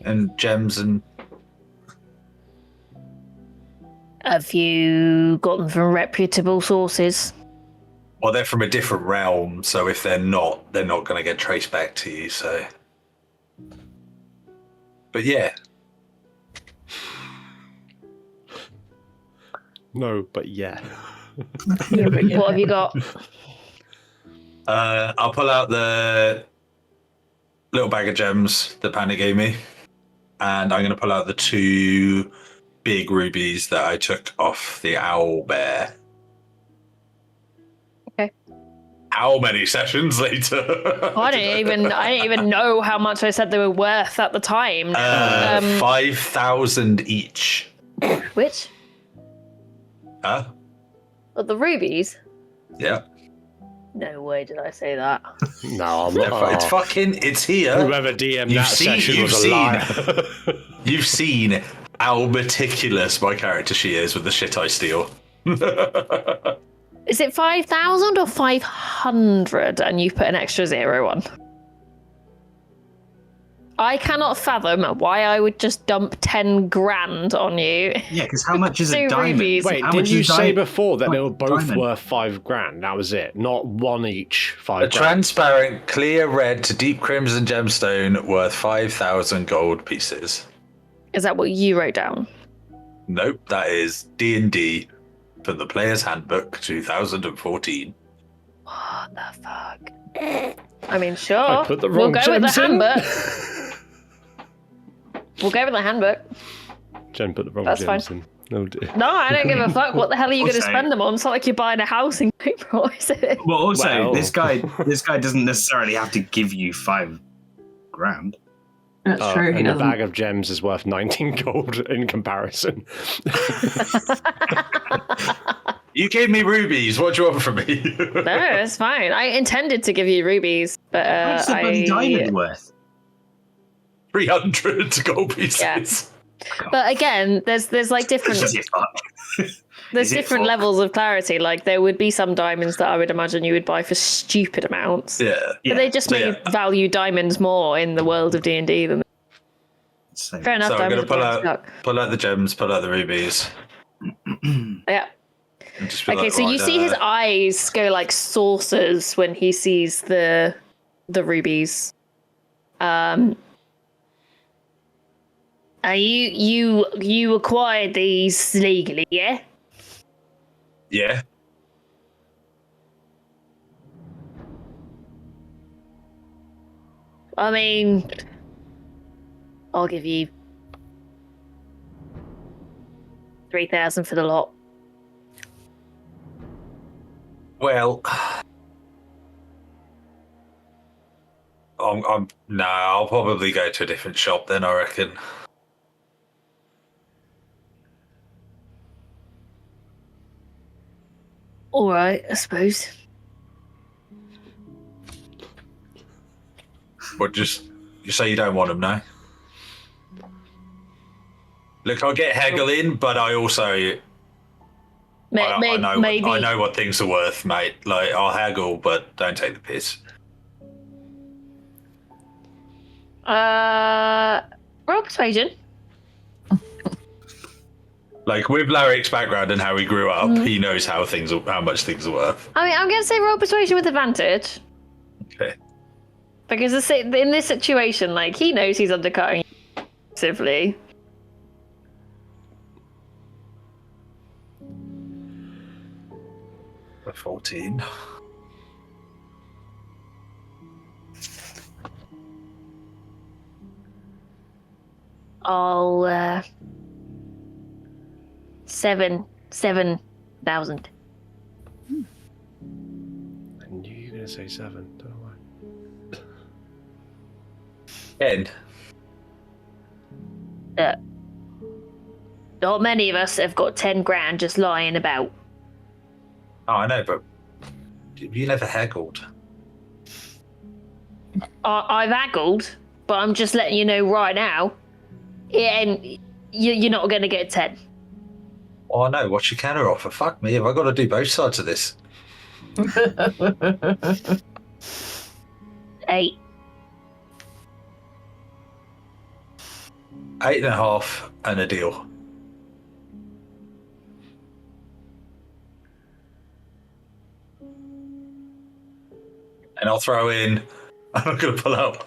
And gems and... Have you got them from reputable sources? Well, they're from a different realm, so if they're not going to get traced back to you, so... But yeah. No, but yeah. What have you got? I'll pull out the little bag of gems that Panda gave me, and I'm going to pull out the 2 big rubies that I took off the owl bear. Okay. How many sessions later? I didn't even know how much I said they were worth at the time. 5,000 each. Which? Huh? The rubies? Yeah. No way did I say that. No, I'm not. It's fucking. It's here. Whoever DM'd that session was a liar. You've seen how meticulous my character she is with the shit I steal. Is it 5,000 or 500 and you've put an extra 0 on? I cannot fathom why I would just dump 10 grand on you. Yeah, because how much is a Two diamond? rubies. Wait, How did much you is say before that they were both diamond? worth 5 grand? That was it, not one each. 5 A grand. transparent, clear red to deep crimson gemstone worth 5,000 gold pieces. Is that what you wrote down? Nope, that is D&D from the Player's Handbook 2014. What the fuck? I mean, sure. I put the We'll wrong go with the gems in. handbook. We'll go with the handbook. Jen put the wrong That's gems fine. in. Oh dear. No, I don't give a fuck. What the hell are you going to Also- spend them on? It's not like you're buying a house in April, is it? Well, also, Well. this guy doesn't necessarily have to give you 5 grand. That's true. He And a doesn't. bag of gems is worth 19 gold in comparison. You gave me rubies. What do you want from me? No, it's fine. I intended to give you rubies, but How much is a bloody diamond worth? 300 gold pieces. Yeah. But again, there's like different Does it fuck? there's Is it different fuck? levels of clarity. Like there would be some diamonds that I would imagine you would buy for stupid amounts. Yeah. But they just So, may yeah. value diamonds more in the world of D&D than So, fair enough. So I'm diamonds going to are stuck. pull out the gems, pull out the rubies. Yeah. And just be Okay, like, so you right, see his eyes go like saucers when he sees the rubies. You acquired these legally, yeah? Yeah. I mean, I'll give you 3,000 for the lot. Well, I'll probably go to a different shop then, I reckon. All right, I suppose. But you say you don't want them now? Look, I'll get haggling, but I also I Maybe. I know what things are worth, mate. Like, I'll haggle, but don't take the piss. Roll persuasion. Like, with Larrick's background and how he grew up, he knows how much things are worth. I mean, I'm going to say roll persuasion with advantage. Okay. Because in this situation, like, he knows he's undercutting you massively. A 14. I'll, 7,000. I knew you were going to say 7. Don't know why. 10. Not many of us have got 10 grand just lying about. Oh, I know, but you never haggled. I've haggled, but I'm just letting you know right now. And you're not going to get 10. Oh, I know. What's your counter offer? Fuck me. Have I got to do both sides of this? 8. 8.5 and a deal. And I'll throw in. I'm going to pull out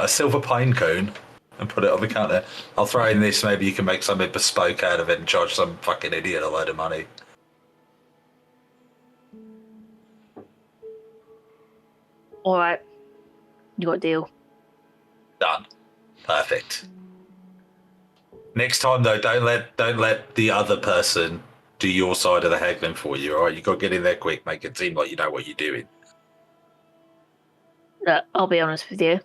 a silver pine cone and put it on the counter. I'll throw in this. Maybe you can make something bespoke out of it and charge some fucking idiot a load of money. All right. You got a deal. Done. Perfect. Next time though, don't let the other person do your side of the haggling for you. All right, you got to get in there quick. Make it seem like you know what you're doing. Look, I'll be honest with you.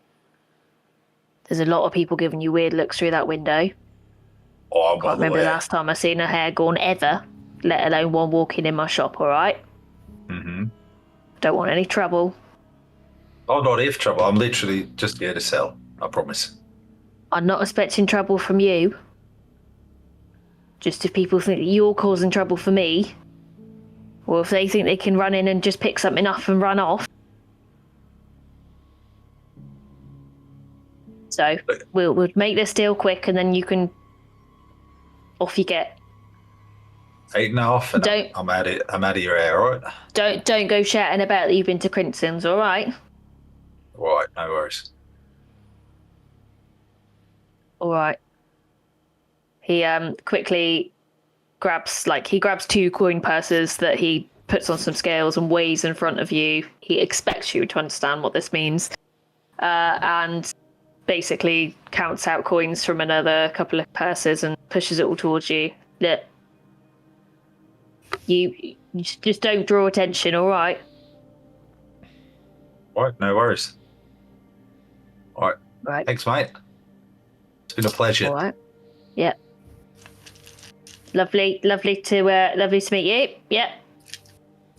There's a lot of people giving you weird looks through that window. Oh, I'm Can't remember the last time I seen a hair gone ever, let alone one walking in my shop, alright? Mm-hmm. Don't want any trouble. I'm not here for trouble. I'm literally just here to sell. I promise. I'm not expecting trouble from you. Just if people think that you're causing trouble for me, or if they think they can run in and just pick something up and run off. So we'll make this deal quick, and then you can. Off you get. 8.5. And Don't- I'm out of your hair, all right? Don't go shouting about that you've been to Crimson's, all right? All right, no worries. All right. He quickly grabs 2 coin purses that he puts on some scales and weighs in front of you. He expects you to understand what this means, and basically counts out coins from another couple of purses and pushes it all towards you. Look, you just don't draw attention, all right? All right, no worries. All right. Right. Thanks, mate. It's been a pleasure. All right. Yeah. Lovely to meet you. Yeah.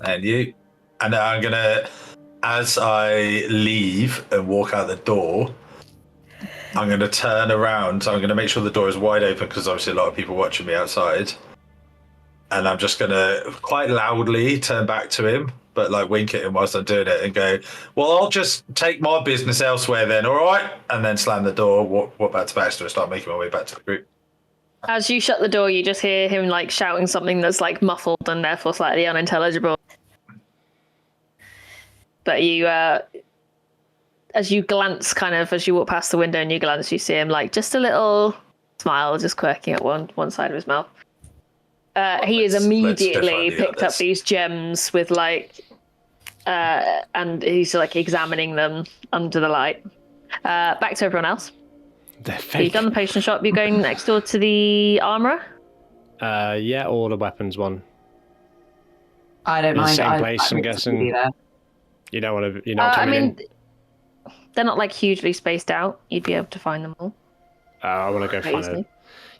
And you. And I'm gonna, as I leave and walk out the door, I'm gonna turn around. So I'm gonna make sure the door is wide open because obviously a lot of people watching me outside. And I'm just gonna quite loudly turn back to him, but like wink at him whilst I'm doing it and go, "Well, I'll just take my business elsewhere then, all right?" And then slam the door, walk back to Baxter, and start making my way back to the group. As you shut the door, you just hear him like shouting something that's like muffled and therefore slightly unintelligible. But you, as you glance, kind of as you walk past the window and you glance, you see him like just a little smile, just quirking at one side of his mouth. He is let's immediately define the picked up others. these gems with like, and he's like examining them under the light. Back to everyone else. They're So you've fake. done the potion shop. You're going next door to the armourer. Yeah, or the weapons one. I don't In the mind. same I place, I'm would guessing. be there. You don't want to. You're not I coming mean, they're not like hugely spaced out. You'd be able to find them all in. I want to go quite find easily. it.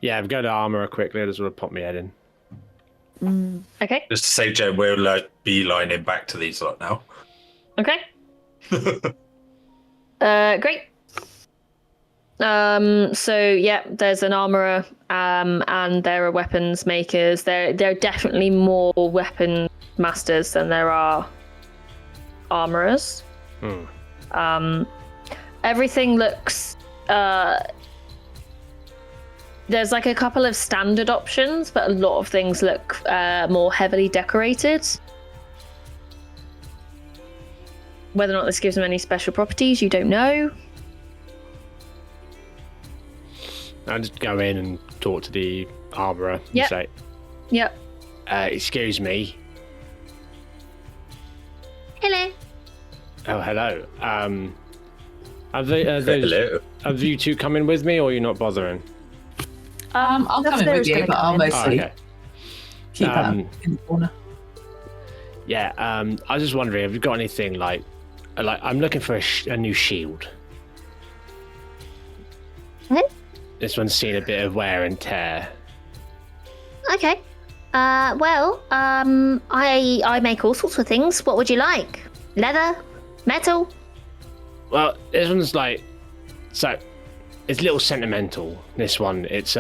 Yeah, go to armorer quickly. I just want to pop my head in. Okay. Just to save Joe, we'll beelining back to these lot now. Okay. Great. So yeah, there's an armorer, and there are weapons makers. There are definitely more weapon masters than there are armorers. Everything looks. There's like a couple of standard options, but a lot of things look more heavily decorated. Whether or not this gives them any special properties, you don't know. I'll just go in and talk to the armorer and Yep. say, Yep. excuse me. Hello. Oh, hello. Those, Hello. have you two coming with me, or are you not bothering? I'll come in with you, but I'll Oh, mostly okay. keep out in the corner. Yeah, I was just wondering, have you got anything like I'm looking for a new shield. This one's seen a bit of wear and tear. Okay. I make all sorts of things. What would you like? Leather? Metal? Well, this one's like, so it's a little sentimental. This one, it's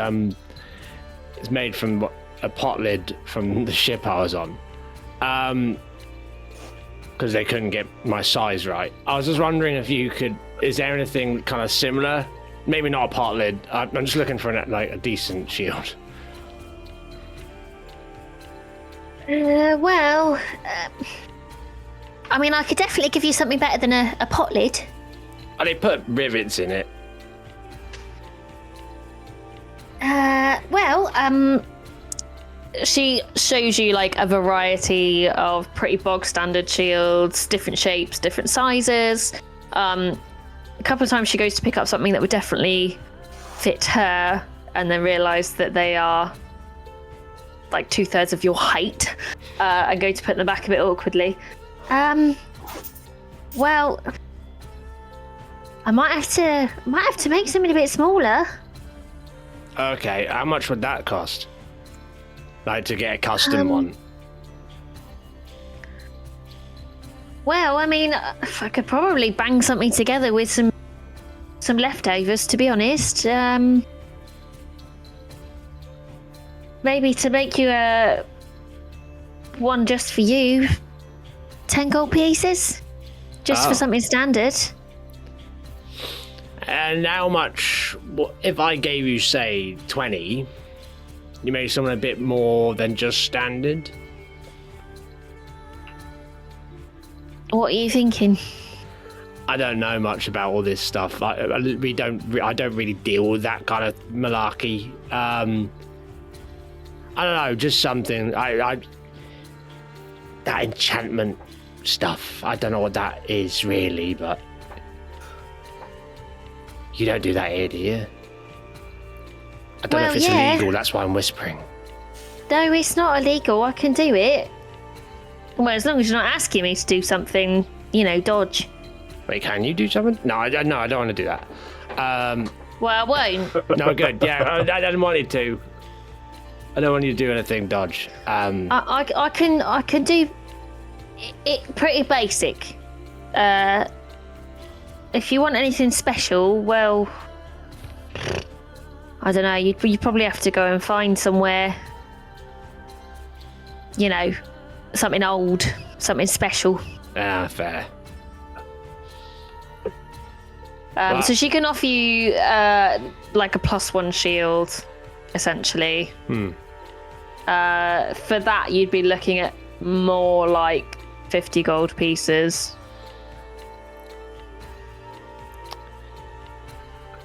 made from a pot lid from the ship I was on, because they couldn't get my size right. I was just wondering if you could. Is there anything kind of similar? Maybe not a pot lid. I'm just looking for a decent shield. I mean, I could definitely give you something better than a pot lid. Oh, they put rivets in it. She shows you like a variety of pretty bog standard shields, different shapes, different sizes. A couple of times she goes to pick up something that would definitely fit her, and then realise that they are like 2/3 of your height, and go to put them back a bit awkwardly. Well, I might have to make something a bit smaller. Okay, how much would that cost? Like to get a custom one? Well, I mean, I could probably bang something together with some leftovers, to be honest. Maybe to make you one just for you. 10 gold pieces? Just for something standard. And how much, if I gave you, say, 20, you made something a bit more than just standard? What are you thinking? I don't know much about all this stuff. I don't really deal with that kind of malarkey. I don't know, just something. That enchantment stuff. I don't know what that is really, but you don't do that here, do you? I don't know if it's illegal. That's why I'm whispering. No, it's not illegal. I can do it. Well, as long as you're not asking me to do something, dodge. Wait, can you do something? No, I don't want to do that. Well, I won't. No, good. Yeah, I don't want you to. I don't want you to do anything dodge. I can do it pretty basic. If you want anything special, well, I don't know. You probably have to go and find somewhere. Something old, something special. Ah, fair. So she can offer you like a +1 shield, essentially. For that, you'd be looking at more like 50 gold pieces.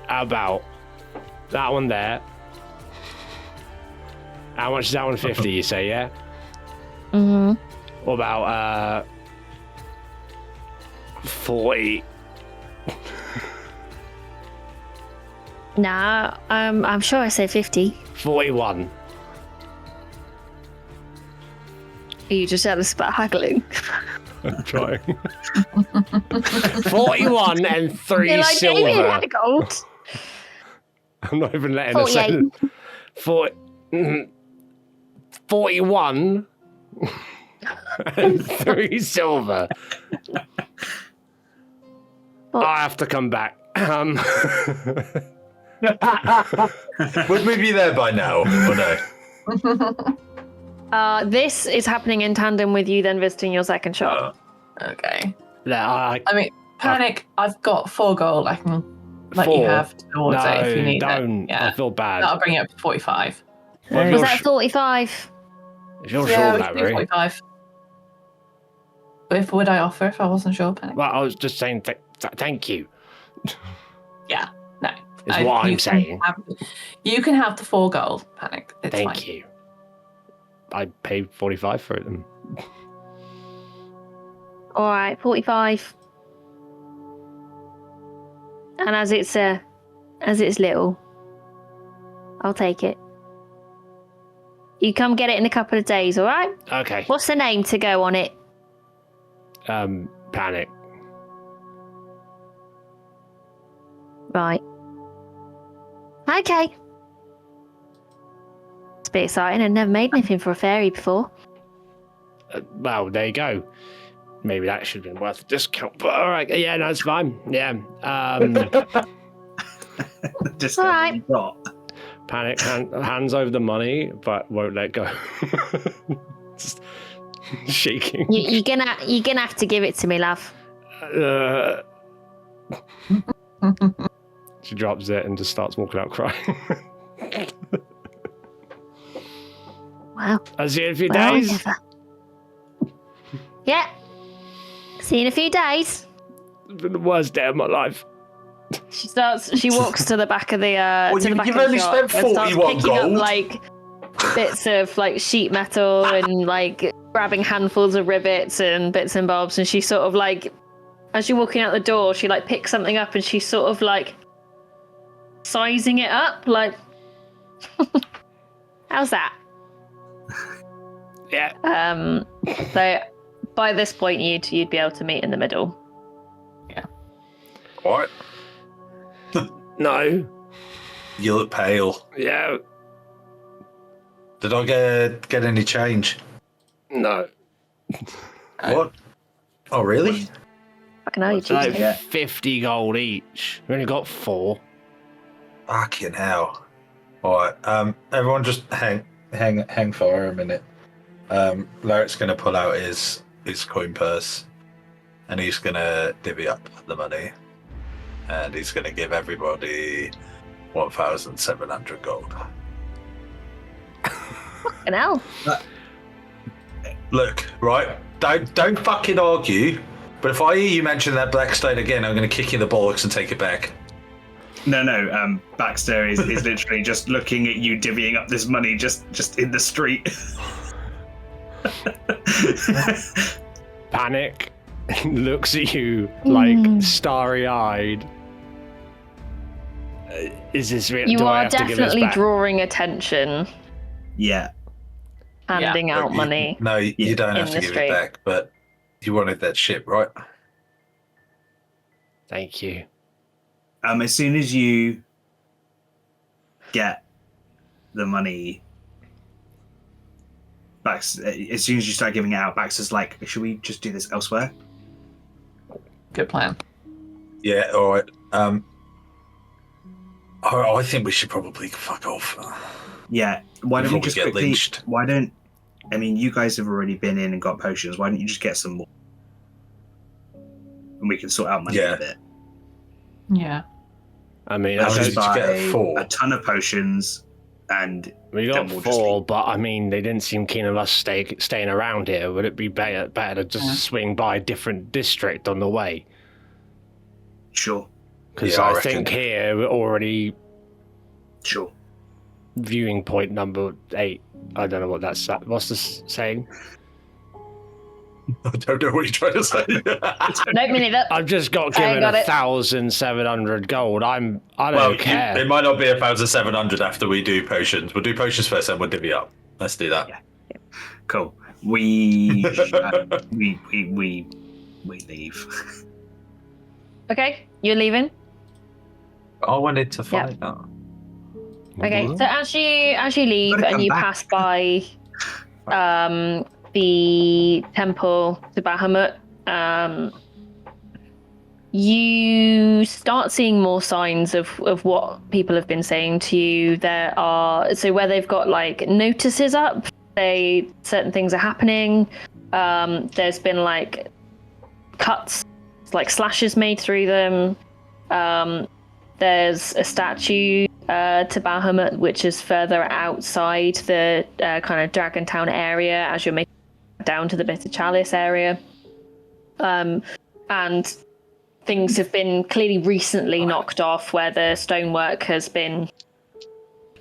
How about that one there? How much is that one? 50, you say, yeah? Mm-hmm. What about 40? Nah, I'm sure I said 50. 41. Are you just jealous about haggling? I'm trying. 41 and 3 You're like, silver. David gold. I'm not even letting her say it. 41 and 3 silver. I have to come back. Would we be there by now, or no? This is happening in tandem with you then visiting your second shop. Okay. I mean, Panic, I've got 4 gold I can let you have towards it if you need don't. it. Yeah. I feel bad. That'll bring it up to 45. Was that 45? If you're Yeah, sure we that, can do Mary. 45. If would I offer if I wasn't sure, Panic? Well, I was just saying thank you. Yeah, no. Is what I'm saying. You can have the 4 gold, Panic. It's Thank fine. you. I paid 45 for it. Then. All right, 45. And as it's little, I'll take it. You come get it in a couple of days, all right? Okay. What's the name to go on it? Panic. Right. Okay. It's a bit exciting. I've never made anything for a fairy before. Well, there you go. Maybe that should have been worth a discount. But all right, yeah, no, it's fine. Yeah. Just All right. you got. Panic hands over the money, but won't let go. Just shaking. You're gonna have to give it to me, love. She drops it and just starts walking out crying. Wow. I'll see you in a few Well, days. never. Yeah. See you in a few days. It's been the worst day of my life. She walks to the back of the Well, to the back you've of the only shop spent and starts 41 picking up gold. like bits of like sheet metal and like grabbing handfuls of rivets and bits and bobs, and she sort of like, as you're walking out the door, she like picks something up and she's sort of like sizing it up, like how's that? Yeah. So by this point you'd be able to meet in the middle. What? No. You look pale. Yeah. Did I get any change? No. What? Oh, really? Fucking hell, you It's like cheated. 50 gold each. We only got 4. Fucking hell. Alright, everyone just hang fire a minute. Larry's going to pull out his coin purse and he's going to divvy up the money. And he's going to give everybody 1,700 gold. Fucking hell. Look, right? Don't fucking argue. But if I hear you mention that Blackstone again, I'm going to kick you in the bollocks and take it back. No. Baxter is literally just looking at you divvying up this money just in the street. Panic looks at you like starry-eyed. Is this real? You Do I are have to give this definitely back? drawing attention, Yeah. handing out money. No, you don't have in to the give street. it back, but you wanted that ship, right? Thank you. As soon as you get the money, as soon as you start giving it out, Baxter's like, should we just do this elsewhere? Good plan. Yeah, alright. I think we should probably fuck off. Yeah. Why don't we Before we just get quickly... lynched. You guys have already been in and got potions. Why don't you just get some more? And we can sort out money in a bit. Yeah. I mean, How I did don't- you get 4? a ton of potions, and we got then we'll just 4, leave. but I mean, they didn't seem keen of us staying around here. Would it be better to just swing by a different district on the way? Sure. Because Yeah, I I think reckon. here we're already Sure. viewing point number 8. I don't know what that's. What's this saying? I don't know what you're trying to say. No, minute that. I've just got I given got it. 1,700 gold. I don't Well, care. it might not be 1,700 after we do potions. We'll do potions first, and we'll divvy up. Let's do that. Yeah. Cool. We leave. Okay, you're leaving. I wanted to find out. Okay, so as you leave Gotta and come you back. pass by the temple to Bahamut, you start seeing more signs of what people have been saying to you. So where they've got like notices up, say certain things are happening. There's been like cuts, like slashes made through them. There's a statue to Bahamut, which is further outside the kind of Dragon Town area as you're making down to the Bitter Chalice area. And things have been clearly recently knocked off where the stonework has been...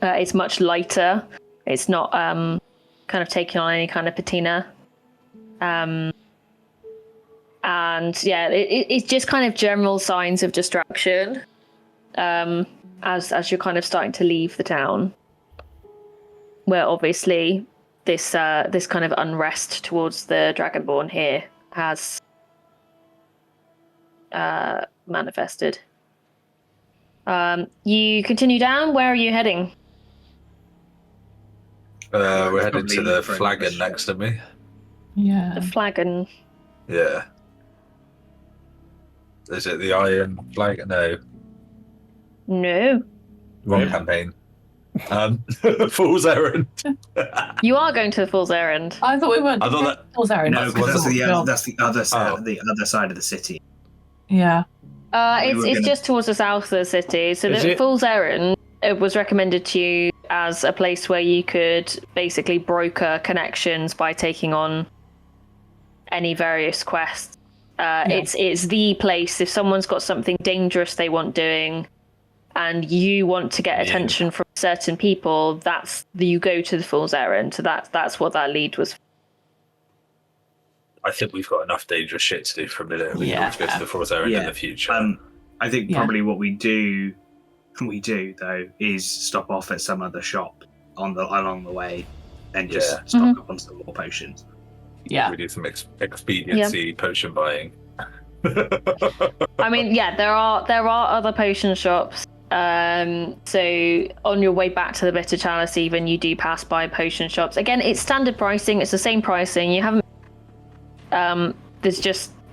it's much lighter. It's not kind of taking on any kind of patina. And yeah, it's just kind of general signs of destruction. As you're kind of starting to leave the town, where obviously this kind of unrest towards the Dragonborn here has manifested. You continue down. Where are you heading? We're heading to Probably the for another flagon ship. next to me. Yeah. The flagon. Yeah. Is it the Iron Flag? No. No, Wrong Yeah. campaign. Fool's Errand. you are going to the Fool's Errand. I thought we weren't. I thought that- Was there No, because that's the No. other side. Oh. The other side of the city. Yeah. It's were gonna- just towards the south of the city. So Is the it- Fool's Errand was recommended to you as a place where you could basically broker connections by taking on any various quests. It's the place if someone's got something dangerous they want doing, and you want to get attention from certain people. You go to the Fool's Errand. So that's what that lead was. I think we've got enough dangerous shit to do for a minute. We Yeah. can go to the Fool's Errand in the future. I think Yeah. probably what we do though is stop off at some other shop along the way and just Yeah. stock up on some more potions. Yeah. We do some expediency potion buying. I mean, yeah, there are other potion shops. So on your way back to the Bitter Chalice, even you do pass by potion shops. Again, it's standard pricing. It's the same pricing. You haven't. There's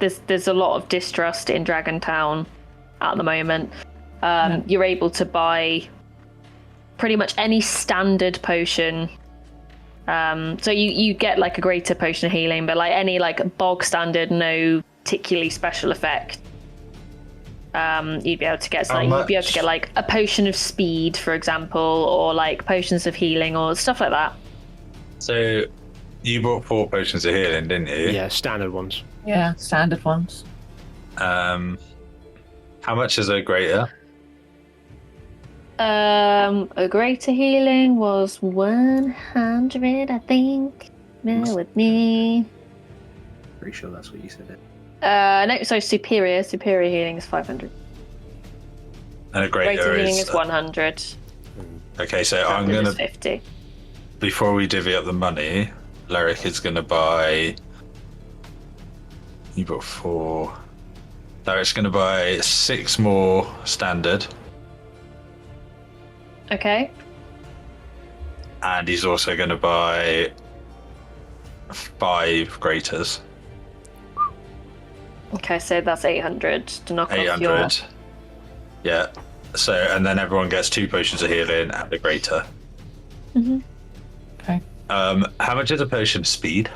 there's a lot of distrust in Dragontown at the moment. You're able to buy pretty much any standard potion. So you get like a greater potion of healing, but like any like bog standard, no particularly special effect. You'd be able to get like a potion of speed, for example, or like potions of healing or stuff like that. So you bought 4 potions of healing, didn't you? Yeah, standard ones. Yeah, standard ones. How much is a greater? A greater healing was 100, I think. Bear with me. Pretty sure that's what you said. No, so superior healing is 500. And a greater healing is is 100. Okay, so I'm Standard gonna is 50. before we divvy up the money, Lyric is gonna buy. You bought 4. Lyric's gonna buy 6 more standard, Okay. and he's also gonna buy 5 greaters. Okay, so that's 800 to knock off your... 800. Yeah. So, and then everyone gets 2 potions of healing and a greater. Mm-hmm. Okay. How much is a potion of speed?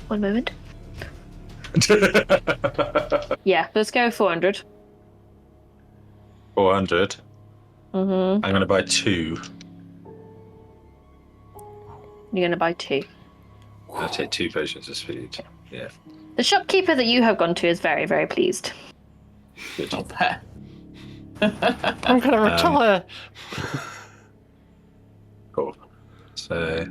One moment. Yeah, let's go 400. 400. Mm-hmm. I'm gonna buy 2. You're going to buy 2. I'll take 2 potions of speed. Yeah. The shopkeeper that you have gone to is very, very pleased. Good. Not there. I'm gonna retire. Cool. So,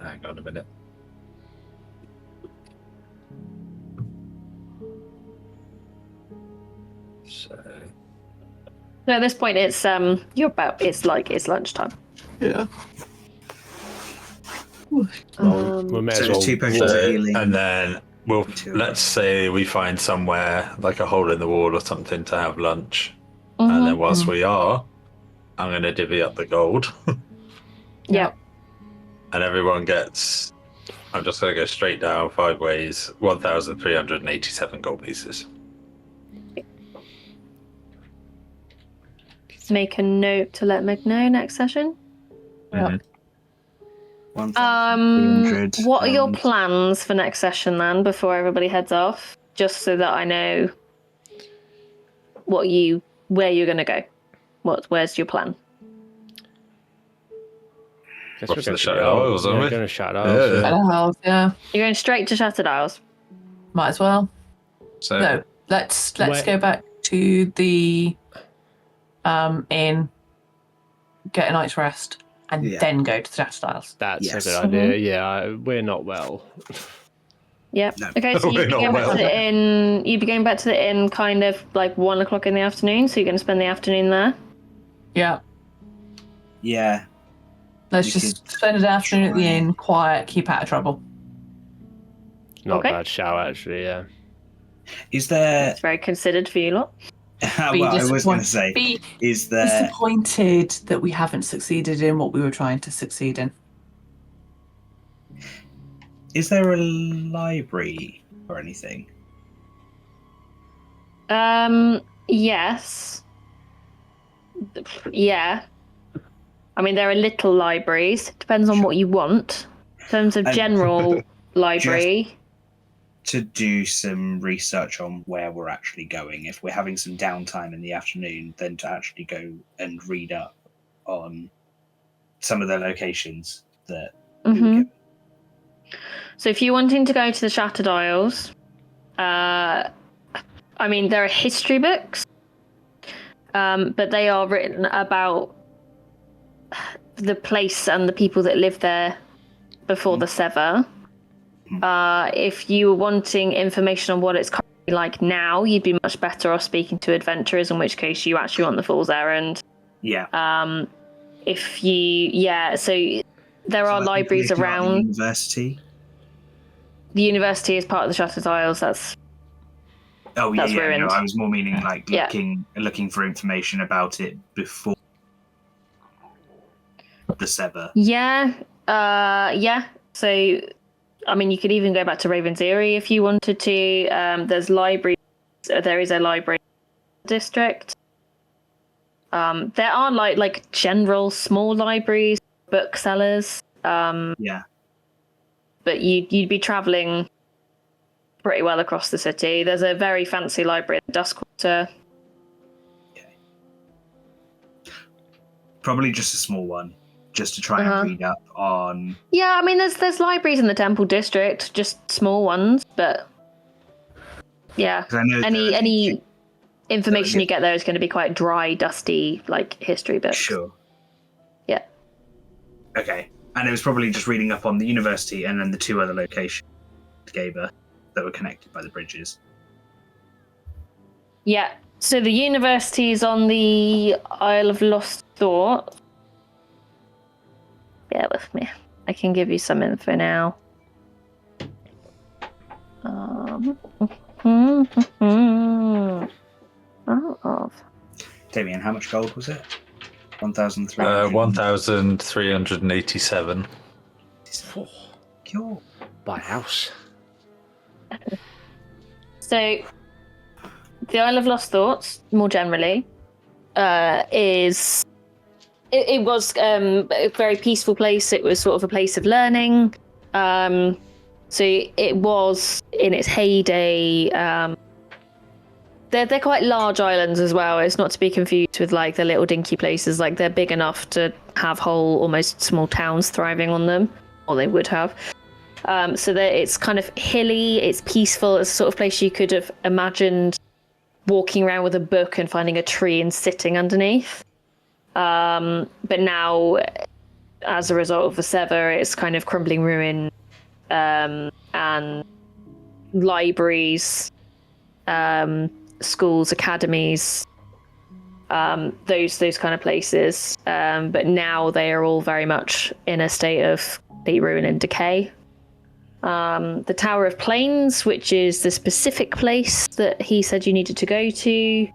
hang on a minute. So, So at this point, it's it's lunchtime. Yeah. We may So as well. there's 2 potions of healing. and then let's say we find somewhere like a hole in the wall or something to have lunch, and then whilst we are, I'm going to divvy up the gold, Yeah. and everyone gets. I'm just going to go straight down 5 ways, 1,387 gold pieces. Make a note to let Meg know next session. Yeah. 1,300 What are your and- plans for next session then, before everybody heads off? Just so that I know where you're gonna go. Where's your plan? Guess Off we're to going the Shadow Isles, aren't we? Going to Shadow Yeah. Isles. Shadowfell, yeah. You're going straight to Shattered Isles. Might as well. So, No, let's Where- go back to the inn, get a night's rest, and Yeah. then go to the Shattered Isles. That's Yes. a good idea. Yeah, we're not well. Yep. No. Okay, so We're you'd be not going back well. to the inn. You'd be going back to the inn kind of like 1 o'clock in the afternoon. So you're going to spend the afternoon there. Yeah. Yeah. Let's We just could spend an afternoon at the try. inn, quiet, keep out of trouble. Not Okay. a bad shout, actually. Yeah. Is there? It's very considered for you lot. Well, I was going to say, Be is there? disappointed that we haven't succeeded in what we were trying to succeed in. Is there a library or anything? Yes. Yeah. I mean, there are little libraries. Depends on what you want. In terms of And- general library. To do some research on where we're actually going. If we're having some downtime in the afternoon, then to actually go and read up on some of the locations that we were Mhm. given. So if you're wanting to go to the Shattered Isles, I mean, there are history books, but they are written about the place and the people that lived there before the Sever. If you were wanting information on what it's currently like now, you'd be much better off speaking to adventurers, in which case you actually want the Fool's Errand. Yeah. If you, so there are So, like, libraries looking at the around. university. The university is part of the Shattered Isles. That's Oh yeah, That's yeah. No, ruined. I was more meaning like Yeah. looking for information about it before the Sever? Yeah. Yeah. So, I mean, you could even go back to Raven's Eyrie if you wanted to. There's libraries. There is a library district. There are like general small libraries, booksellers. Yeah. But you'd be traveling pretty well across the city. There's a very fancy library at Duskwater. Okay. Probably just a small one, just to try and read up on. Yeah, I mean, there's libraries in the Temple District, just small ones, but yeah. 'Cause I know Any information you get there is going to be quite dry, dusty, like history books. Sure. Yeah. Okay. And it was probably just reading up on the university and then the two other locations Gaber that were connected by the bridges. Yeah. So the university is on the Isle of Lost Thought. Bear with me. I can give you some info now. Damien, how much gold was it? 1,300. 1,387. Cool. By house. So, the Isle of Lost Thoughts, more generally, was a very peaceful place. It was sort of a place of learning. So it was in its heyday. They're quite large islands as well. It's not to be confused with like the little dinky places. Like they're big enough to have whole, almost small towns thriving on them, or they would have. So that it's kind of hilly, it's peaceful. It's the sort of place you could have imagined walking around with a book and finding a tree and sitting underneath. But now, as a result of the Sever, it's kind of crumbling ruin, and libraries, schools, academies, those kind of places. But now they are all very much in a state of complete ruin and decay. The Tower of Plains, which is the specific place that he said you needed to go to,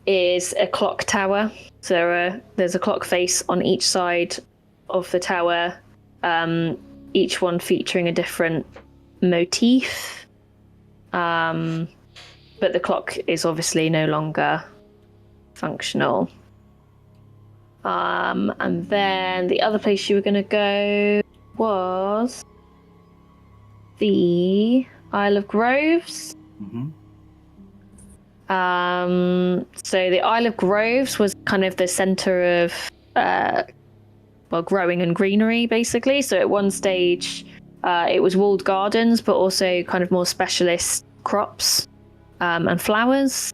is a clock tower. So there's a clock face on each side of the tower, each one featuring a different motif. But the clock is obviously no longer functional. And then the other place you were going to go was the Isle of Groves. Mm-hmm. So the Isle of Groves was kind of the center of, growing and greenery, basically. So at one stage, it was walled gardens, but also kind of more specialist crops and flowers.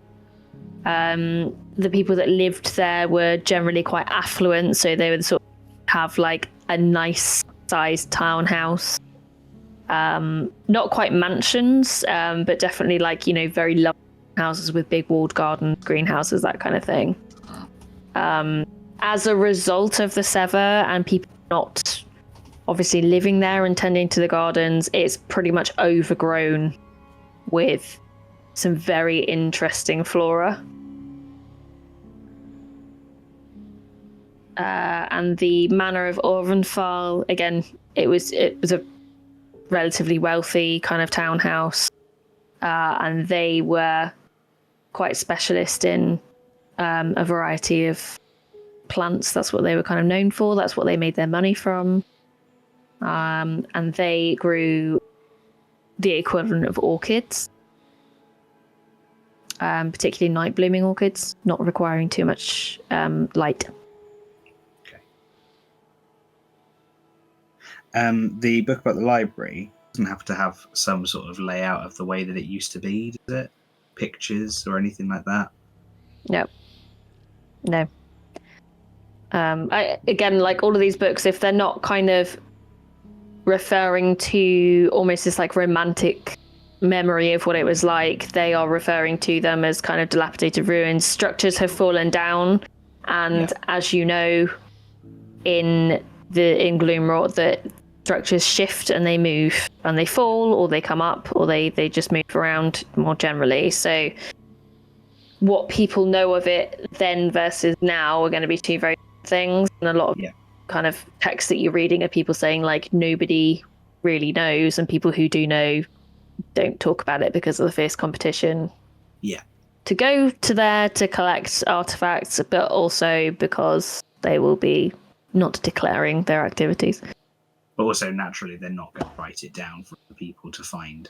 The people that lived there were generally quite affluent, so they would sort of have like a nice sized townhouse. Not quite mansions, but definitely like, very lovely houses with big walled gardens, greenhouses, that kind of thing. As a result of the Sever and people not obviously living there and tending to the gardens, it's pretty much overgrown with some very interesting flora. And the Manor of Orenfall, again, it was a relatively wealthy kind of townhouse, and they were quite specialist in a variety of plants. That's what they were kind of known for. That's what they made their money from. And they grew the equivalent of orchids, particularly night blooming orchids, not requiring too much light. The book about the library doesn't have to have some sort of layout of the way that it used to be, does it? Pictures or anything like that? No. Again, like all of these books, if they're not kind of referring to almost this like romantic memory of what it was like, they are referring to them as kind of dilapidated ruins. Structures have fallen down, and as you know, in Gloomrot, that structures shift and they move and they fall, or they come up, or they just move around more generally. So what people know of it then versus now are going to be two very things, and a lot of Yeah. kind of texts that you're reading are people saying like nobody really knows, and people who do know don't talk about it because of the fierce competition. Yeah. To go to there to collect artifacts, but also because they will be not declaring their activities. But also, naturally, they're not going to write it down for people to find.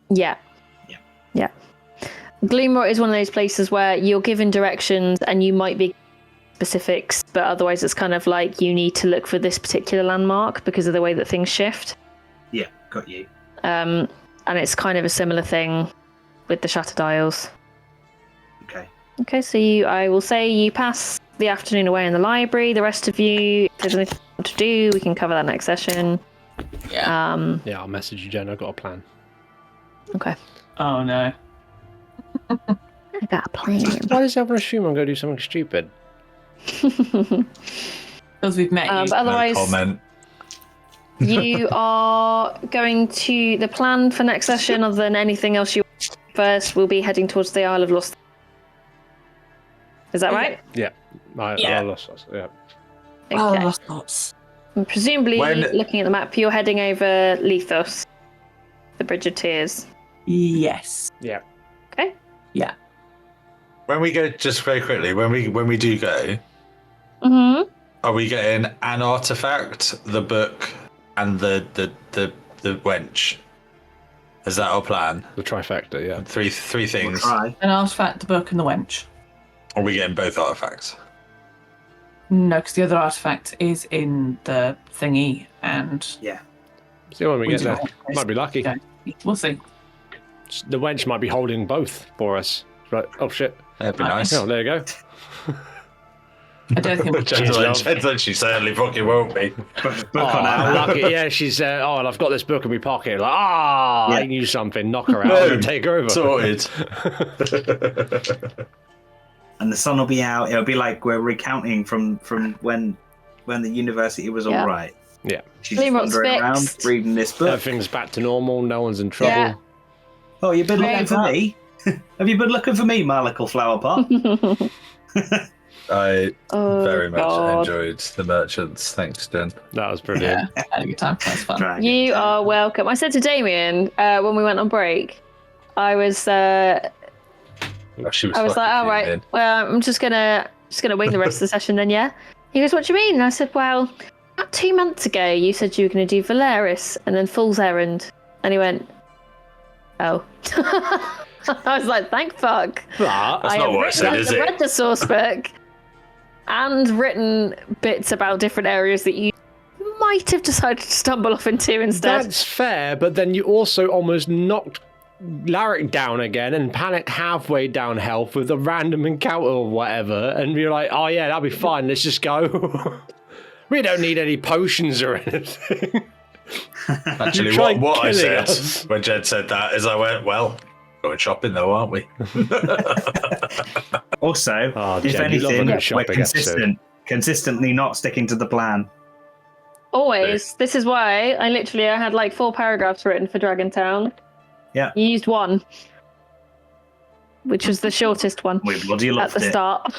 Yeah. Yeah. Yeah. Gloomrot is one of those places where you're given directions and you might be specifics, but otherwise it's kind of like you need to look for this particular landmark because of the way that things shift. Yeah, got you. And it's kind of a similar thing with the Shattered Isles. Okay. Okay, so I will say you pass the afternoon away in the library. The rest of you, if there's anything to do, we can cover that next session. Yeah. Yeah, I'll message you, Jen. I've got a plan. Okay. Oh no. I got a plan. Why does everyone assume I'm going to do something stupid? Because we've met you. But otherwise, No comment. you are going to the plan for next session. Other than anything else, you first will be heading towards the Isle of Lost. Is that right? Yeah. Yeah. I lost. Yeah. Okay. lost thoughts. And presumably, When- looking at the map, you're heading over Lethos, the Bridge of Tears. Yes. Yeah. Okay. Yeah. When we go, just very quickly, when we do go, Mm-hmm. are we getting an artifact, the book, and the wench? Is that our plan? The trifecta, yeah. Three We'll things. try. An artifact, the book, and the wench. Are we getting both artifacts? No, because the other artifact is in the thingy, and See when we get do there. not- Might be lucky. Yeah. We'll see. The wench might be holding both for us. Right. Oh, shit. That'd be nice. Oh, there you go. I don't think. Cheers, love. She certainly fucking won't be. Book Oh, on our lucky. Yeah, she's, well, I've got this book in my pocket. Like, I knew something. Knock her out No, and take her over. Sorted. And the sun will be out. It'll be like we're recounting from when the university was Yeah. all right. Yeah. She's just Gleamrot's wandering around fixed. reading this book. Everything's back to normal. No one's in trouble. Yeah. Oh, you've been looking for Right. me? Have you been looking for me, my little flower pot? I Oh, very much God. enjoyed the merchants. Thanks, Jen. That was brilliant. Yeah, I had a good time. That's fun. Dragon. You are welcome. I said to Damien when we went on break, I was She was like, fucking all right, fuming. well, I'm just gonna wing the rest of the session then, yeah. He goes, what do you mean? And I said, well, about 2 months ago, you said you were gonna do Valeris and then Fool's Errand, and he went, oh. I was like, thank fuck. But That's not what I said, is it? read the source book and written bits about different areas that you might have decided to stumble off into instead. that's fair, but then you also almost knocked Larrick down again and panicked halfway down health with a random encounter or whatever, and you're like, oh yeah, that'll be fine, let's just go. We don't need any potions or anything. Actually, try what I killing said us. when Jen said that is I went, well, going shopping though, aren't we? Also, Oh, if Jen, you love a anything, good we're shopping consistently not sticking to the plan. Always. This is why I had like 4 paragraphs written for Dragontown. Yeah. You used 1, which was the shortest one We bloody at loved the it. start.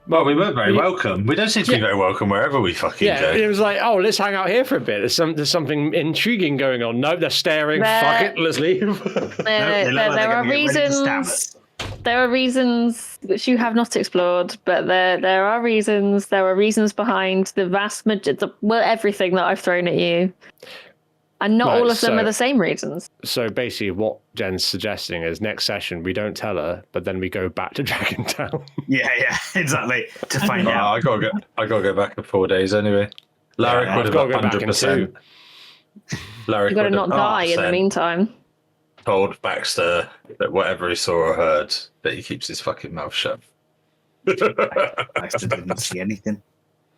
Well, we weren't very welcome. We don't seem to be very welcome wherever we fucking Yeah, go. it was like, oh, let's hang out here for a bit. There's something intriguing going on. No, they're staring. There- Fuck it, let's leave. No, they look like There they're are gonna get ready to stab reasons. us. There are reasons which you have not explored, but there are reasons. There are reasons behind the vast majority, everything that I've thrown at you, and not Right, all of them so- are the same reasons. So basically, what Jen's suggesting is next session we don't tell her, but then we go back to Dragontown. Yeah, exactly. To find Oh, out. I gotta go back in 4 days anyway. Larrick Yeah, would I've have gotta go back in 100%. Larrick You've got to would not have die in the 100% meantime. told Baxter that whatever he saw or heard, that he keeps his fucking mouth shut. I still didn't see anything.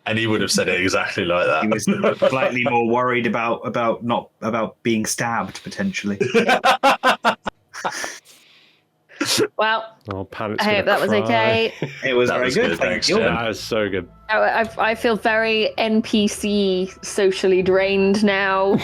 And he would have said it exactly like He that. was slightly more worried about being stabbed potentially. Well, Oh, Panic! I hope that was okay. It was That very was good. good, Thank thanks, you. Jen. That was so good. I feel very NPC socially drained now.